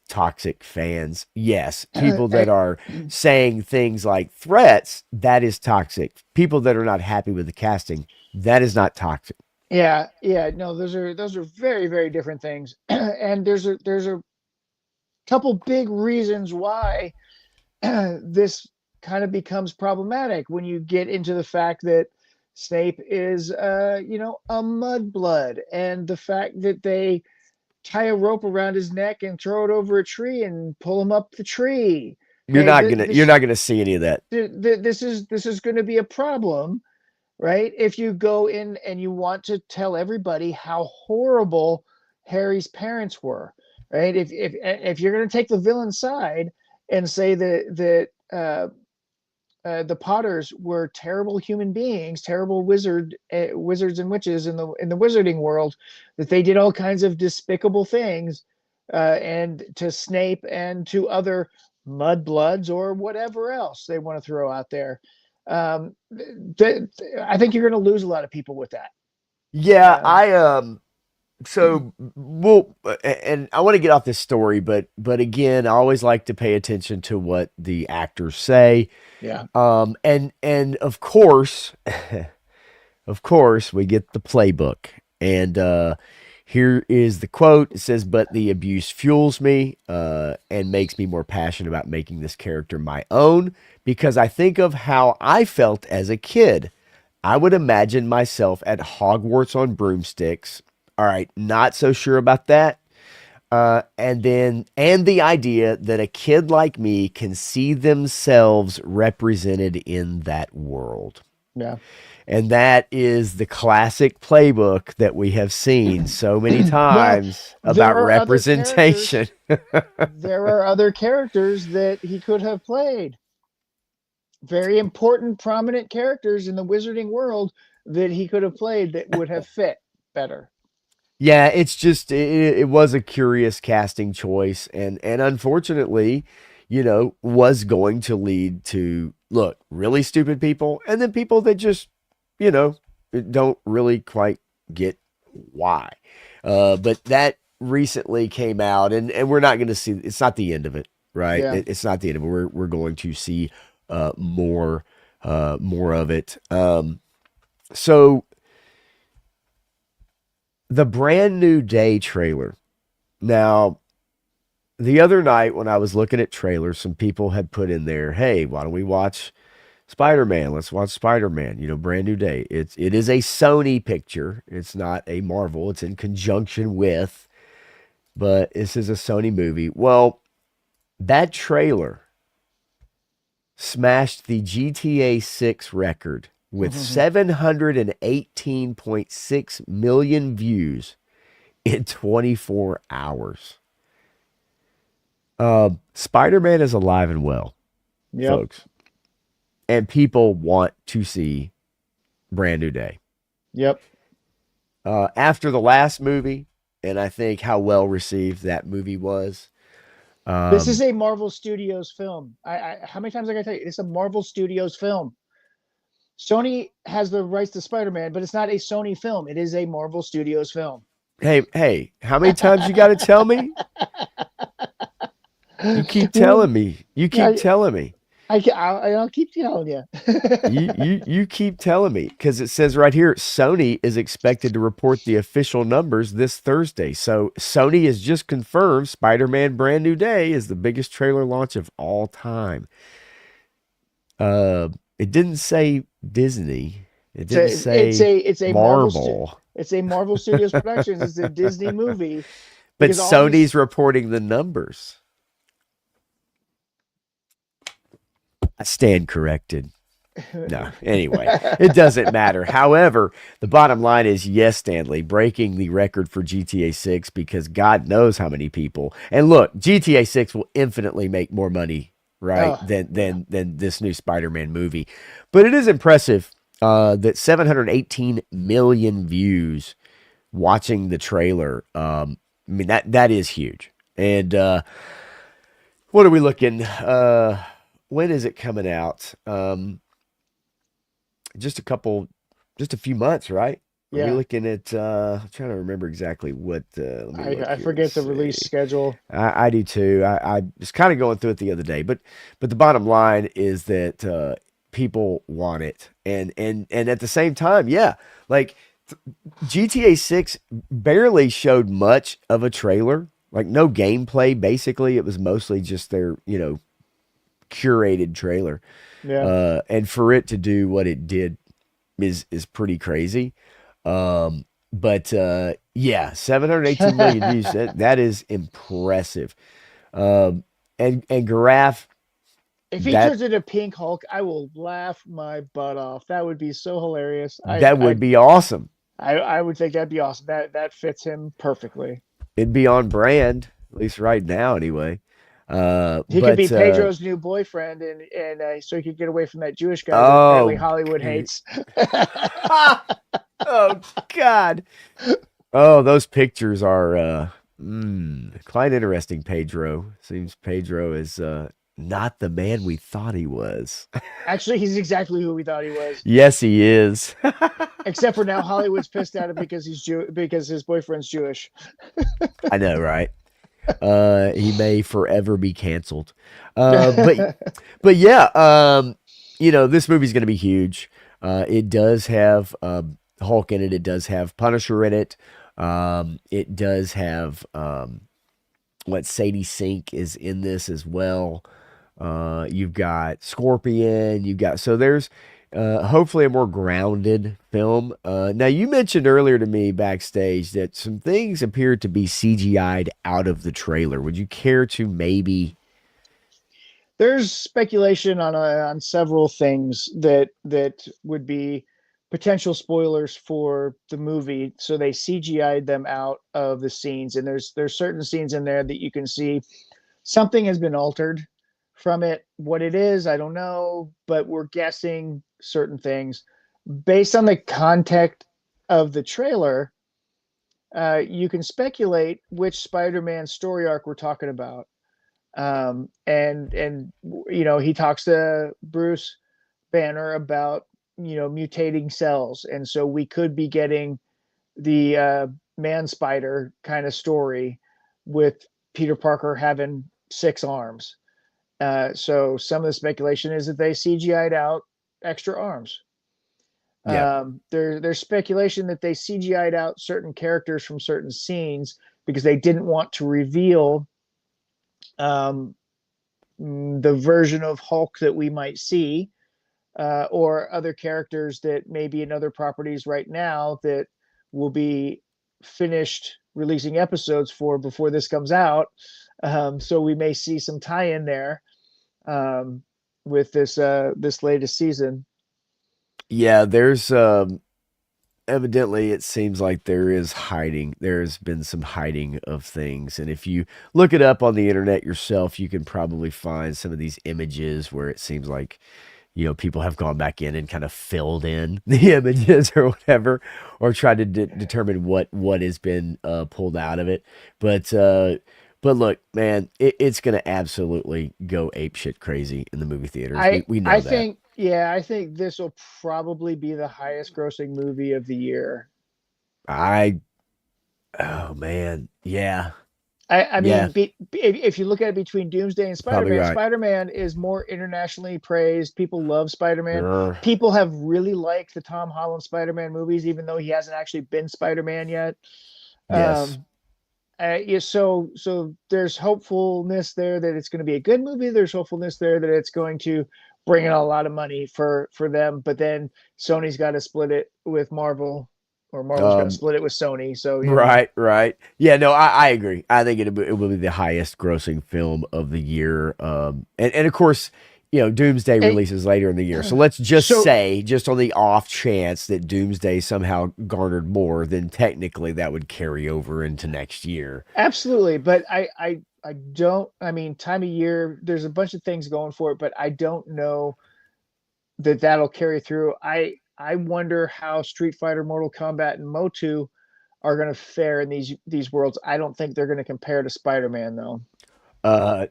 Speaker 1: toxic fans. Yes, people that are saying things like threats, that is toxic. People that are not happy with the casting, that is not toxic.
Speaker 2: Yeah. Yeah. No, those are very, very different things. And there's a couple big reasons why this kind of becomes problematic when you get into the fact that Snape is, a mudblood, and the fact that they tie a rope around his neck and throw it over a tree and pull him up the tree. Okay,
Speaker 1: You're not gonna see any of that.
Speaker 2: this is going to be a problem, right? If you go in and you want to tell everybody how horrible Harry's parents were, right? If you're going to take the villain side and say that the Potters were terrible human beings, terrible wizards and witches in the wizarding world, that they did all kinds of despicable things, and to Snape and to other mudbloods or whatever else they want to throw out there. I think you're going to lose a lot of people with that.
Speaker 1: Yeah,
Speaker 2: Um,
Speaker 1: so we'll and I want to get off this story, but again, I always like to pay attention to what the actors say.
Speaker 2: yeah,
Speaker 1: And of course, of course, we get the playbook. And here is the quote. It says, "But the abuse fuels me and makes me more passionate about making this character my own, because I think of how I felt as a kid. I would imagine myself at Hogwarts on broomsticks. All right, not so sure about that. And the idea that a kid like me can see themselves represented in that world."
Speaker 2: yeah.
Speaker 1: And that is the classic playbook that we have seen so many
Speaker 2: Well,
Speaker 1: times
Speaker 2: there
Speaker 1: about
Speaker 2: are other
Speaker 1: representation.
Speaker 2: characters. There are other characters that he could have played. Very important, prominent characters in the wizarding world that he could have played that would have fit better.
Speaker 1: Yeah, it's just it was a curious casting choice, and unfortunately, was going to lead to, look, really stupid people, and then people that just, you know don't really quite get why. But that recently came out, and we're not going to see. It's not the end of it, right?
Speaker 2: Yeah.
Speaker 1: It's not the end of it. We're going to see more more of it. So the brand new day trailer. Now, the other night when I was looking at trailers, some people had put in there, "Hey, why don't we watch Spider-Man? Let's watch Spider-Man. Brand new day." It is a Sony picture. It's not a Marvel. It's in conjunction with. but this is a Sony movie. Well, that trailer smashed the GTA 6 record with 718.6 million views in 24 hours. Spider-Man is alive and well,
Speaker 2: Yep.
Speaker 1: folks. And people want to see Brand New Day.
Speaker 2: Yep.
Speaker 1: After the last movie, and I think how well received that movie was.
Speaker 2: This is a Marvel Studios film. How many times I gotta tell you? It's a Marvel Studios film. Sony has the rights to Spider-Man, but it's not a Sony film. It is a Marvel Studios film.
Speaker 1: Hey, how many times you got to tell me? You keep telling me. You keep telling me.
Speaker 2: I'll keep telling you.
Speaker 1: You keep telling me because it says right here Sony is expected to report the official numbers this Thursday. So Sony has just confirmed Spider-Man Brand New Day is the biggest trailer launch of all time. It didn't say Disney. It didn't say
Speaker 2: it's a
Speaker 1: Marvel.
Speaker 2: It's a Marvel Studios Productions. It's a Disney movie.
Speaker 1: But Sony's reporting the numbers. I stand corrected. No, anyway, it doesn't matter. However, the bottom line is yes, Stanley, breaking the record for GTA 6 because God knows how many people. And look, GTA 6 will infinitely make more money, right, than this new Spider-Man movie. But it is impressive that 718 million views watching the trailer. I mean, that is huge. And what are we looking? When is it coming out? Just a few months, right?
Speaker 2: Yeah.
Speaker 1: Are we looking at, I'm trying to remember exactly what,
Speaker 2: I forget the release schedule.
Speaker 1: I do too. I was kind of going through it the other day, but the bottom line is that, people want it. And at the same time, yeah, like GTA 6 barely showed much of a trailer, like no gameplay. Basically, it was mostly just their, curated trailer.
Speaker 2: Yeah.
Speaker 1: And for it to do what it did is pretty crazy. But yeah, 718 million views. That is impressive. And Garaf,
Speaker 2: if he turns into Pink Hulk, I will laugh my butt off. That would be so hilarious.
Speaker 1: That would be awesome.
Speaker 2: I would think that'd be awesome. That fits him perfectly.
Speaker 1: It'd be on brand, at least right now, anyway.
Speaker 2: He could be Pedro's new boyfriend, and so he could get away from that Jewish guy that apparently Hollywood hates.
Speaker 1: Oh God! Oh, those pictures are quite interesting. Pedro seems Pedro is not the man we thought he was.
Speaker 2: Actually, he's exactly who we thought he was.
Speaker 1: Yes, he is.
Speaker 2: Except for now, Hollywood's pissed at him because because his boyfriend's Jewish.
Speaker 1: I know, right? He may forever be canceled. But yeah, this movie's going to be huge. It does have Hulk in it. It does have Punisher in it. It does have Sadie Sink is in this as well. You've got Scorpion. So there's hopefully a more grounded film. Now, you mentioned earlier to me backstage that some things appear to be CGI'd out of the trailer. Would you care to maybe?
Speaker 2: There's speculation on several things that would be potential spoilers for the movie. So they CGI'd them out of the scenes, and there's certain scenes in there that you can see something has been altered from it. What it is, I don't know, but we're guessing certain things based on the context of the trailer. You can speculate which Spider-Man story arc we're talking about. And he talks to Bruce Banner about mutating cells, and so we could be getting the Man Spider kind of story with Peter Parker having 6 arms. So some of the speculation is that they CGI'd out extra arms.
Speaker 1: Yeah.
Speaker 2: There's speculation that they CGI'd out certain characters from certain scenes because they didn't want to reveal the version of Hulk that we might see, or other characters that may be in other properties right now that will be finished releasing episodes for before this comes out. So we may see some tie-in there um, with this latest season.
Speaker 1: Yeah, there's evidently it seems like there's been some hiding of things, and if you look it up on the internet yourself, you can probably find some of these images where it seems like people have gone back in and kind of filled in the images or whatever, or tried to determine what has been pulled out of it. But look, man, it's gonna absolutely go apeshit crazy in the movie theaters. We
Speaker 2: I
Speaker 1: know that.
Speaker 2: think, yeah, I think this will probably be the highest grossing movie of the year.
Speaker 1: I Oh man, yeah,
Speaker 2: I
Speaker 1: yeah,
Speaker 2: mean, if you look at it between Doomsday and
Speaker 1: probably
Speaker 2: Spider-Man,
Speaker 1: right.
Speaker 2: Spider-Man is more internationally praised. People love Spider-Man.
Speaker 1: Sure.
Speaker 2: People have really liked the Tom Holland Spider-Man movies, even though he hasn't actually been Spider-Man yet.
Speaker 1: Yes.
Speaker 2: Um, yeah, so there's hopefulness there that it's going to be a good movie. There's hopefulness there that it's going to bring in a lot of money for them. But then Sony's got to split it with Marvel, or Marvel's got to
Speaker 1: Um,
Speaker 2: split it with Sony. So
Speaker 1: right, right. Yeah, no, I agree. I think it will be the highest grossing film of the year. And of course, Doomsday
Speaker 2: and,
Speaker 1: releases later in the year. So let's just
Speaker 2: so
Speaker 1: say, just on the off chance that Doomsday somehow garnered more, then technically that would carry over into next year.
Speaker 2: absolutely, but I don't. I mean, time of year. There's a bunch of things going for it, but I don't know that that'll carry through. I wonder how Street Fighter, Mortal Kombat, and Motu are going to fare in these worlds. I don't think they're going to compare to Spider-Man though.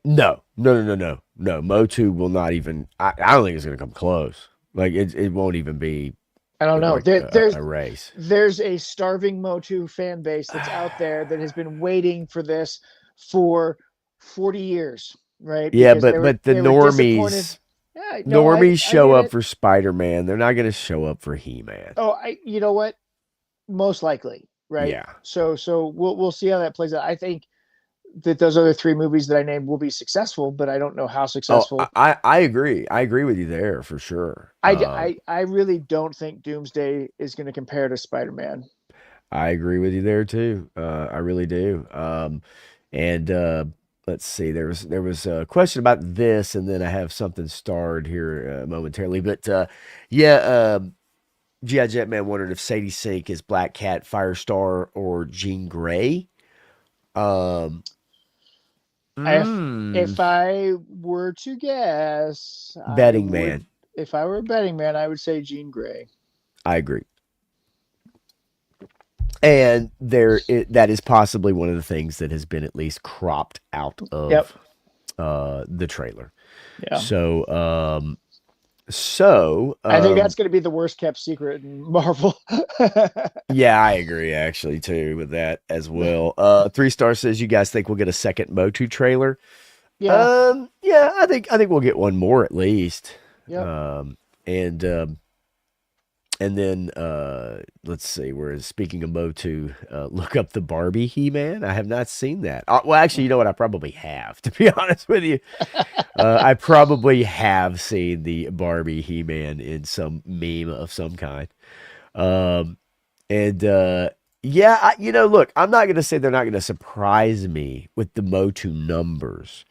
Speaker 1: No, no, no, no, no, no. Motu will not even. I don't think it's gonna come close. Like it won't even be
Speaker 2: I don't know.
Speaker 1: like
Speaker 2: There, there's
Speaker 1: a race.
Speaker 2: there's a starving Motu fan base that's out there that has been waiting for this for 40 years, right?
Speaker 1: Yeah,
Speaker 2: Because
Speaker 1: but the
Speaker 2: they were disappointed. Yeah, no,
Speaker 1: normies
Speaker 2: I
Speaker 1: show
Speaker 2: get
Speaker 1: up
Speaker 2: it.
Speaker 1: for Spider Man. They're not gonna show up for He Man.
Speaker 2: Oh, you know what? Most likely, right?
Speaker 1: Yeah.
Speaker 2: So we'll see how that plays out. I think that those other three movies that I named will be successful, but I don't know how
Speaker 1: Oh,
Speaker 2: successful.
Speaker 1: I agree. I agree with you there for sure.
Speaker 2: I really don't think Doomsday is going to compare to Spider-Man.
Speaker 1: I agree with you there too. I really do. And let's see. There was a question about this, and then I have something starred here momentarily. But yeah, GI Jetman wondered if Sadie Sink is Black Cat, Firestar, or Jean Grey. Um,
Speaker 2: If
Speaker 1: mm,
Speaker 2: if I were to guess, I
Speaker 1: betting
Speaker 2: would.
Speaker 1: man.
Speaker 2: If I were a betting man, I would say Jean Grey.
Speaker 1: I agree. And that is possibly one of the things that has been at least cropped out
Speaker 2: Yep.
Speaker 1: of the trailer.
Speaker 2: Yeah.
Speaker 1: So, so
Speaker 2: I think that's going to be the worst kept secret in Marvel.
Speaker 1: yeah, I agree actually too with that as well. 3 Star says you guys think we'll get a second Motu trailer.
Speaker 2: Yeah.
Speaker 1: Yeah, I think we'll get one more at least.
Speaker 2: Yep.
Speaker 1: Um, and and then let's see. Whereas speaking of Motu, look up the Barbie He-Man. I have not seen that. Well, actually, you know what? I probably have. To be honest with you, I probably have seen the Barbie He-Man in some meme of some kind. Um, and yeah, look, I'm not gonna say they're not gonna surprise me with the Motu numbers.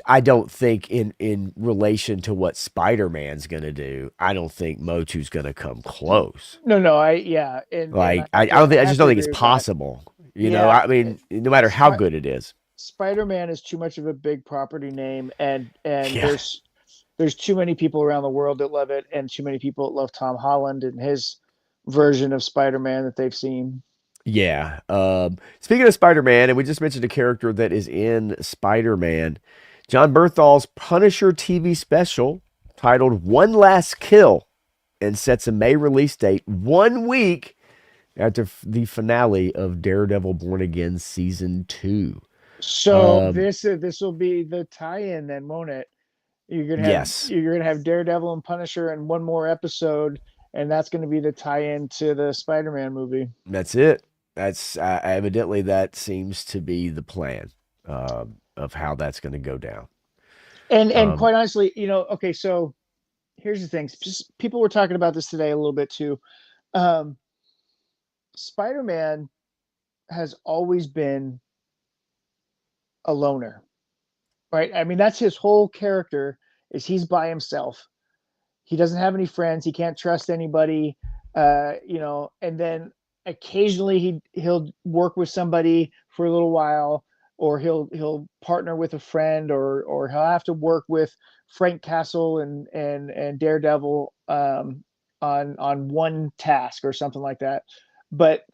Speaker 1: I don't think in relation to what Spider-Man's gonna do, I don't think Motu's gonna come close.
Speaker 2: No, yeah, and
Speaker 1: Like I
Speaker 2: again,
Speaker 1: don't
Speaker 2: I
Speaker 1: think I
Speaker 2: have
Speaker 1: just
Speaker 2: to
Speaker 1: don't think
Speaker 2: agree
Speaker 1: it's
Speaker 2: with that.
Speaker 1: possible.
Speaker 2: Yeah,
Speaker 1: I mean, no matter how
Speaker 2: Sp-
Speaker 1: good it is.
Speaker 2: Spider-Man is too much of a big property name, and
Speaker 1: Yeah.
Speaker 2: there's too many people around the world that love it, and too many people that love Tom Holland and his version of Spider-Man that they've seen.
Speaker 1: Yeah. Speaking of Spider-Man, and we just mentioned a character that is in Spider-Man, John Berthal's Punisher TV special titled One Last Kill and sets a May release date 1 week after the finale of Daredevil Born Again season 2.
Speaker 2: So
Speaker 1: Um,
Speaker 2: this will be the tie-in then, won't it?
Speaker 1: yes,
Speaker 2: You're gonna have Daredevil and Punisher and one more episode, and that's gonna be the tie-in to the Spider-Man movie.
Speaker 1: that's it. That's evidently that seems to be the plan of how that's going to go down.
Speaker 2: And
Speaker 1: Um,
Speaker 2: quite honestly, okay, so here's the thing. Just people were talking about this today a little bit too. Um, Spider-Man has always been a loner, right? I mean, that's his whole character is he's by himself. He doesn't have any friends. He can't trust anybody. And then occasionally he'll work with somebody for a little while, or he'll partner with a friend, or he'll have to work with Frank Castle and Daredevil on one task or something like that. But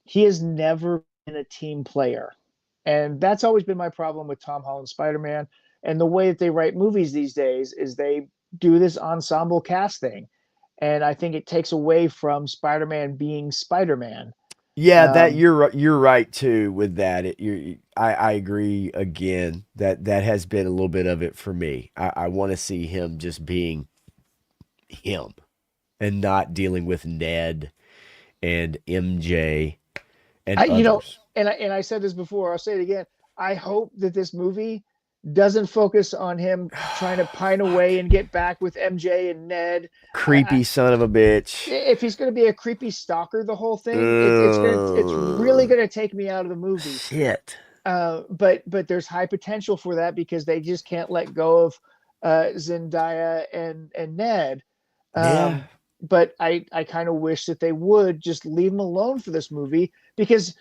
Speaker 2: he has never been a team player. And that's always been my problem with Tom Holland Spider-Man. And the way that they write movies these days is they do this ensemble cast thing. And I think it takes away from Spider-Man being Spider-Man.
Speaker 1: Yeah, that
Speaker 2: Um,
Speaker 1: you're right too with that. I agree again that that has been a little bit of it for me. I want to see him just being him and not dealing with Ned and MJ and
Speaker 2: I, you know,
Speaker 1: others.
Speaker 2: and I said this before, I'll say it again. I hope that this movie doesn't focus on him trying to pine away
Speaker 1: Fuck.
Speaker 2: and get back with MJ and Ned. I,
Speaker 1: Creepy son of a bitch.
Speaker 2: if he's going to be a creepy stalker the whole thing, it's really
Speaker 1: Uh,
Speaker 2: going to take me out of the movie.
Speaker 1: shit.
Speaker 2: But there's high potential for that because they just can't let go of Zendaya and Ned.
Speaker 1: Yeah.
Speaker 2: But I kind of wish that they would just leave them alone for this movie because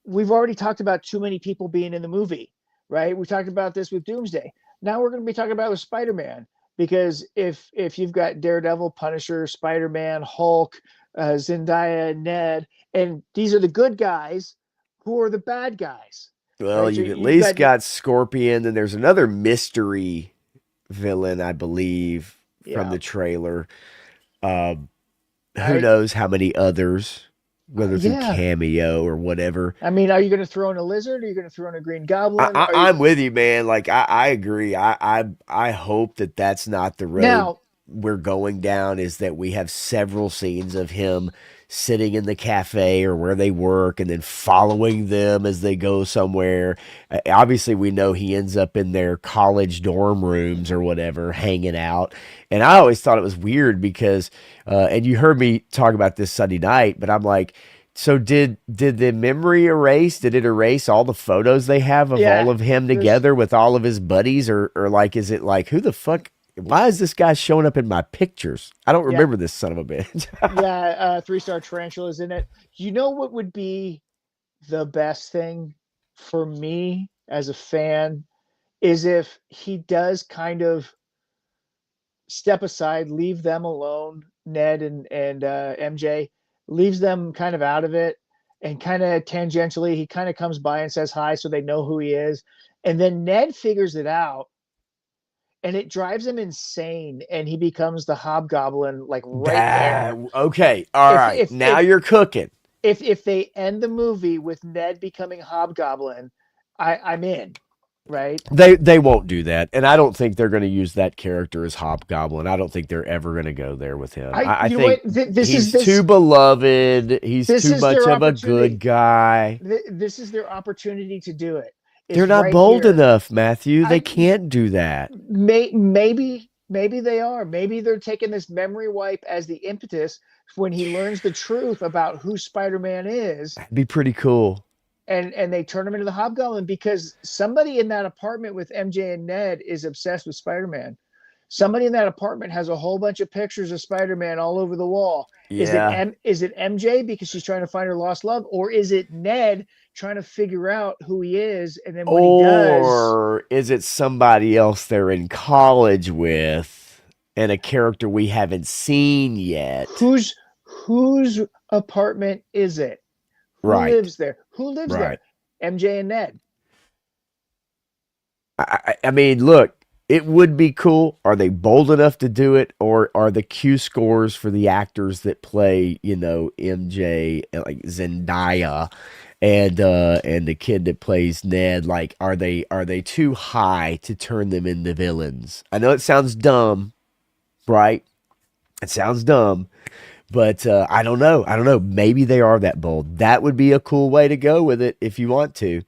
Speaker 2: we've already talked about too many people being in the movie, right? We talked about this with Doomsday. Now we're going to be talking about with Spider-Man because if you've got Daredevil, Punisher, Spider-Man, Hulk, Zendaya, Ned, and these are the good guys, who are the bad guys,
Speaker 1: Well,
Speaker 2: right?
Speaker 1: you've at
Speaker 2: You've
Speaker 1: least
Speaker 2: got
Speaker 1: got Scorpion, and there's another mystery villain, I believe, from
Speaker 2: yeah,
Speaker 1: the trailer. Um, who
Speaker 2: I
Speaker 1: knows how many others, whether through
Speaker 2: yeah.
Speaker 1: cameo or whatever.
Speaker 2: I mean, are you going to throw in a lizard? Are you going to throw in a green goblin? Are
Speaker 1: I'm
Speaker 2: you
Speaker 1: with you, man. Like I agree. I hope that that's not the road
Speaker 2: now?
Speaker 1: we're going down. Is that we have several scenes of him sitting in the cafe or where they work, and then following them as they go somewhere. Obviously, we know he ends up in their college dorm rooms or whatever, hanging out. And I always thought it was weird because, and you heard me talk about this Sunday night, but I'm like. So did the memory erase? Did it erase all the photos they have of all
Speaker 2: Yeah,
Speaker 1: of him
Speaker 2: there's
Speaker 1: together with all of his buddies, or like is it like who the fuck? Why is this guy showing up in my pictures? I don't
Speaker 2: yeah,
Speaker 1: remember this son of a bitch.
Speaker 2: yeah, three-star tarantulas in it. You know what would be the best thing for me as a fan is if he does kind of step aside, leave them alone, Ned and MJ, leaves them kind of out of it, and kind of tangentially he kind of comes by and says hi so they know who he is, and then Ned figures it out and it drives him insane and he becomes the hobgoblin like right
Speaker 1: That
Speaker 2: there.
Speaker 1: okay, all
Speaker 2: if
Speaker 1: right.
Speaker 2: if
Speaker 1: Now
Speaker 2: if
Speaker 1: you're cooking.
Speaker 2: if they end the movie with Ned becoming hobgoblin, I'm in, right?
Speaker 1: They won't do that, and I don't think they're going to use that character as Hobgoblin. I don't think they're ever going to go there with him.
Speaker 2: I
Speaker 1: I
Speaker 2: You know what,
Speaker 1: think
Speaker 2: this is
Speaker 1: he's too beloved. He's
Speaker 2: this
Speaker 1: too
Speaker 2: is
Speaker 1: much
Speaker 2: their
Speaker 1: of a good
Speaker 2: opportunity.
Speaker 1: guy.
Speaker 2: This is their opportunity to do it.
Speaker 1: They're
Speaker 2: Is
Speaker 1: not
Speaker 2: right
Speaker 1: bold
Speaker 2: here.
Speaker 1: enough, Matthew. They
Speaker 2: I
Speaker 1: can't do that.
Speaker 2: maybe they are. Maybe they're taking this memory wipe as the impetus when he learns the truth about who Spider-Man is,
Speaker 1: It'd be pretty cool.
Speaker 2: and they turn him into the Hobgoblin because somebody in that apartment with MJ and Ned is obsessed with Spider-Man. Somebody in that apartment has a whole bunch of pictures of Spider-Man all over the wall.
Speaker 1: Yeah.
Speaker 2: Is it MJ because she's trying to find her lost love, or is it Ned trying to figure out who he is, and then when he does,
Speaker 1: Or is it somebody else they're in college with and a character we haven't seen yet?
Speaker 2: whose apartment is it? Who
Speaker 1: Right.
Speaker 2: lives there? Who lives
Speaker 1: Right.
Speaker 2: there? MJ and Ned.
Speaker 1: I mean, look, it would be cool. Are they bold enough to do it, or are the Q scores for the actors that play, MJ, like Zendaya, and the kid that plays Ned, like, are they too high to turn them into villains? I know it sounds dumb, right? It sounds dumb, but I don't know. I don't know. Maybe they are that bold. That would be a cool way to go with it if you want to.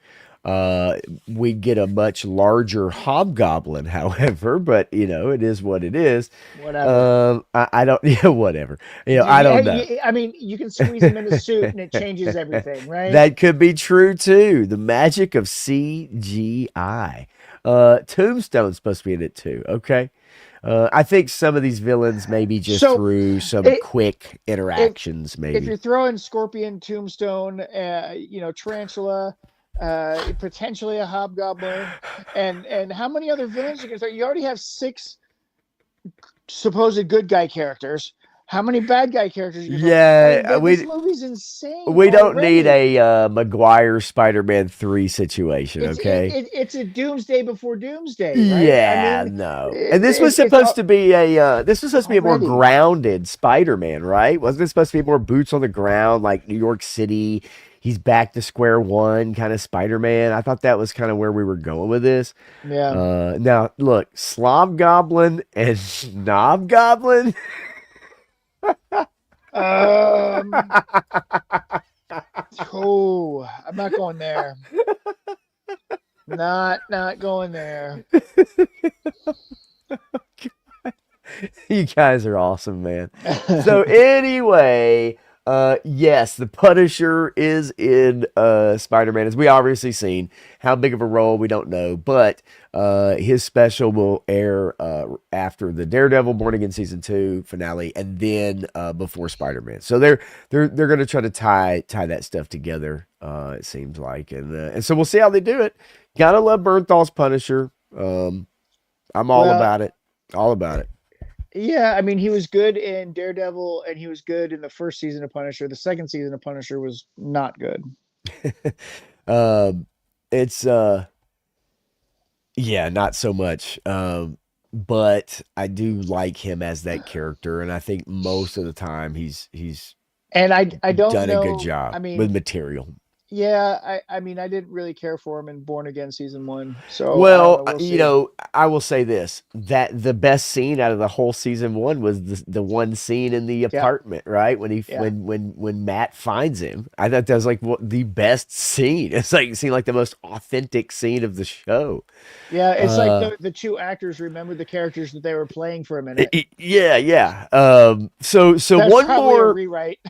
Speaker 1: We get a much larger hobgoblin, however, but it is what it is.
Speaker 2: Whatever.
Speaker 1: I don't, yeah, whatever. I don't know.
Speaker 2: I mean, you can squeeze him in a suit and it changes everything, right?
Speaker 1: That could be true too. The magic of CGI. Tombstone's supposed to be in it too. Okay. I think some of these villains maybe just
Speaker 2: So,
Speaker 1: through some
Speaker 2: it,
Speaker 1: quick
Speaker 2: if
Speaker 1: interactions,
Speaker 2: if
Speaker 1: maybe.
Speaker 2: you're throwing Scorpion, Tombstone, Tarantula, potentially a Hobgoblin, and how many other villains you can throw? You already have six supposed good guy characters. How many bad guy characters you can throw? I mean,
Speaker 1: Yeah,
Speaker 2: this movie's insane
Speaker 1: we don't need
Speaker 2: already.
Speaker 1: a Maguire Spider-Man 3 situation, okay?
Speaker 2: It's a doomsday before doomsday, right? I
Speaker 1: Yeah,
Speaker 2: mean,
Speaker 1: no. And this was supposed
Speaker 2: it's
Speaker 1: to be this was supposed to be a more
Speaker 2: already.
Speaker 1: grounded Spider-Man, right? Wasn't it supposed to be more boots on the ground, like New York City? He's back to square one kind of Spider-Man. I thought that was kind of where we were going with this.
Speaker 2: Yeah.
Speaker 1: Now look, Slob Goblin and Snob Goblin.
Speaker 2: Um. Oh, I'm not going there. Not going there.
Speaker 1: You guys are awesome, man. So anyway, yes, the Punisher is in Spider-Man, as we obviously seen. How big of a role we don't know, but his special will air after the Daredevil Born Again season 2 finale, and then before Spider-Man. So they're gonna try to tie that stuff together. It seems like, and so we'll see how they do it. Gotta love Bernthal's Punisher. I'm all
Speaker 2: Well,
Speaker 1: about it. All about it.
Speaker 2: yeah, I mean, he was good in Daredevil, and he was good in the first season of Punisher. The second season of Punisher was not good.
Speaker 1: Um, it's yeah, not so much. But I do like him as that character, and I think most of the time he's
Speaker 2: And I don't
Speaker 1: done a good
Speaker 2: know.
Speaker 1: job
Speaker 2: I
Speaker 1: with
Speaker 2: mean,
Speaker 1: material.
Speaker 2: yeah, I mean, I didn't really care for him in Born Again season one, so I don't
Speaker 1: Well,
Speaker 2: know. We'll see.
Speaker 1: I will say this, that the best scene out of the whole season one was the one scene in the
Speaker 2: Yeah,
Speaker 1: apartment, right? When he
Speaker 2: yeah,
Speaker 1: when Matt finds him. I thought that was like the best scene. It's like it seemed like the most authentic scene of the show.
Speaker 2: yeah. It's like
Speaker 1: Uh
Speaker 2: the two actors remembered the characters that they were playing for a minute.
Speaker 1: yeah, yeah. So
Speaker 2: That's
Speaker 1: one
Speaker 2: probably a
Speaker 1: more.
Speaker 2: rewrite,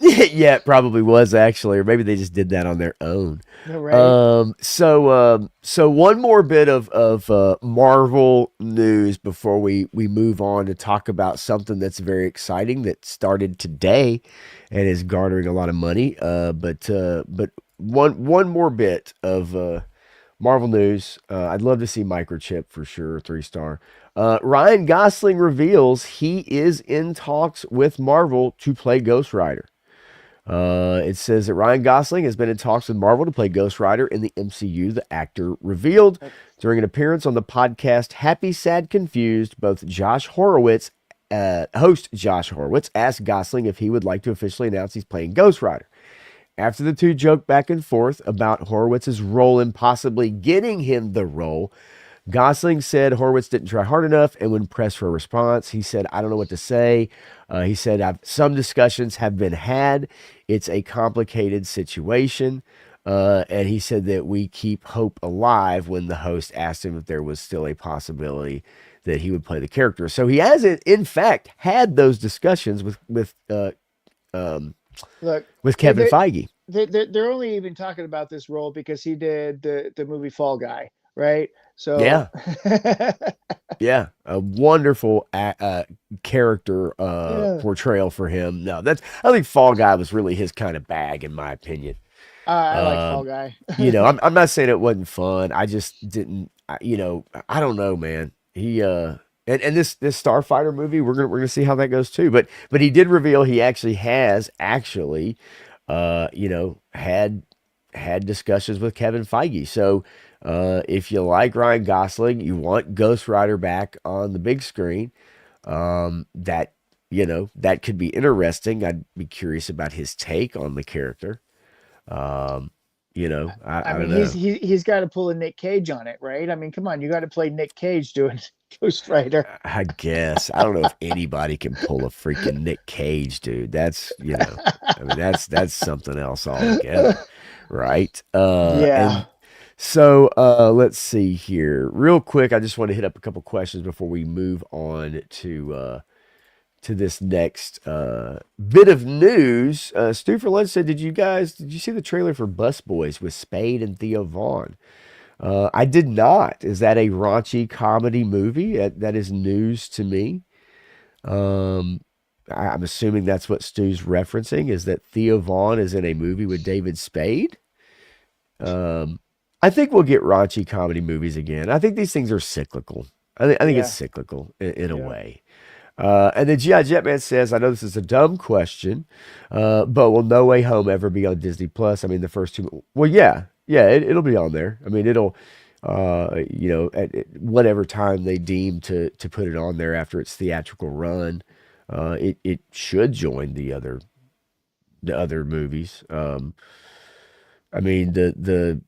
Speaker 1: Yeah, it probably was actually, or maybe they just did that on their own.
Speaker 2: right?
Speaker 1: So one more bit of Marvel news before we move on to talk about something that's very exciting that started today and is garnering a lot of money. But one more bit of Marvel news. I'd love to see Microchip for sure, 3 star. Ryan Gosling reveals he is in talks with Marvel to play Ghost Rider. It says that Ryan Gosling has been in talks with Marvel to play Ghost Rider in the MCU. The actor revealed during an appearance on the podcast Happy, Sad, Confused. Both host Josh Horowitz, asked Gosling if he would like to officially announce he's playing Ghost Rider. After the two joked back and forth about Horowitz's role in possibly getting him the role, Gosling said Horowitz didn't try hard enough, and when pressed for a response, he said, I don't know what to say. He said, some discussions have been had. It's a complicated situation. And he said that we keep hope alive when the host asked him if there was still a possibility that he would play the character. So he has, in fact, had those discussions
Speaker 2: Look,
Speaker 1: with
Speaker 2: they
Speaker 1: Kevin
Speaker 2: they
Speaker 1: Feige.
Speaker 2: they're only even talking about this role because he did the movie Fall Guy, right? So
Speaker 1: Yeah. Yeah, a wonderful character
Speaker 2: yeah,
Speaker 1: portrayal for him. No, I think Fall Guy was really his kind of bag, in my opinion.
Speaker 2: I like Fall
Speaker 1: Um,
Speaker 2: Guy.
Speaker 1: I'm not saying it wasn't fun. I just didn't. I don't know, man. He and this Starfighter movie, we're gonna see how that goes too. But he did reveal he actually has had discussions with Kevin Feige. So if you like Ryan Gosling, you want Ghost Rider back on the big screen, that could be interesting. I'd be curious about his take on the character. Um,
Speaker 2: I
Speaker 1: I don't
Speaker 2: mean,
Speaker 1: know.
Speaker 2: he's got to pull a Nick Cage on it, right? I mean, come on, you got to play Nick Cage doing Ghost Rider.
Speaker 1: I guess I don't know if anybody can pull a freaking Nick Cage, dude. I mean that's something else altogether, right?
Speaker 2: Yeah.
Speaker 1: And So let's see here. Real quick, I just want to hit up a couple questions before we move on to this next bit of news. Stu for Lunch said, did you see the trailer for Bus Boys with Spade and Theo Vaughn? I did not. Is that a raunchy comedy movie? That is news to me. Um, I'm assuming that's what Stu's referencing, is that Theo Vaughn is in a movie with David Spade. Um, I think we'll get raunchy comedy movies again. I think these things are cyclical. I think it's
Speaker 2: Yeah,
Speaker 1: cyclical in a
Speaker 2: yeah.
Speaker 1: way. And then G.I. Jetman says, I know this is a dumb question, but will No Way Home ever be on Disney Plus? I mean, the first two. Well, yeah, yeah, it'll be on there. I mean, it'll, at whatever time they deem to put it on there after its theatrical run, it should join the other movies. I mean, the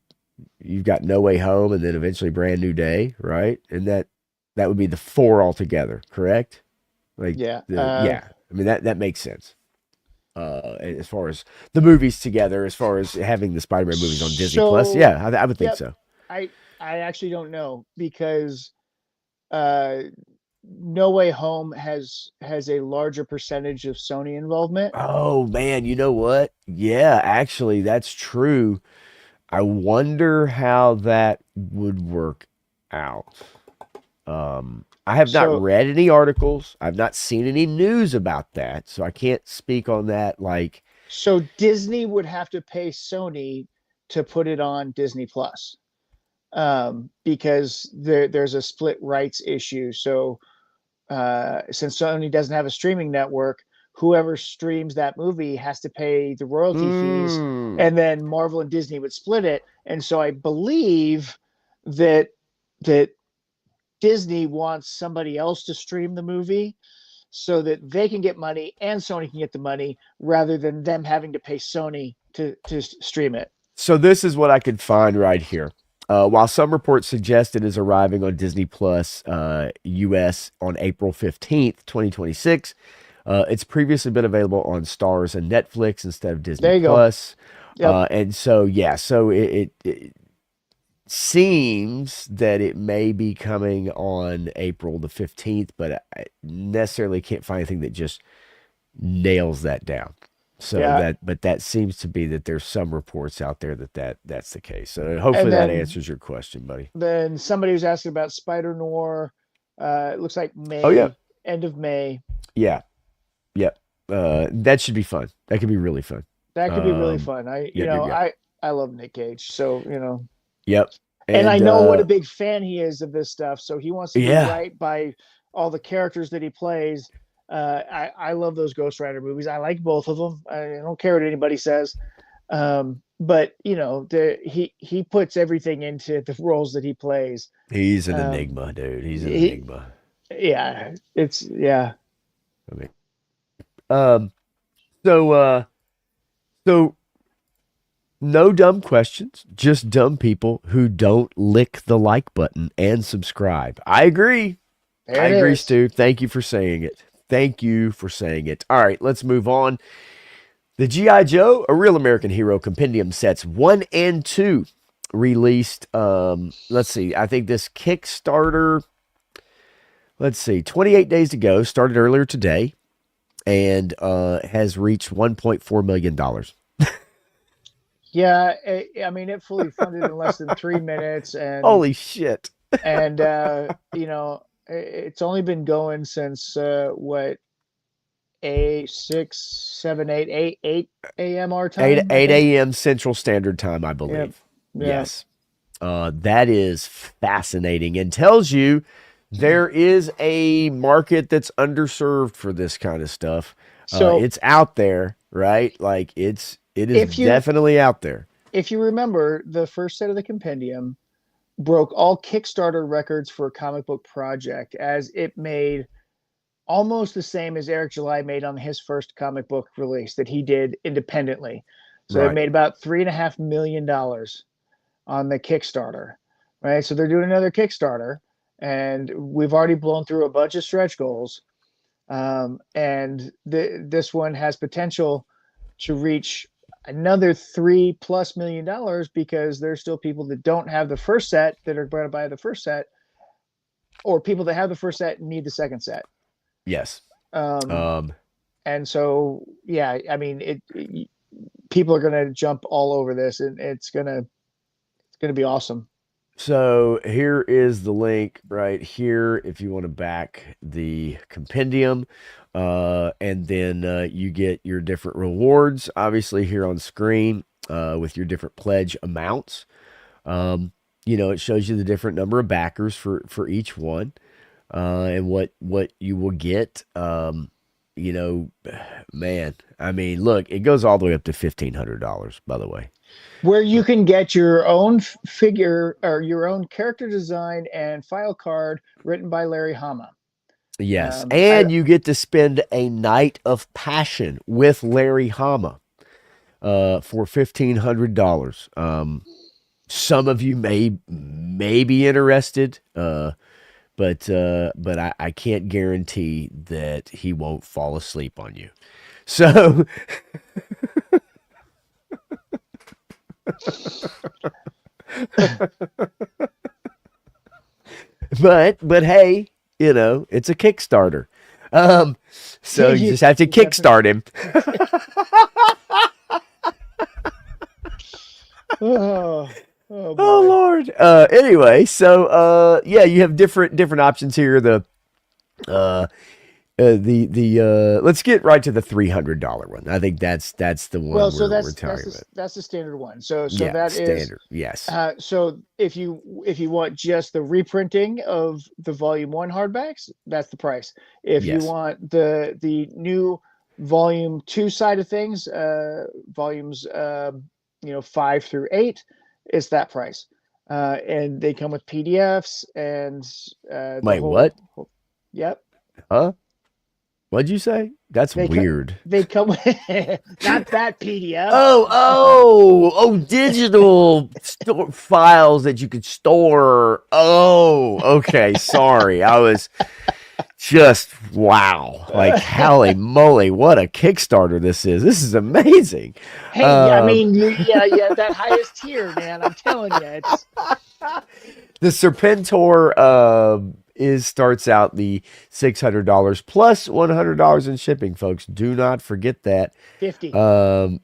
Speaker 1: you've got No Way Home and then eventually Brand New Day, right? And that would be the four altogether, correct? Like
Speaker 2: Yeah.
Speaker 1: yeah, I mean that makes sense. As far as the movies together, as far as having the Spider-Man movies on Disney Plus,
Speaker 2: So,
Speaker 1: yeah, I would think
Speaker 2: yep.
Speaker 1: so.
Speaker 2: I actually don't know because uh, No Way Home has a larger percentage of Sony involvement.
Speaker 1: Oh man, you know what? Yeah, actually, that's true. I wonder how that would work out. I have not
Speaker 2: So
Speaker 1: read any articles. I've not seen any news about that, so I can't speak on that. Like,
Speaker 2: so Disney would have to pay Sony to put it on Disney Plus, because there's a split rights issue. So since Sony doesn't have a streaming network, whoever streams that movie has to pay the royalty fees,
Speaker 1: mm,
Speaker 2: and then Marvel and Disney would split it. And so I believe that that Disney wants somebody else to stream the movie so that they can get money and Sony can get the money rather than them having to pay Sony to stream it.
Speaker 1: so this is what I could find right here. While some reports suggest it is arriving on Disney Plus US on April 15th, 2026, it's previously been available on Stars and Netflix instead of Disney
Speaker 2: There you go.
Speaker 1: Plus.
Speaker 2: Yep.
Speaker 1: And so, yeah, so it seems that it may be coming on April the 15th, but I necessarily can't find anything that just nails that down. So
Speaker 2: Yeah.
Speaker 1: but that seems to be that there's some reports out there that's the case. So
Speaker 2: And
Speaker 1: hopefully that
Speaker 2: then
Speaker 1: answers your question, buddy.
Speaker 2: then somebody was asking about Spider Noir. It looks like
Speaker 1: Oh yeah,
Speaker 2: end of May.
Speaker 1: yeah, yep. That should be fun. That could be really fun.
Speaker 2: That could be really
Speaker 1: Um,
Speaker 2: fun.
Speaker 1: yep, yep, yep,
Speaker 2: I love Nick Cage, so
Speaker 1: yep.
Speaker 2: and I
Speaker 1: And
Speaker 2: know what a big fan he is of this stuff. So he wants to do
Speaker 1: yeah,
Speaker 2: right by all the characters that he plays. I love those Ghost Rider movies. I like both of them. I don't care what anybody says. But he puts everything into the roles that he plays.
Speaker 1: he's an
Speaker 2: Um,
Speaker 1: enigma, dude. He's an
Speaker 2: he,
Speaker 1: enigma.
Speaker 2: yeah, it's yeah.
Speaker 1: I mean, um, so so no dumb questions, just dumb people who don't lick the like button and subscribe. I agree.
Speaker 2: There
Speaker 1: I
Speaker 2: it
Speaker 1: agree,
Speaker 2: is.
Speaker 1: Stu. Thank you for saying it. Thank you for saying it. All right, let's move on. The G.I. Joe, a real American hero compendium sets 1 and 2 released. Let's see. I think this Kickstarter, let's see, 28 days ago, started earlier today and has reached $1.4 million.
Speaker 2: Yeah, I mean it fully funded in less than 3 minutes,
Speaker 1: Holy shit.
Speaker 2: and it's only been going since what, a 8 our
Speaker 1: 8,
Speaker 2: time, I
Speaker 1: 8
Speaker 2: think.
Speaker 1: a.m. Central Standard Time, I
Speaker 2: Yeah,
Speaker 1: believe.
Speaker 2: yeah.
Speaker 1: Yes. That is fascinating and tells you there is a market that's underserved for this kind of stuff.
Speaker 2: So
Speaker 1: It's out there, right? Like it is
Speaker 2: if you
Speaker 1: definitely out there.
Speaker 2: if you remember, the first set of the compendium broke all Kickstarter records for a comic book project, as it made almost the same as Eric July made on his first comic book release that he did independently. So it
Speaker 1: Right.
Speaker 2: made about $3.5 million on the Kickstarter, right? So they're doing another Kickstarter, and we've already blown through a bunch of stretch goals. And this one has potential to reach another $3+ million because there's still people that don't have the first set that are going to buy the first set, or people that have the first set and need the second set.
Speaker 1: Yes.
Speaker 2: Um,
Speaker 1: Um,
Speaker 2: and so, yeah, I mean, people are going to jump all over this, and it's gonna be awesome.
Speaker 1: so here is the link right here if you want to back the compendium. And then you get your different rewards, obviously, here on screen with your different pledge amounts. Um, it shows you the different number of backers for each one, and what you will get. You know, man, I mean, look, it goes all the way up to $1,500, by the way.
Speaker 2: Where you can get your own figure or your own character design and file card written by Larry Hama.
Speaker 1: Yes,
Speaker 2: I
Speaker 1: and you get to spend a night of passion with Larry Hama for $1,500. Some of you may be interested, but I can't guarantee that he won't fall asleep on you. So, but hey, it's a Kickstarter. Um, so you just have to kickstart him.
Speaker 2: oh, oh
Speaker 1: Oh
Speaker 2: boy.
Speaker 1: Lord. Anyway, so yeah, you have different options here. Uh the let's get right to the $300 one. I think that's the
Speaker 2: Well,
Speaker 1: one
Speaker 2: so
Speaker 1: we're
Speaker 2: that's
Speaker 1: talking about.
Speaker 2: that's the standard one. So
Speaker 1: Yeah,
Speaker 2: that is
Speaker 1: standard. Yes.
Speaker 2: so if you want just the reprinting of the volume 1 hardbacks, that's the price. If you
Speaker 1: Yes.
Speaker 2: want the new volume 2 side of things, volumes 5 through 8, it's that price. And they come with PDFs and the
Speaker 1: Wait, what?
Speaker 2: yep.
Speaker 1: Huh? What'd you say? That's
Speaker 2: They come
Speaker 1: weird.
Speaker 2: they come with not that PDF.
Speaker 1: Oh, digital files that you could store. Oh, okay. Sorry. I was just wow. Like, holy moly, what a Kickstarter this is. This is amazing.
Speaker 2: Hey, I mean, yeah, that highest tier, man. I'm telling you, it's
Speaker 1: The Serpentor starts out the $600 plus $100 in shipping, folks. Do not forget that.
Speaker 2: 50.
Speaker 1: And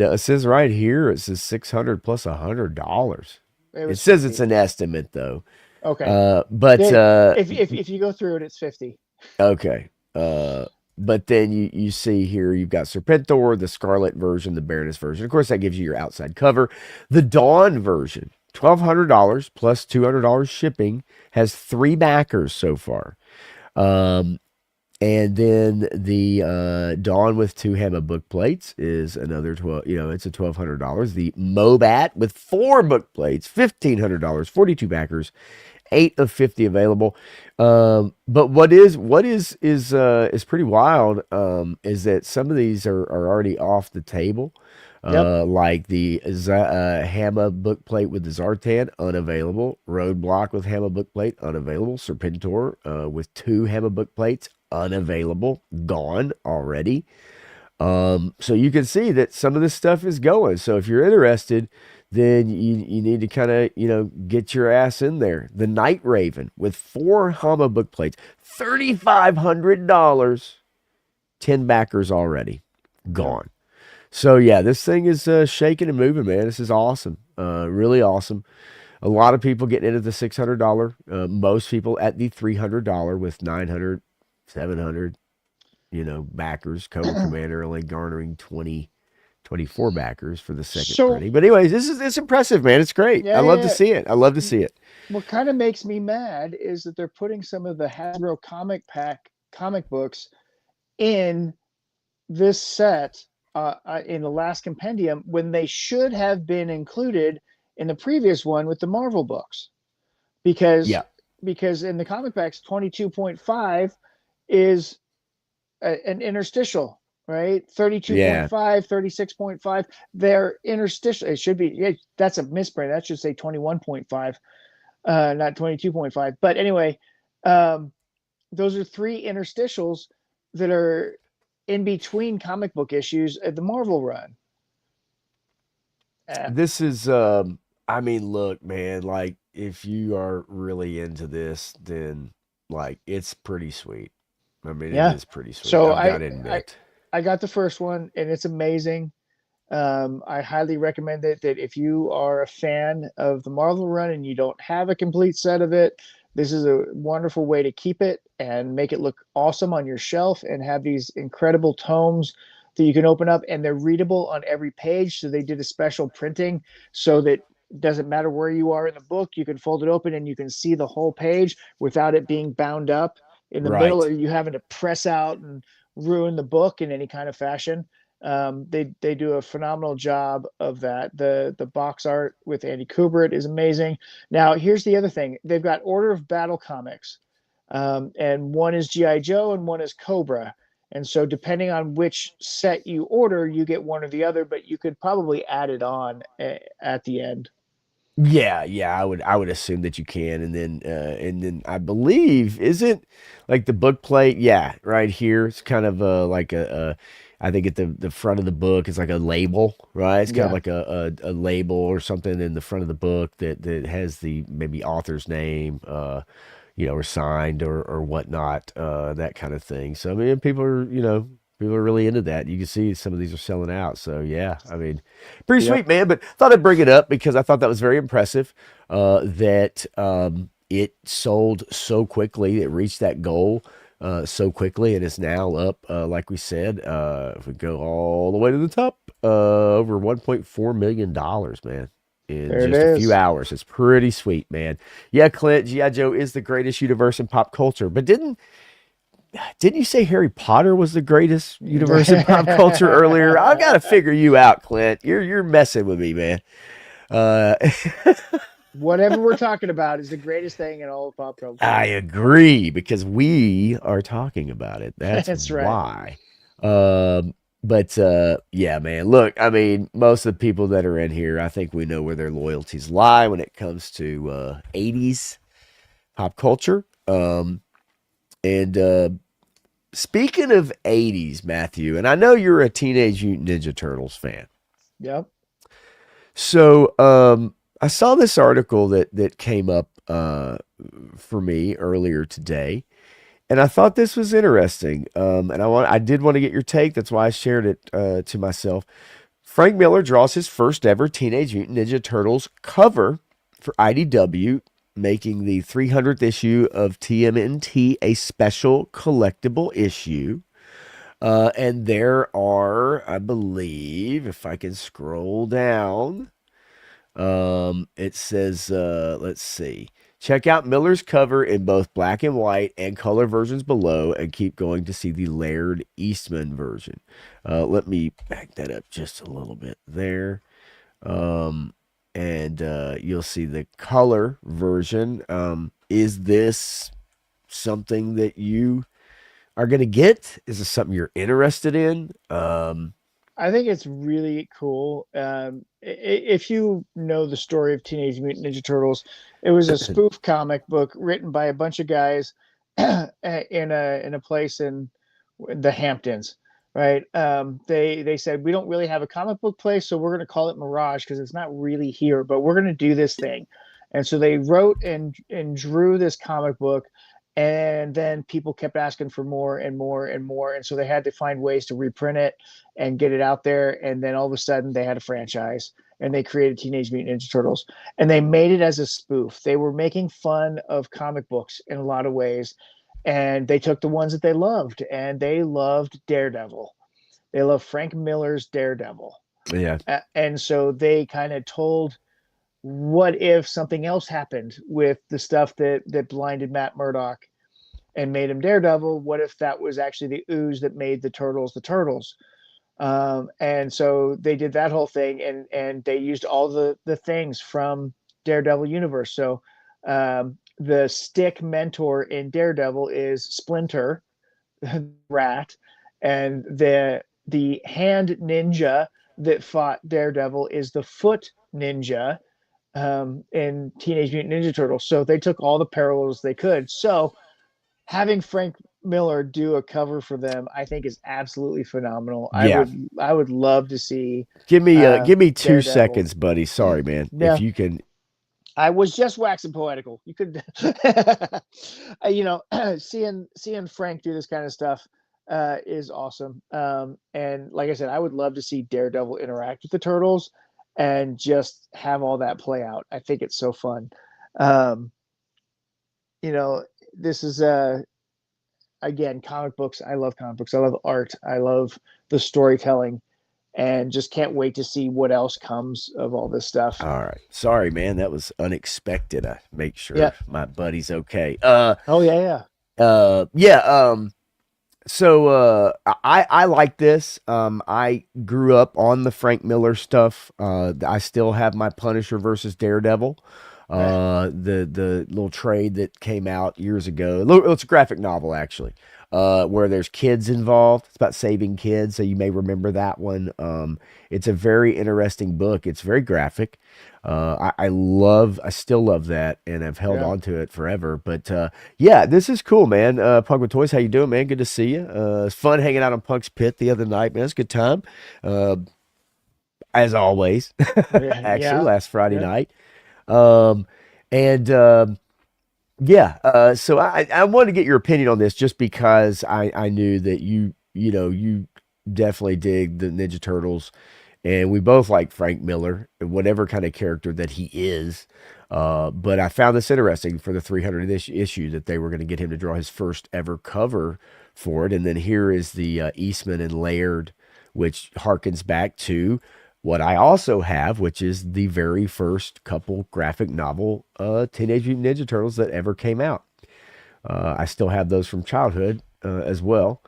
Speaker 1: it says right here, it says 600 plus $100.
Speaker 2: It
Speaker 1: It
Speaker 2: was
Speaker 1: says it's
Speaker 2: 50.
Speaker 1: an estimate though.
Speaker 2: Okay.
Speaker 1: But
Speaker 2: If you go through it, it's 50.
Speaker 1: okay. But then you see here you've got Serpentor, the Scarlet version, the Baroness version. Of course, that gives you your outside cover. The Dawn version, $1,200 plus $200 shipping, has 3 backers so far. And then the Dawn with 2 Hammer book plates is another 12. It's a $1,200. The Mobat with 4 book plates, $1,500, 42 backers, 8 of 50 available. But what is pretty wild is that some of these are already off the table.
Speaker 2: Yep.
Speaker 1: Like the Hammer book plate with the Zartan, unavailable. Roadblock with Hammer book plate, unavailable. Serpentor with 2 Hammer book plates, unavailable, gone already. So you can see that some of this stuff is going. So if you're interested, then you need to kind of, get your ass in there. The Night Raven with 4 Hama book plates, $3,500, 10 backers already, gone. So yeah, this thing is shaking and moving, man. This is awesome, really awesome. A lot of people getting into the $600. Most people at the $300 with 900, 700, backers. Cobra Commander only garnering 24 backers for the second
Speaker 2: So
Speaker 1: printing. But anyways, it's impressive, man. It's great. I love to see it. I love to see it.
Speaker 2: what kind of makes me mad is that they're putting some of the Hasbro comic books in this set in the last compendium when they should have been included in the previous one with the Marvel books, because
Speaker 1: Yeah.
Speaker 2: in the comic packs 22.5 is an interstitial, right? 32.5, 36.5, they're interstitial. It should be, that's a misprint. That should say 21.5, not 22.5. But anyway, those are 3 interstitials that are in between comic book issues at the Marvel run.
Speaker 1: This is I mean, look, man, like if you are really into this, then like it's pretty sweet. I mean, it
Speaker 2: Yeah.
Speaker 1: is pretty sweet.
Speaker 2: So
Speaker 1: I've got
Speaker 2: I
Speaker 1: to
Speaker 2: I
Speaker 1: admit.
Speaker 2: I got the first one and it's amazing. I highly recommend it that if you are a fan of the Marvel run and you don't have a complete set of it, this is a wonderful way to keep it and make it look awesome on your shelf and have these incredible tomes that you can open up and they're readable on every page. So they did a special printing so that it doesn't matter where you are in the book, you can fold it open and you can see the whole page without it being bound up in the middle or
Speaker 1: Right.
Speaker 2: you having to press out and ruin the book in any kind of fashion. They do a phenomenal job of that. The box art with Andy Kubert is amazing. Now here's the other thing: they've got Order of Battle comics, and one is GI Joe and one is Cobra. And so depending on which set you order, you get one or the other, but you could probably add it on at the end.
Speaker 1: Yeah, yeah, I would assume that you can, and then I believe isn't like the book plate. Yeah, right here. It's kind of like I think at the front of the book is like a label, right? It's kind of
Speaker 2: Yeah,
Speaker 1: like a label or something in the front of the book that has the maybe author's name, or signed or whatnot, that kind of thing. So I mean, people are really into that. You can see some of these are selling out. So yeah, I mean, pretty
Speaker 2: yep.
Speaker 1: sweet, man. But thought I'd bring it up because I thought that was very impressive. That it sold so quickly, it reached that goal. So quickly, and it's now up, like we said, if we go all the way to the top, over $1.4 million, man, in
Speaker 2: There it
Speaker 1: just a few
Speaker 2: is.
Speaker 1: hours. It's pretty sweet, man. Yeah, Clint, GI Joe is the greatest universe in pop culture. But didn't you say Harry Potter was the greatest universe in pop culture earlier? I gotta figure you out, Clint. You're messing with me, man. Uh,
Speaker 2: Whatever we're talking about is the greatest thing in all of pop
Speaker 1: I
Speaker 2: culture.
Speaker 1: agree because we are talking about it. That's
Speaker 2: That's right.
Speaker 1: why. Um, but yeah, man. Look, I mean, most of the people that are in here, I think we know where their loyalties lie when it comes to 80s pop culture. And speaking of 80s, Matthew, and I know you're a Teenage Mutant Ninja Turtles fan.
Speaker 2: Yep.
Speaker 1: So I saw this article that came up for me earlier today, and I thought this was interesting. And I did want to get your take. That's why I shared it to myself. Frank Miller draws his first ever Teenage Mutant Ninja Turtles cover for IDW, making the 300th issue of TMNT a special collectible issue. And there are, I believe, if I can scroll down, it says, let's see. Check out Miller's cover in both black and white and color versions below, and keep going to see the Laird Eastman version. Let me back that up just a little bit there. Um, and you'll see the color version. Is this something that you are going to get? Is this something you're interested in?
Speaker 2: I think it's really cool. If you know the story of Teenage Mutant Ninja Turtles, it was a spoof comic book written by a bunch of guys in a place in the Hamptons, right? They said we don't really have a comic book place, so we're going to call it Mirage because it's not really here, but we're going to do this thing. And so they wrote and drew this comic book, and then people kept asking for more and more and more, and so they had to find ways to reprint it and get it out there. And then all of a sudden they had a franchise and they created Teenage Mutant Ninja Turtles and they made it as a spoof. They were making fun of comic books in a lot of ways. And they took the ones that they loved and they loved Daredevil. They loved Frank Miller's Daredevil.
Speaker 1: yeah.
Speaker 2: And so they kind of told what if something else happened with the stuff that blinded Matt Murdock and made him Daredevil? What if that was actually the ooze that made the Turtles the Turtles? And so they did that whole thing, and they used all the things from Daredevil universe. So the stick mentor in Daredevil is Splinter, Rat, and the hand ninja that fought Daredevil is the foot ninja in Teenage Mutant Ninja Turtles. So they took all the parallels they could. So having Frank Miller do a cover for them, I think is absolutely phenomenal.
Speaker 1: Yeah.
Speaker 2: I would love to see
Speaker 1: Give me two
Speaker 2: Daredevil.
Speaker 1: seconds, buddy. Sorry, man. If
Speaker 2: Yeah,
Speaker 1: you can.
Speaker 2: I was just waxing poetical. You could, you know, seeing Frank do this kind of stuff is awesome. And like I said, I would love to see Daredevil interact with the Turtles and just have all that play out. I think it's so fun. Um, you know, this is again, comic books. I love comic books. I love art. I love the storytelling, and just can't wait to see what else comes of all this stuff.
Speaker 1: All right. Sorry, man. That was unexpected. I make
Speaker 2: Yeah.
Speaker 1: sure my buddy's okay.
Speaker 2: Oh yeah, yeah.
Speaker 1: Yeah. So I like this. I grew up on the Frank Miller stuff. I still have my Punisher versus Daredevil.
Speaker 2: Right.
Speaker 1: The little trade that came out years ago. It's a graphic novel actually. Where there's kids involved. It's about saving kids, so you may remember that one. It's a very interesting book. It's very graphic. I still love that, and I've held
Speaker 2: Yeah.
Speaker 1: on to it forever. But yeah, this is cool, man. Pug with Toys, how you doing, man? Good to see you. It's fun hanging out on Pug's Pit the other night, man. It's a good time, uh, as always.
Speaker 2: Yeah.
Speaker 1: Actually,
Speaker 2: Yeah.
Speaker 1: last Friday
Speaker 2: Yeah.
Speaker 1: night, um, and yeah. So I wanted to get your opinion on this just because I knew that you definitely dig the Ninja Turtles, and we both like Frank Miller and whatever kind of character that he is. But I found this interesting for the 300th issue that they were going to get him to draw his first ever cover for it, and then here is the Eastman and Laird, which harkens back to what I also have, which is the very first couple graphic novel Teenage Mutant Ninja Turtles that ever came out. I still have those from childhood as well,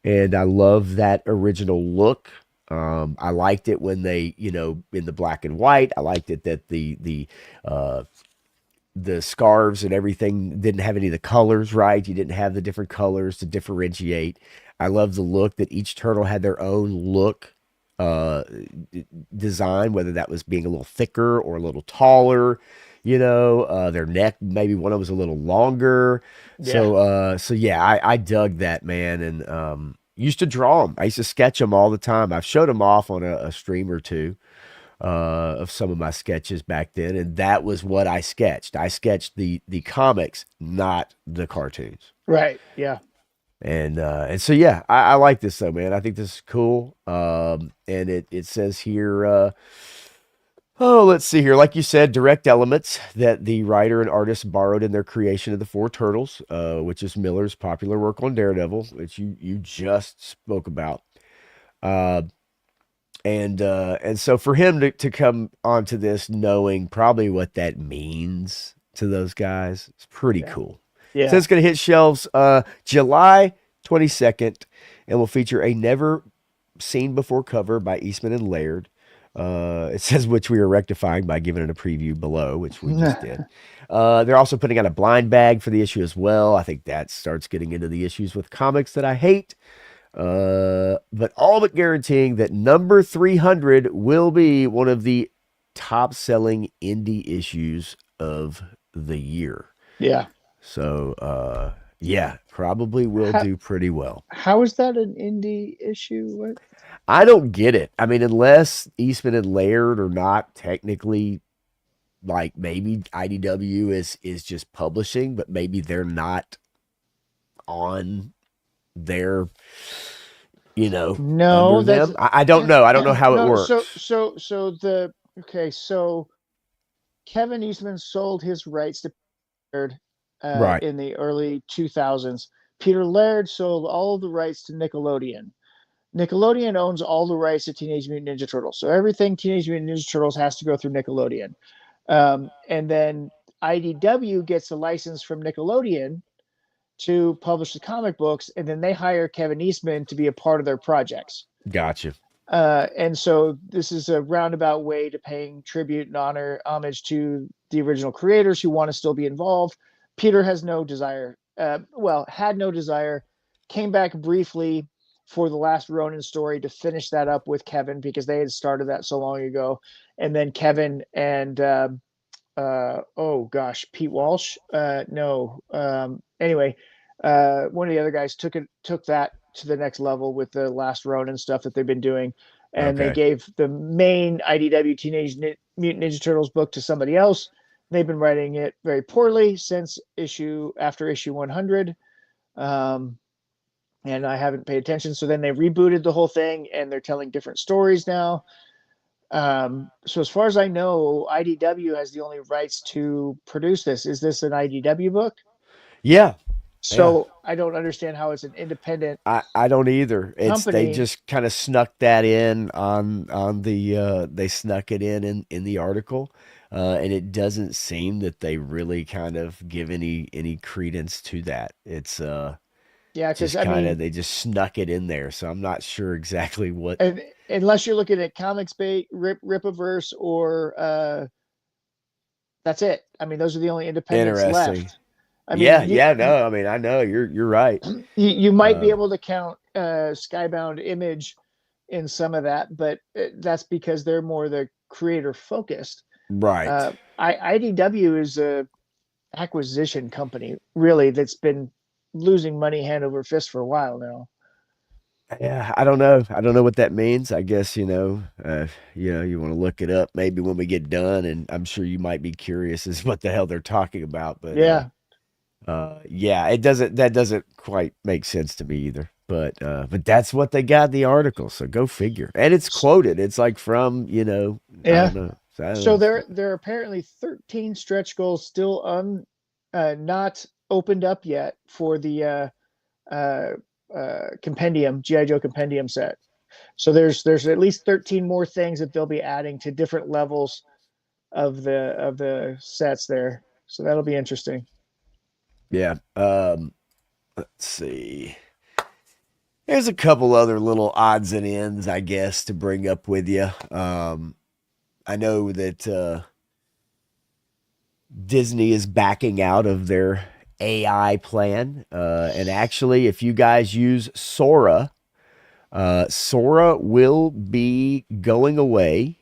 Speaker 1: and I love that original look. I liked it when they, in the black and white. I liked it that the scarves and everything didn't have any of the colors right. You didn't have the different colors to differentiate. I love the look that each turtle had their own look uh design, whether that was being a little thicker or a little taller, their neck, maybe one of them was a little longer.
Speaker 2: Yeah.
Speaker 1: So yeah, I dug that, man. And used to draw them. I used to sketch them all the time. I've showed them off on a stream or two of some of my sketches back then, and that was what I sketched. I sketched the comics, not the cartoons.
Speaker 2: Right. Yeah.
Speaker 1: And so yeah, I like this though, man. I think this is cool. And it says here, oh, let's see here. Like you said, direct elements that the writer and artist borrowed in their creation of the Four Turtles, which is Miller's popular work on Daredevil, which you just spoke about. Uh, and so for him to come onto this knowing probably what that means to those guys, it's pretty
Speaker 2: Yeah.
Speaker 1: cool. So
Speaker 2: Yeah.
Speaker 1: it's going to hit shelves July 22nd and will feature a never seen before cover by Eastman and Laird. It says which we are rectifying by giving it a preview below, which we just did. They're also putting out a blind bag for the issue as well. I think that starts getting into the issues with comics that I hate. But all but guaranteeing that number 300 will be one of the top selling indie issues of the year.
Speaker 2: Yeah.
Speaker 1: So, yeah, probably will
Speaker 2: How,
Speaker 1: do pretty well.
Speaker 2: how is that an indie issue? What?
Speaker 1: I don't get it. I mean, unless Eastman and Laird are not technically, like, maybe IDW is just publishing, but maybe they're not on their,
Speaker 2: No,
Speaker 1: under
Speaker 2: that's
Speaker 1: them. I don't know. I don't know how it
Speaker 2: no. So
Speaker 1: works.
Speaker 2: so so the okay. So Kevin Eastman sold his rights to Laird
Speaker 1: Right.
Speaker 2: in the early 2000s. Peter Laird sold all of the rights to Nickelodeon. Nickelodeon owns all the rights to Teenage Mutant Ninja Turtles. So everything Teenage Mutant Ninja Turtles has to go through Nickelodeon. And then IDW gets a license from Nickelodeon to publish the comic books, and then they hire Kevin Eastman to be a part of their projects.
Speaker 1: Gotcha.
Speaker 2: And so this is a roundabout way to paying tribute and homage to the original creators who want to still be involved. Peter has no desire, had no desire, came back briefly for the last Ronin story to finish that up with Kevin because they had started that so long ago. And then Kevin and, oh gosh, Pete Walsh. No. Anyway, One of the other guys took that to the next level with the Last Ronin stuff that they've been doing, and they
Speaker 1: Okay.
Speaker 2: gave the main IDW Mutant Ninja Turtles book to somebody else. They've been writing it very poorly since after issue 100. Um, and I haven't paid attention. So then they rebooted the whole thing, and they're telling different stories now. So as far as I know, IDW has the only rights to produce this. Is this an IDW book?
Speaker 1: Yeah. Yeah.
Speaker 2: So I don't understand how it's an independent
Speaker 1: I don't either. They
Speaker 2: company.
Speaker 1: just kind of snuck that in on the they snuck it in the article. And it doesn't seem that they really kind of give any credence to that. It's
Speaker 2: Yeah, because
Speaker 1: just
Speaker 2: I
Speaker 1: kind of
Speaker 2: mean,
Speaker 1: they just snuck it in there. So I'm not sure exactly what.
Speaker 2: and unless you're looking at Comics Bay, Ripaverse, or that's it. I mean, those are the only independents
Speaker 1: Interesting.
Speaker 2: left. I
Speaker 1: Yeah,
Speaker 2: mean,
Speaker 1: yeah, no, I mean, I know you're right.
Speaker 2: you might be
Speaker 1: Uh,
Speaker 2: able to count Skybound Image in some of that, but that's because they're more the creator focused.
Speaker 1: right.
Speaker 2: IDW is a acquisition company, really, that's been losing money hand over fist for a while now.
Speaker 1: Yeah, I don't know. I don't know what that means. I guess, you want to look it up maybe when we get done, and I'm sure you might be curious as what the hell they're talking about, but
Speaker 2: Yeah,
Speaker 1: yeah, that doesn't quite make sense to me either. But that's what they got in the article, so go figure. And it's quoted. It's like from, I
Speaker 2: yeah.
Speaker 1: don't know. So I don't
Speaker 2: So
Speaker 1: know.
Speaker 2: there are apparently 13 stretch goals still not opened up yet for the uh, compendium GI Joe compendium set. So there's at least 13 more things that they'll be adding to different levels of the sets there. So that'll be interesting.
Speaker 1: Yeah. Let's see. There's a couple other little odds and ends, I guess, to bring up with you. I know that Disney is backing out of their AI plan. And actually, if you guys use Sora, Sora will be going away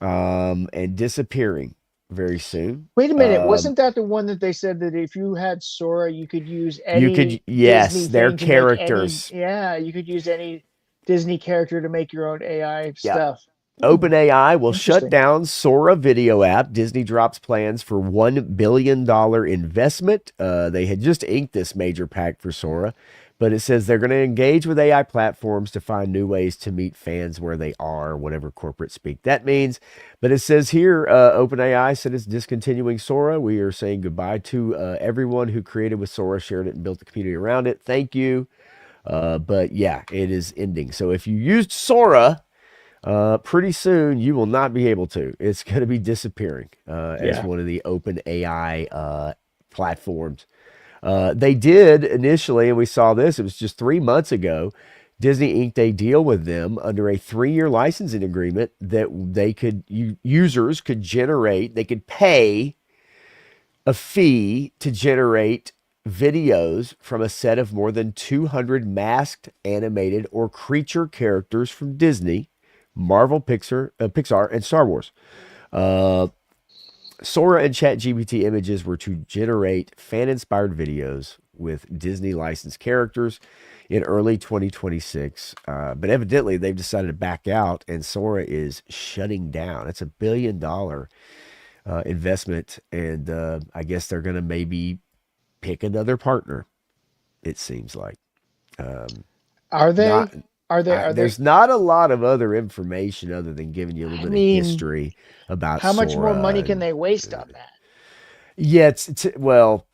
Speaker 1: and disappearing very soon.
Speaker 2: Wait a minute, wasn't that the one that they said that if you had Sora, you could use
Speaker 1: You could,
Speaker 2: any
Speaker 1: yes,
Speaker 2: Disney
Speaker 1: their
Speaker 2: thing to make any,
Speaker 1: characters.
Speaker 2: yeah, you could use any Disney character to make your own AI
Speaker 1: Yeah.
Speaker 2: stuff. Hmm,
Speaker 1: OpenAI will shut
Speaker 2: interesting.
Speaker 1: down Sora video app. Disney drops plans for $1 billion investment. They had just inked this major pact for Sora, but it says they're going to engage with AI platforms to find new ways to meet fans where they are, whatever corporate speak that means. But it says here, OpenAI said it's discontinuing Sora. We are saying goodbye to everyone who created with Sora, shared it, and built the community around it. Thank you. But yeah, it is ending. So if you used Sora, pretty soon you will not be able to. It's going to be disappearing as
Speaker 2: Yeah.
Speaker 1: one of the open AI platforms. They did initially, and we saw this, it was just 3 months ago. Disney inked a deal with them under a 3-year licensing agreement that users could generate, they could pay a fee to generate videos from a set of more than 200 masked, animated, or creature characters from Disney, Marvel, Pixar, and Star Wars. Uh, Sora and ChatGPT images were to generate fan-inspired videos with Disney licensed characters in early 2026. But evidently, they've decided to back out, and Sora is shutting down. It's $1 billion investment, and I guess they're going to maybe pick another partner. It seems like
Speaker 2: Are
Speaker 1: not.
Speaker 2: they? Are they? Are they?
Speaker 1: There's not a lot of other information other than giving you a little
Speaker 2: I
Speaker 1: bit of
Speaker 2: mean,
Speaker 1: history about
Speaker 2: how much more
Speaker 1: Sora.
Speaker 2: money can
Speaker 1: And
Speaker 2: they waste on that?
Speaker 1: yeah, well,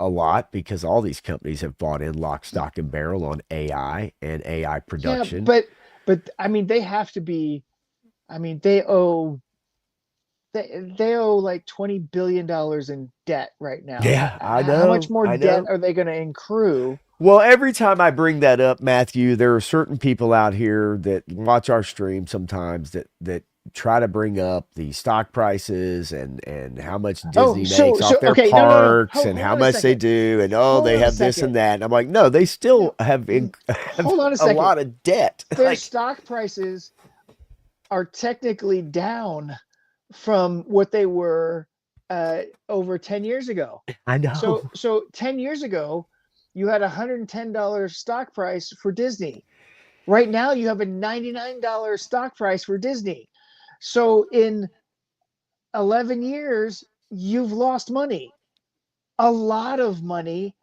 Speaker 1: a lot because all these companies have bought in lock, stock, and barrel on AI and AI
Speaker 2: Yeah,
Speaker 1: production.
Speaker 2: but I mean, they have to be. I mean, they owe like $20 billion in debt right now.
Speaker 1: Yeah, I
Speaker 2: How much
Speaker 1: know.
Speaker 2: more
Speaker 1: I
Speaker 2: debt
Speaker 1: know.
Speaker 2: are they going to accrue?
Speaker 1: Well, every time I bring that up, Matthew, there are certain people out here that watch our stream sometimes that try to bring up the stock prices and how much
Speaker 2: Oh,
Speaker 1: Disney makes off their
Speaker 2: okay, no, no, no.
Speaker 1: parks and
Speaker 2: Hold
Speaker 1: how
Speaker 2: on a
Speaker 1: much they
Speaker 2: second.
Speaker 1: do and oh
Speaker 2: Hold
Speaker 1: they
Speaker 2: on a
Speaker 1: have this and
Speaker 2: second.
Speaker 1: that. And I'm like, no, they still
Speaker 2: No,
Speaker 1: have have
Speaker 2: hold on a
Speaker 1: a
Speaker 2: second.
Speaker 1: lot of debt.
Speaker 2: Their
Speaker 1: Like
Speaker 2: stock prices are technically down from what they were over 10 years ago.
Speaker 1: I
Speaker 2: So
Speaker 1: know.
Speaker 2: so 10 years ago, you had a $110 stock price for Disney. Right now, you have a $99 stock price for Disney. So in 11 years, you've lost money, a lot of money,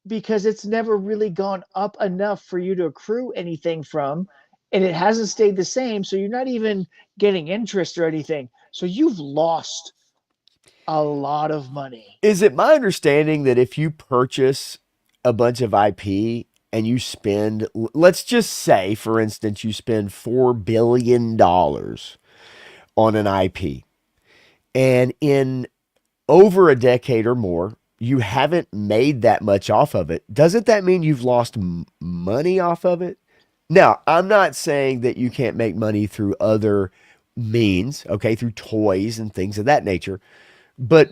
Speaker 2: because it's never really gone up enough for you to accrue anything from. And it hasn't stayed the same. So you're not even getting interest or anything. So you've lost a lot of money.
Speaker 1: Is it my understanding that if you purchase a bunch of IP and you spend, let's just say, for instance, you spend $4 billion on an IP, and in over a decade or more, you haven't made that much off of it, doesn't that mean you've lost money off of it? Now, I'm not saying that you can't make money through other means, okay, through toys and things of that nature, but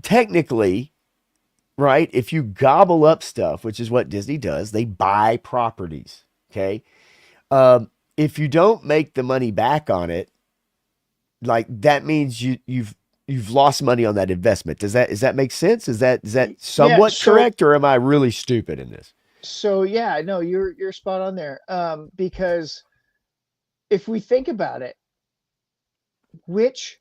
Speaker 1: technically, right? If you gobble up stuff, which is what Disney does, they buy properties. Okay. If you don't make the money back on it, like that means you've lost money on that investment. Does that make sense? Is that
Speaker 2: Yeah.
Speaker 1: somewhat correct, or am I really stupid in this?
Speaker 2: So yeah, no, you're spot on there. Because if we think about it, which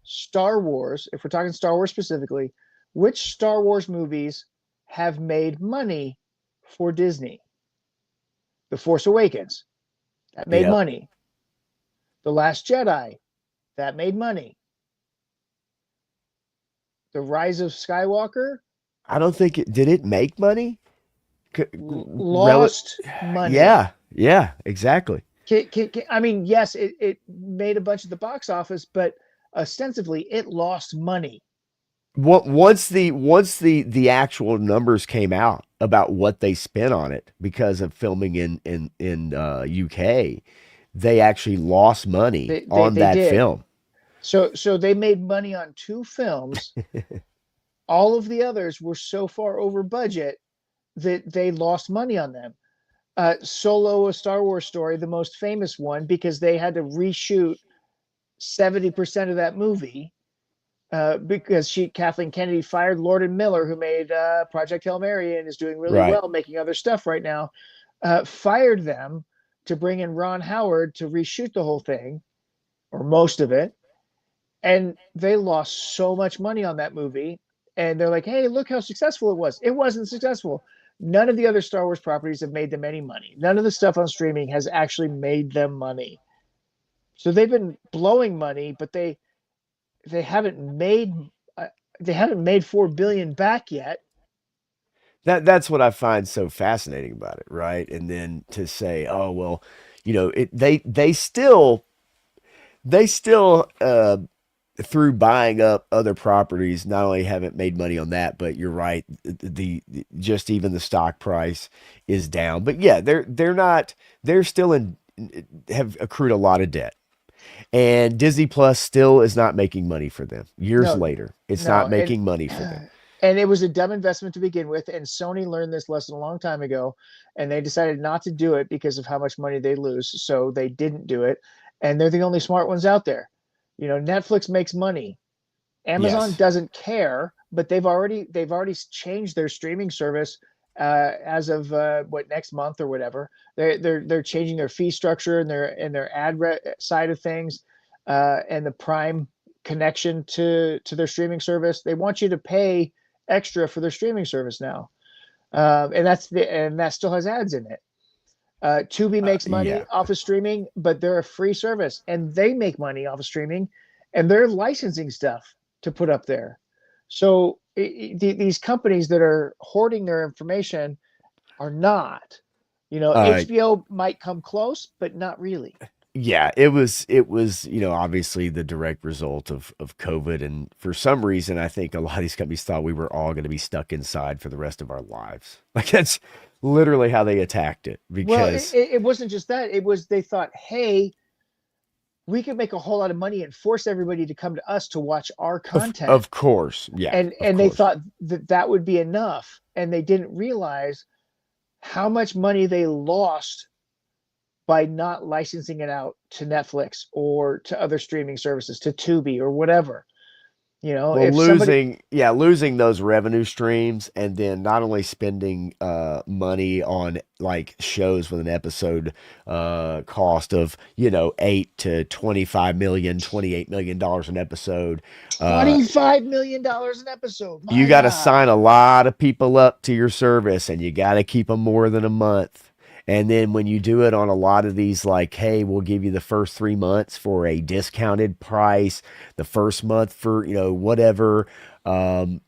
Speaker 2: Star Wars, if we're talking Star Wars specifically, which Star Wars movies have made money for Disney? The Force Awakens, that made
Speaker 1: Yep.
Speaker 2: money. The Last Jedi, that made money. The Rise of Skywalker
Speaker 1: I don't think it did. It make money? Rel-
Speaker 2: lost money.
Speaker 1: yeah. Yeah. Exactly.
Speaker 2: I mean, yes, it made a bunch at the box office, but ostensibly it lost money.
Speaker 1: Once the actual numbers came out about what they spent on it because of filming in UK, they actually lost money on
Speaker 2: They
Speaker 1: that
Speaker 2: did.
Speaker 1: film.
Speaker 2: So they made money on two films. All of the others were so far over budget that they lost money on them. Solo, a Star Wars story, the most famous one, because they had to reshoot 70% of that movie, because Kathleen Kennedy fired Lord and Miller, who made Project Hail Mary and is doing really
Speaker 1: Right.
Speaker 2: well, making other stuff right now. Fired them to bring in Ron Howard to reshoot the whole thing, or most of it, and they lost so much money on that movie. And they're like, "Hey, look how successful it was." It wasn't successful. None of the other Star Wars properties have made them any money. None of the stuff on streaming has actually made them money. So they've been blowing money, but they haven't made uh, they haven't made 4 billion back yet.
Speaker 1: That's what I find so fascinating about it, right? And then to say, oh well, they still through buying up other properties, not only haven't made money on that, but you're right, just even the stock price is down. But yeah, they're not they're still in have accrued a lot of debt. And Disney Plus still is not making money for them. Years
Speaker 2: No,
Speaker 1: later, it's
Speaker 2: no,
Speaker 1: not making money for them.
Speaker 2: and it was a dumb investment to begin with. And Sony learned this lesson a long time ago, and they decided not to do it because of how much money they lose. So they didn't do it, and they're the only smart ones out there. Netflix makes money. Amazon
Speaker 1: Yes.
Speaker 2: doesn't care, but they've already changed their streaming service, as of what, next month or whatever. They're changing their fee structure and their side of things, and the Prime connection to their streaming service. They want you to pay extra for their streaming service now, and that still has ads in it. Tubi makes money
Speaker 1: Yeah.
Speaker 2: off of streaming, but they're a free service, and they make money off of streaming, and they're licensing stuff to put up there. So these companies that are hoarding their information are not.
Speaker 1: Uh,
Speaker 2: HBO might come close, but not really.
Speaker 1: yeah, it was obviously the direct result of COVID, and for some reason I think a lot of these companies thought we were all going to be stuck inside for the rest of our lives. Like that's literally how they attacked it
Speaker 2: Well,
Speaker 1: because
Speaker 2: it wasn't just that. It was, they thought, hey, we could make a whole lot of money and force everybody to come to us to watch our content.
Speaker 1: of course, yeah, of
Speaker 2: And they
Speaker 1: course.
Speaker 2: thought that that would be enough, and they didn't realize how much money they lost by not licensing it out to Netflix or to other streaming services, to Tubi or whatever.
Speaker 1: Well,
Speaker 2: if somebody,
Speaker 1: losing those revenue streams, and then not only spending money on like shows with an episode cost of 8 to 25 million, $28 million an episode. uh
Speaker 2: $25 million an episode,
Speaker 1: you
Speaker 2: my
Speaker 1: got to
Speaker 2: God.
Speaker 1: sign a lot of people up to your service, and you got to keep them more than a month. And then when you do it on a lot of these, like, hey, we'll give you the first 3 months for a discounted price, the first month for, whatever. And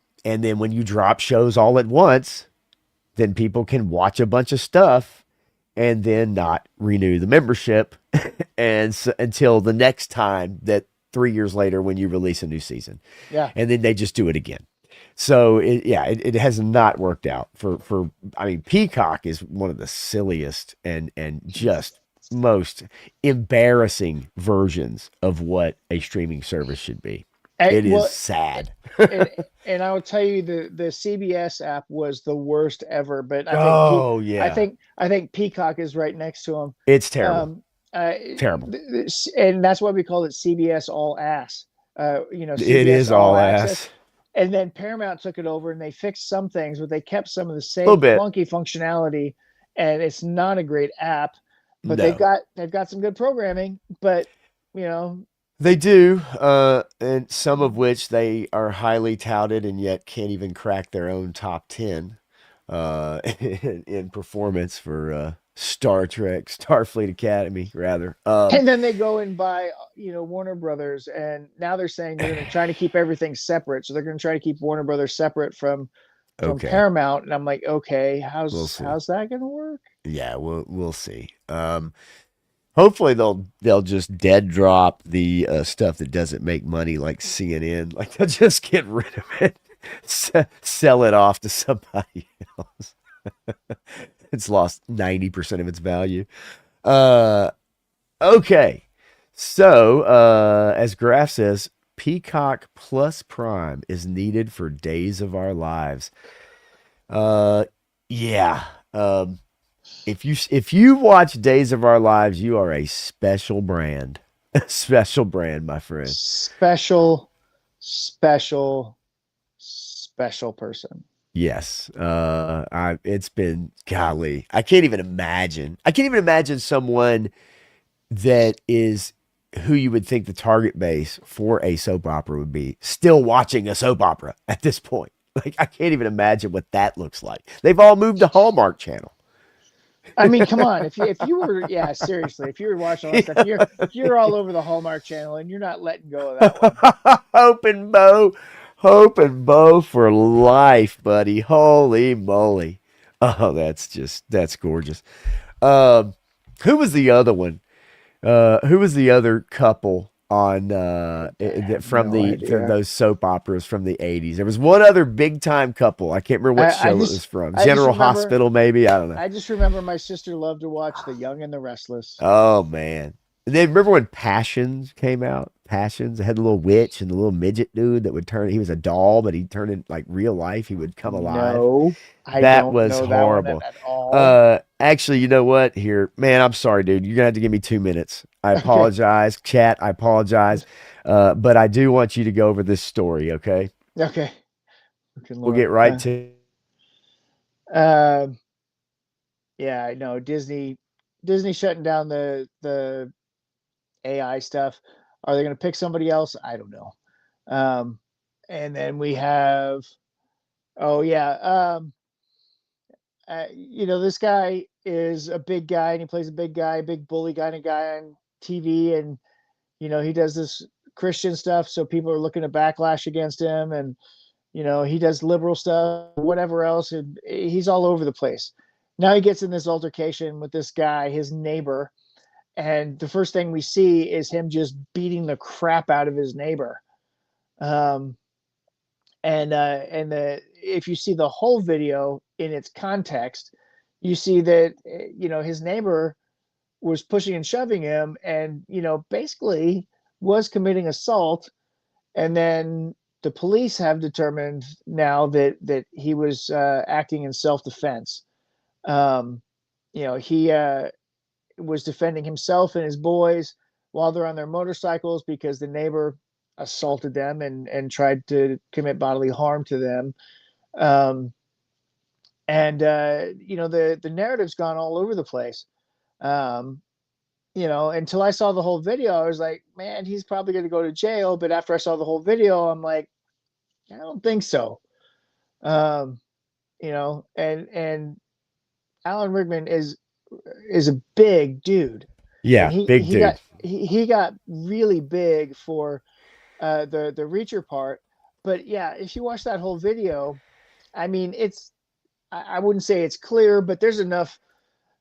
Speaker 1: then when you drop shows all at once, then people can watch a bunch of stuff and then not renew the membership until the next time, that 3 years later when you release a new season.
Speaker 2: Yeah.
Speaker 1: And then they just do it again. So it has not worked out for I mean, Peacock is one of the silliest and just most embarrassing versions of what a streaming service should be. It is
Speaker 2: Well,
Speaker 1: sad.
Speaker 2: and I will tell you, the CBS app was the worst ever, but
Speaker 1: Oh yeah.
Speaker 2: I think Peacock is right next to him.
Speaker 1: It's terrible.
Speaker 2: Um, uh,
Speaker 1: Terrible.
Speaker 2: and that's why we called it CBS All Ass.
Speaker 1: It
Speaker 2: CBS
Speaker 1: is
Speaker 2: All
Speaker 1: all
Speaker 2: Access.
Speaker 1: ass.
Speaker 2: And then Paramount took it over and they fixed some things, but they kept some of the
Speaker 1: A little
Speaker 2: same
Speaker 1: bit.
Speaker 2: clunky functionality. And it's not a great app, but
Speaker 1: No.
Speaker 2: they've got some good programming. But you know,
Speaker 1: They do, and some of which they are highly touted and yet can't even crack their own top 10 in performance for Star Trek, Starfleet Academy, rather.
Speaker 2: and then they go and buy Warner Brothers, and now they're saying they're going to try to keep everything separate. So they're going to try to keep Warner Brothers separate from
Speaker 1: Okay,
Speaker 2: Paramount. And I'm like, okay,
Speaker 1: we'll see.
Speaker 2: how's that going to work?
Speaker 1: Yeah, we'll see. Hopefully they'll just dead drop the stuff that doesn't make money, like CNN. Like they'll just get rid of it, sell it off to somebody else. It's lost 90% of its value. Uh, okay. So, as Graf says, Peacock Plus Prime is needed for Days of Our Lives. Uh, yeah. If you watch Days of Our Lives, you are a special brand. Special brand, my friend.
Speaker 2: Special, special, special person.
Speaker 1: Yes. It's been, golly. I can't even imagine. I can't even imagine someone that is who you would think the target base for a soap opera would be still watching a soap opera at this point. Like I can't even imagine what that looks like. They've all moved to Hallmark Channel.
Speaker 2: I mean, come on. If you were, yeah, seriously, if you were watching all that stuff, you're all over the Hallmark Channel and you're not letting go of that one.
Speaker 1: Hope and Bo for life, buddy. Holy moly. Oh, that's gorgeous. Who was the other one? Who was the other couple on from
Speaker 2: no idea.
Speaker 1: those soap operas from the 80s? There was one other big time couple. I can't remember what show it was from. General Hospital, maybe. I don't know.
Speaker 2: I just remember my sister loved to watch The Young and the Restless.
Speaker 1: Oh man. And then remember when Passions came out? Passions, it had the little witch and the little midget dude that would turn, he was a doll, but he'd turn in like real life. He would come alive.
Speaker 2: No, I
Speaker 1: That
Speaker 2: don't
Speaker 1: was
Speaker 2: know that one
Speaker 1: horrible.
Speaker 2: at all.
Speaker 1: Actually, you know what? Here, man, I'm sorry, dude. You're gonna have to give me 2 minutes. I
Speaker 2: Okay.
Speaker 1: apologize, chat. I apologize. But I do want you to go over this story, okay?
Speaker 2: Okay. Good
Speaker 1: We'll
Speaker 2: Lord.
Speaker 1: get right to
Speaker 2: Yeah, I know Disney shutting down the AI stuff. Are they going to pick somebody else? I don't know. And then we have, oh yeah, this guy is a big guy and he plays a big guy, big bully kind of guy on TV, and he does this Christian stuff, so people are looking to backlash against him, and he does liberal stuff, whatever else, and he's all over the place. Now he gets in this altercation with this guy, his neighbor, and the first thing we see is him just beating the crap out of his neighbor. If you see the whole video in its context, you see that his neighbor was pushing and shoving him, and basically was committing assault, and then the police have determined now that he was acting in self-defense. He was defending himself and his boys while they're on their motorcycles because the neighbor assaulted them and tried to commit bodily harm to them. Um, and the narrative's gone all over the place. Um, until I saw the whole video, I was like, man, he's probably going to go to jail. But after I saw the whole video, I'm like, I don't think so. Um, and Alan Rickman is a big dude, and
Speaker 1: Yeah,
Speaker 2: he
Speaker 1: big
Speaker 2: he got
Speaker 1: dude.
Speaker 2: he got really big for the Reacher part. But yeah, if you watch that whole video, I mean, I wouldn't say it's clear, but there's enough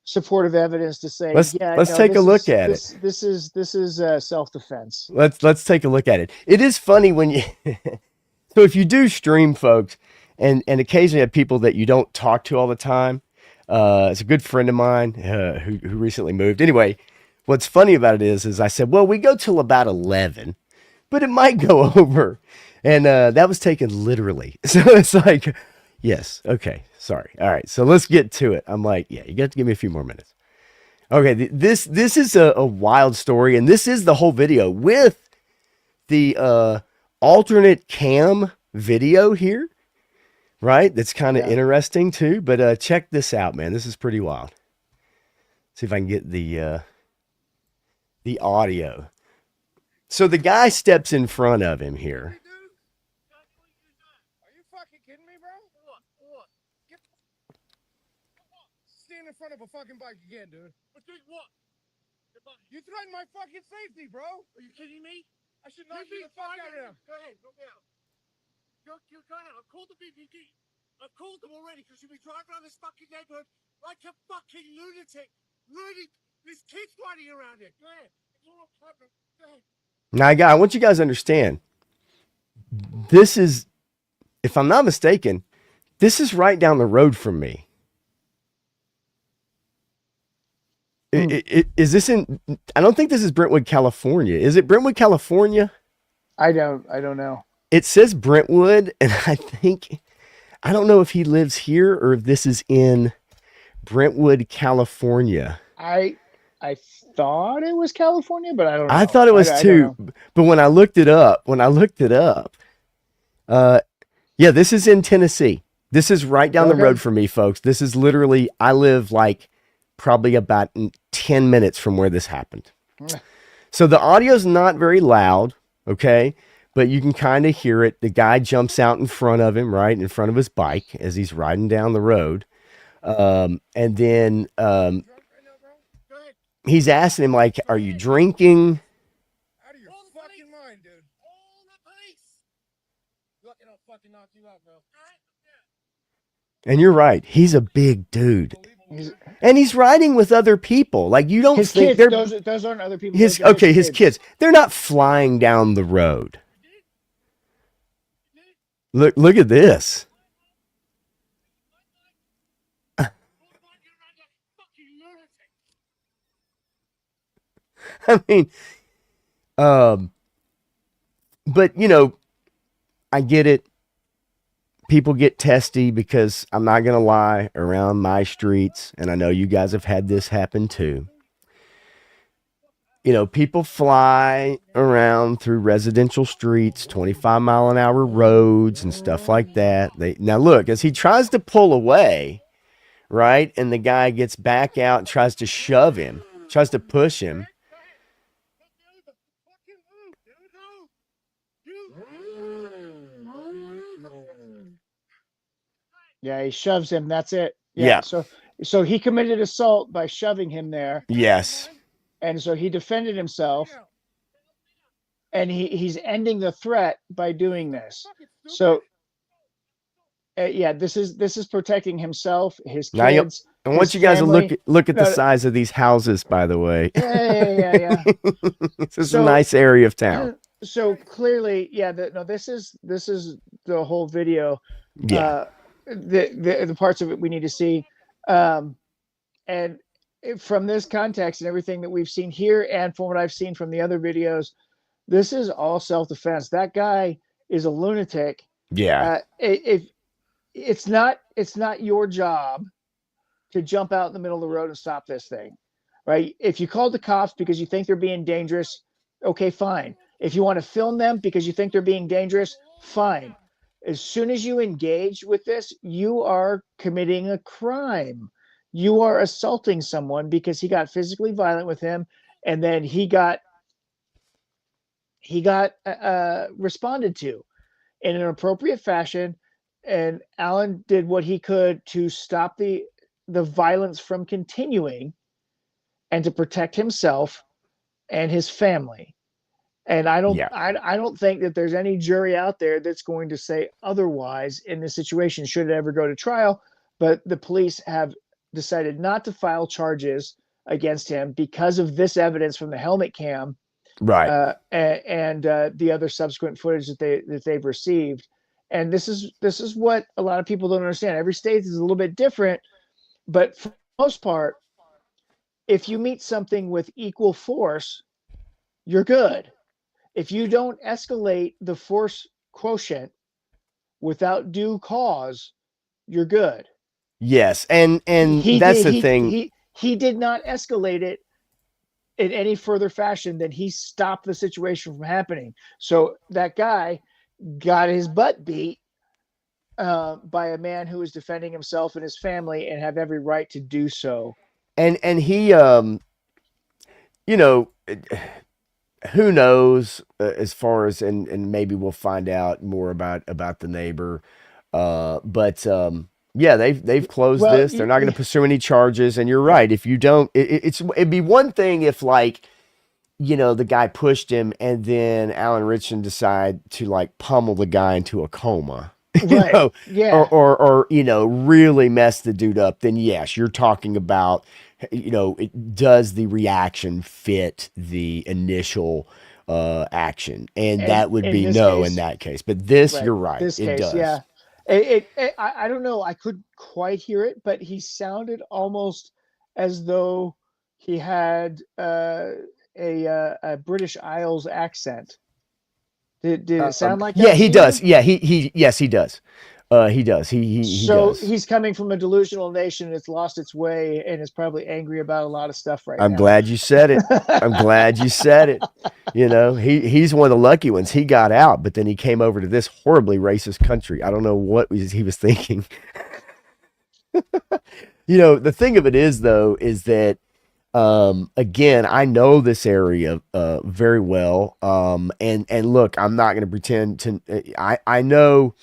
Speaker 2: supportive evidence to say, yeah,
Speaker 1: Let's
Speaker 2: no,
Speaker 1: take a look at it.
Speaker 2: this is self-defense.
Speaker 1: Let's take a look at it. It is funny when you so if you do stream, folks, and occasionally have people that you don't talk to all the time. It's a good friend of mine who recently moved. Anyway, what's funny about it is I said, well, we go till about 11, but it might go over, and that was taken literally. So it's like, yes, okay, sorry, all right. So let's get to it. I'm like, yeah, you got to give me a few more minutes. Okay, this is a wild story, and this is the whole video with the alternate cam video here, right? That's kind of
Speaker 2: Yeah.
Speaker 1: interesting too. But check this out, man. This is pretty wild. See if I can get the audio. So the guy steps in front of him here.
Speaker 4: Are you fucking kidding me, bro? What? Stand in front of a fucking bike again, dude. What? You threatened my fucking safety, bro. Are you kidding me? I should knock you the fuck out of there. Go ahead, go out. Go ahead. I've called the BPD. I've called them already because you've been driving around this fucking neighborhood like a fucking lunatic. There's kids running around here. Go ahead. It's all happening. Go ahead.
Speaker 1: Now, I want you guys to understand. This is, if I'm not mistaken, this is right down the road from me. Is this in? I don't think this is Brentwood, California. Is it Brentwood, California?
Speaker 2: I don't know.
Speaker 1: It says Brentwood, and I don't know if he lives here or if this is in Brentwood, California.
Speaker 2: I thought it was California, but I don't know.
Speaker 1: I thought it was too, but when I looked it up, yeah, this is in Tennessee. This is right down the road from me, folks. This is literally, I live like probably about 10 minutes from where this happened. So the audio's not very loud, okay? But you can kind of hear it. The guy jumps out in front of him, right? In front of his bike as he's riding down the road. And then he's asking him, like, are you drinking?
Speaker 4: Out of your fucking mind, dude. All the police. Look, I'll fucking knock you out, bro.
Speaker 1: And you're right. He's a big dude. And he's riding with other people. Like, you don't
Speaker 2: his
Speaker 1: think
Speaker 2: kids,
Speaker 1: they're
Speaker 2: those aren't other people.
Speaker 1: his kids. They're not flying down the road. Look at this. I mean, but I get it. People get testy because I'm not going to lie, around my streets, and I know you guys have had this happen too. People fly around through residential streets, 25-mile-an-hour roads and stuff like that. Now look, as he tries to pull away, right? And the guy gets back out and tries to shove him, tries to push him.
Speaker 2: Yeah, he shoves him. That's it.
Speaker 1: Yeah.
Speaker 2: So he committed assault by shoving him there.
Speaker 1: Yes.
Speaker 2: And so he defended himself. And he's ending the threat by doing this. So yeah, this is protecting himself, his kids.
Speaker 1: I want you guys
Speaker 2: family.
Speaker 1: to look at the size of these houses, by the way.
Speaker 2: Yeah.
Speaker 1: This is a nice area of town.
Speaker 2: So clearly, yeah, this is the whole video.
Speaker 1: Yeah.
Speaker 2: The parts of it we need to see. And from this context and everything that we've seen here, and from what I've seen from the other videos, this is all self-defense. That guy is a lunatic.
Speaker 1: Yeah.
Speaker 2: If it's not your job to jump out in the middle of the road and stop this thing, right? If you called the cops because you think they're being dangerous, okay, fine. If you want to film them because you think they're being dangerous, fine. As soon as you engage with this, you are committing a crime. You are assaulting someone because he got physically violent with him, and then he got responded to in an appropriate fashion. And Alan did what he could to stop the violence from continuing and to protect himself and his family. And
Speaker 1: Yeah.
Speaker 2: I don't think that there's any jury out there that's going to say otherwise in this situation should it ever go to trial. But the police have decided not to file charges against him because of this evidence from the helmet cam,
Speaker 1: Right.
Speaker 2: and the other subsequent footage that they've received. And this is what a lot of people don't understand. Every state is a little bit different, but for the most part, if you meet something with equal force, you're good. If you don't escalate the force quotient without due cause, you're good.
Speaker 1: Yes. And
Speaker 2: He
Speaker 1: that's
Speaker 2: did
Speaker 1: the thing.
Speaker 2: he did not escalate it in any further fashion than he stopped the situation from happening. So that guy got his butt beat by a man who was defending himself and his family and have every right to do so.
Speaker 1: And he you know, who knows, as far as, and maybe we'll find out more about the neighbor, but yeah, they've closed
Speaker 2: Well,
Speaker 1: this. They're not going to pursue any charges. And you're right, if you don't, it'd be one thing if, like, the guy pushed him and then Alan Richardson decide to, like, pummel the guy into a coma,
Speaker 2: right. Yeah.
Speaker 1: or really mess the dude up. Then yes, you're talking about, does the reaction fit the initial action? And that would
Speaker 2: in
Speaker 1: be
Speaker 2: this
Speaker 1: no
Speaker 2: case,
Speaker 1: in that case. But this,
Speaker 2: right.
Speaker 1: you're right,
Speaker 2: This
Speaker 1: it
Speaker 2: case,
Speaker 1: does.
Speaker 2: yeah. I don't know. I couldn't quite hear it, but he sounded almost as though he had a British Isles accent. Did it sound like that?
Speaker 1: Yeah, he
Speaker 2: to
Speaker 1: does.
Speaker 2: you?
Speaker 1: Yeah, yes, he does. He does. He
Speaker 2: So
Speaker 1: does.
Speaker 2: he's coming from a delusional nation that's lost its way and is probably angry about a lot of stuff right
Speaker 1: I'm
Speaker 2: now.
Speaker 1: glad you said it. I'm glad you said it. He's one of the lucky ones. He got out, but then he came over to this horribly racist country. I don't know what he was thinking. The thing of it is, though, is that, again, I know this area very well. And look, I'm not going to pretend to. I know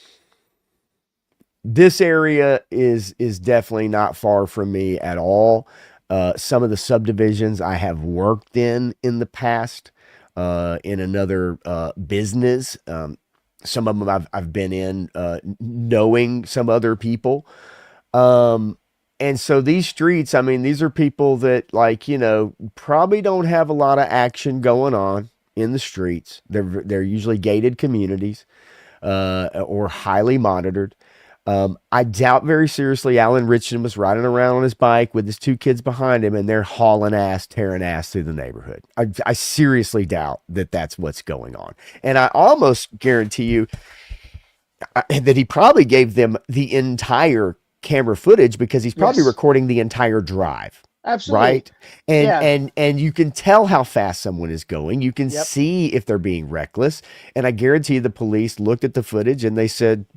Speaker 1: this area is definitely not far from me at all. Some of the subdivisions I have worked in the past, in another business. Some of them I've been in, knowing some other people. And so these streets, I mean, these are people that, like, probably don't have a lot of action going on in the streets. They're usually gated communities, or highly monitored. I doubt very seriously Alan Richardson was riding around on his bike with his two kids behind him and they're hauling ass, tearing ass through the neighborhood. I seriously doubt that that's what's going on. And I almost guarantee you that he probably gave them the entire camera footage because he's probably
Speaker 2: Yes.
Speaker 1: recording the entire drive.
Speaker 2: Absolutely.
Speaker 1: Right. And
Speaker 2: Yeah.
Speaker 1: and you can tell how fast someone is going. You can
Speaker 2: Yep.
Speaker 1: see if they're being reckless. And I guarantee the police looked at the footage and they said,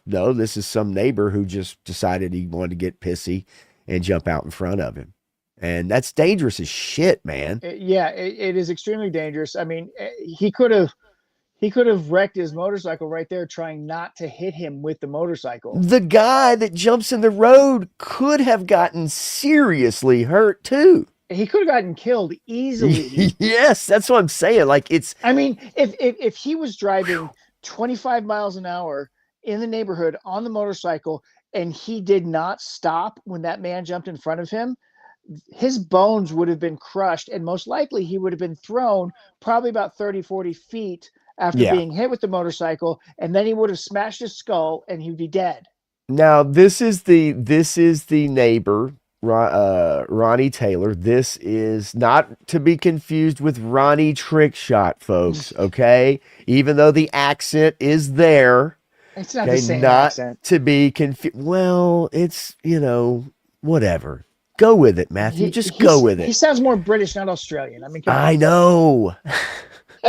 Speaker 1: no, this is some neighbor who just decided he wanted to get pissy and jump out in front of him. And that's dangerous as shit, man.
Speaker 2: Yeah, it is extremely dangerous. I mean, he could have wrecked his motorcycle right there, trying not to hit him with the motorcycle.
Speaker 1: The guy that jumps in the road could have gotten seriously hurt too.
Speaker 2: He could have gotten killed easily.
Speaker 1: Yes, that's what I'm saying. Like, it's,
Speaker 2: I mean, if he was driving 25 miles an hour in the neighborhood on the motorcycle and he did not stop when that man jumped in front of him, his bones would have been crushed and most likely he would have been thrown probably about 30-40 feet after being hit with the motorcycle, and then he would have smashed his skull and he'd be dead.
Speaker 1: Now this is the neighbor, Ronnie Taylor. This is not to be confused with Ronnie Trickshot, folks. Okay, even though the accent is there,
Speaker 2: It's not the same
Speaker 1: not
Speaker 2: accent.
Speaker 1: to be confused. Well, it's, whatever. Go with it, Matthew. Just go with
Speaker 2: He
Speaker 1: it.
Speaker 2: sounds more British, not Australian. I mean, come on.
Speaker 1: I know.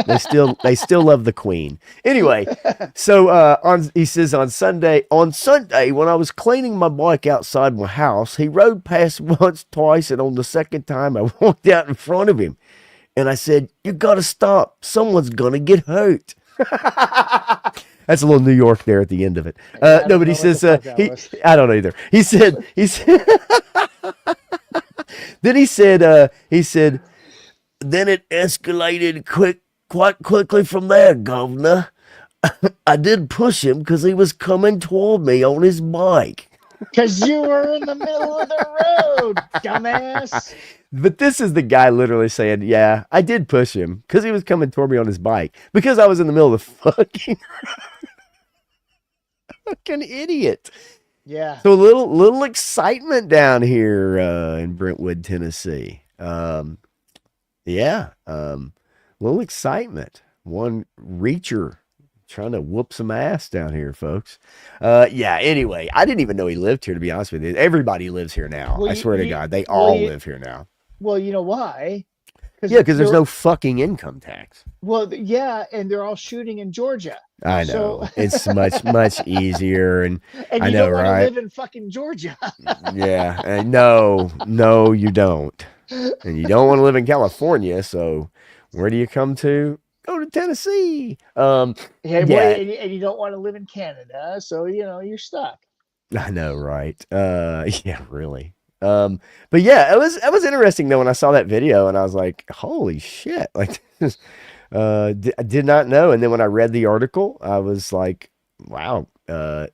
Speaker 1: They still love the queen. Anyway, so he says on Sunday when I was cleaning my bike outside my house, he rode past once, twice, and on the second time I walked out in front of him, and I said, "You gotta stop! Someone's gonna get hurt." That's a little New York there at the end of it.
Speaker 2: Yeah, I
Speaker 1: No,
Speaker 2: don't
Speaker 1: but he
Speaker 2: know what the
Speaker 1: says
Speaker 2: fuck that was.
Speaker 1: I don't know either. He said then he said then it escalated quite quickly from there, governor. I did push him because he was coming toward me on his bike.
Speaker 2: Because you were in the middle of the road, dumbass.
Speaker 1: But this is the guy literally saying, "Yeah, I did push him because he was coming toward me on his bike because I was in the middle of the fucking fucking idiot."
Speaker 2: Yeah.
Speaker 1: So a little excitement down here in Brentwood, Tennessee. Yeah, little excitement. One reacher trying to whoop some ass down here, folks. Yeah. Anyway, I didn't even know he lived here. To be honest with you, everybody lives here now.
Speaker 2: Well,
Speaker 1: I swear to God, they all live here now.
Speaker 2: Well, you know why?
Speaker 1: Yeah, because there's no fucking income tax.
Speaker 2: Well, yeah, and they're all shooting in Georgia.
Speaker 1: I know. It's much easier, and
Speaker 2: And
Speaker 1: I
Speaker 2: you
Speaker 1: know,
Speaker 2: don't want
Speaker 1: right?
Speaker 2: to live in fucking Georgia.
Speaker 1: Yeah, and no, you don't, and you don't want to live in California. So, where do you come to? Go to Tennessee.
Speaker 2: Yeah,
Speaker 1: Yeah.
Speaker 2: and you don't want to live in Canada, so you're stuck.
Speaker 1: I know, right? Yeah, really. But yeah, it was interesting though when I saw that video and I was like, holy shit! Like, I did not know. And then when I read the article, I was like, wow,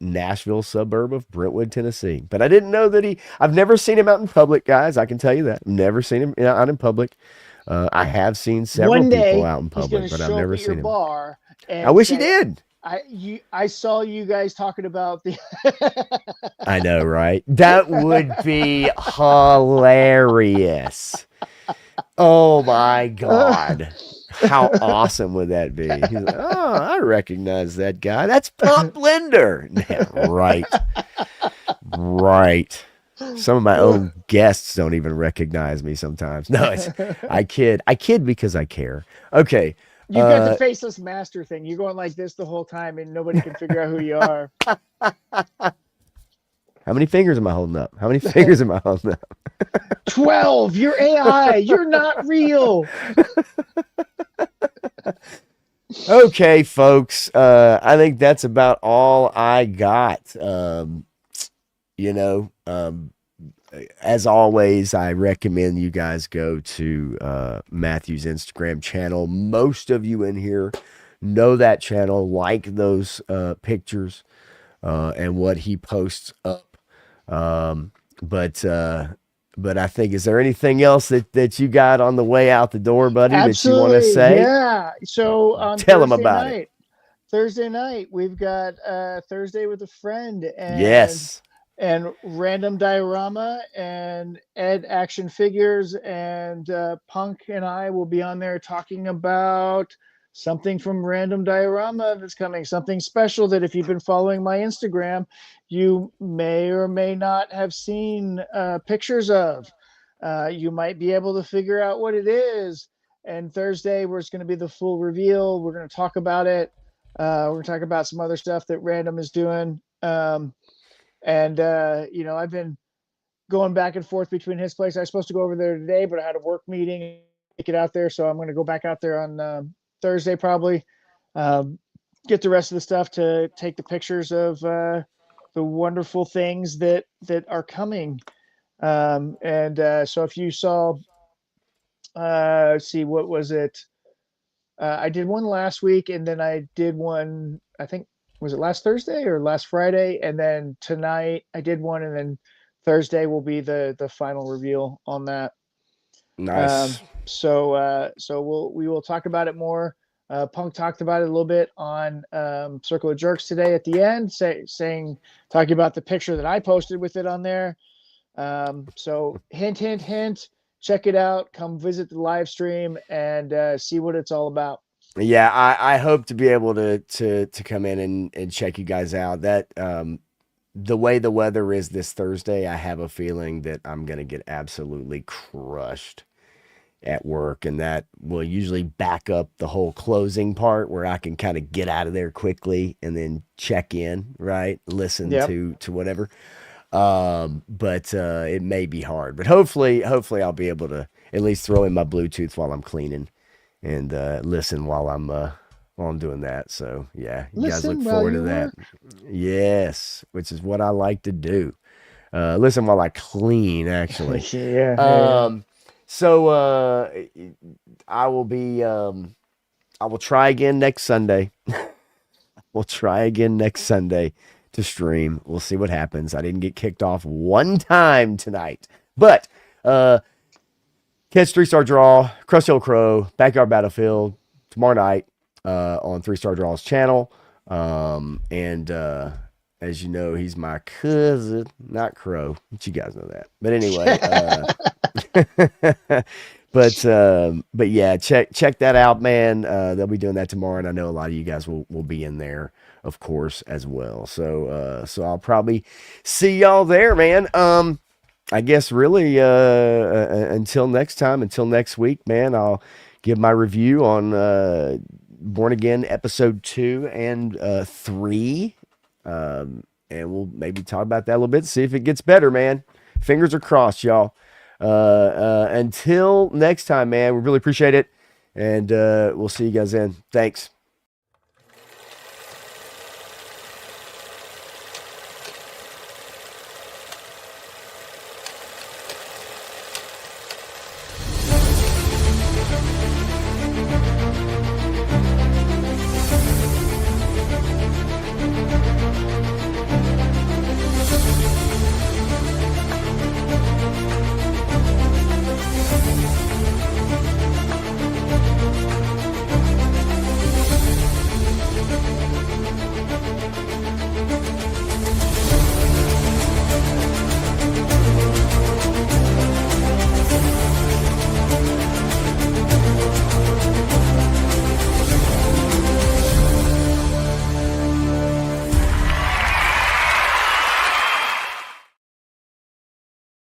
Speaker 1: Nashville suburb of Brentwood, Tennessee. But I didn't know that I've never seen him out in public, guys. I can tell you that. Never seen him out in public. I have seen several people out in public, but I've never seen him.
Speaker 2: Bar and
Speaker 1: I wish he did.
Speaker 2: I saw you guys talking about the.
Speaker 1: I know, right? That would be hilarious. Oh my God. How awesome would that be? He's like, oh, I recognize that guy. That's Pop Linder. Yeah, right. Right. Some of my own guests don't even recognize me sometimes. No, I kid. I kid because I care. Okay.
Speaker 2: You got the faceless master thing. You're going like this the whole time and nobody can figure out who you are.
Speaker 1: How many fingers am I holding up? How many fingers am I holding up?
Speaker 2: 12. You're AI. You're not real.
Speaker 1: Okay, folks. I think that's about all I got. As always, I recommend you guys go to Matthew's Instagram channel. Most of you in here know that channel, like those pictures and what he posts up. But I think, is there anything else that you got on the way out the door, buddy, that you want to say?
Speaker 2: Yeah. So on
Speaker 1: Tell them about it.
Speaker 2: Thursday night, we've got Thursday with a friend. And
Speaker 1: Yes.
Speaker 2: And Random Diorama and Ed Action Figures and Punk and I will be on there talking about something from Random Diorama that's coming, something special that if you've been following my Instagram, you may or may not have seen pictures of. You might be able to figure out what it is. And Thursday, where it's going to be the full reveal, we're going to talk about it. We're going to talk about some other stuff that Random is doing. And I've been going back and forth between his place. I was supposed to go over there today, but I had a work meeting and take it out there. So I'm going to go back out there on Thursday, probably get the rest of the stuff to take the pictures of the wonderful things that are coming. So if you saw, see, what was it? I did one last week and then I did one, I think, was it last Thursday or last Friday? And then tonight I did one, and then Thursday will be the final reveal on that.
Speaker 1: Nice.
Speaker 2: So we will talk about it more. Punk talked about it a little bit on Circle of Jerks today at the end, talking about the picture that I posted with it on there. So hint, check it out. Come visit the live stream and see what it's all about.
Speaker 1: Yeah, I hope to be able to come in and check you guys out. That the way the weather is this Thursday, I have a feeling that I'm gonna get absolutely crushed at work, and that will usually back up the whole closing part where I can kind of get out of there quickly and then check in, right? Listen
Speaker 2: Yep.
Speaker 1: to whatever. But it may be hard, but hopefully I'll be able to at least throw in my Bluetooth while I'm cleaning and listen while I'm doing that. So yeah, you guys look
Speaker 2: Listen while
Speaker 1: forward to
Speaker 2: you
Speaker 1: that.
Speaker 2: work.
Speaker 1: Yes, which is what I like to do. Listen while I clean, actually.
Speaker 2: Yeah.
Speaker 1: So I will be I will try again next Sunday. We'll try again next Sunday to stream. We'll see what happens. I didn't get kicked off one time tonight. But catch 3-star draw, Crust Hill Crow, Backyard Battlefield tomorrow night on 3-star draw's channel. And as you know, he's my cousin, not Crow. But you guys know that. But anyway, but yeah, check that out, man. They'll be doing that tomorrow, and I know a lot of you guys will be in there, of course, as well. So I'll probably see y'all there, man. I guess really until next time, until next week, man, I'll give my review on Born Again episode 2 and 3. And we'll maybe talk about that a little bit, see if it gets better, man. Fingers are crossed, y'all. Until next time, man, we really appreciate it. And we'll see you guys then. Thanks.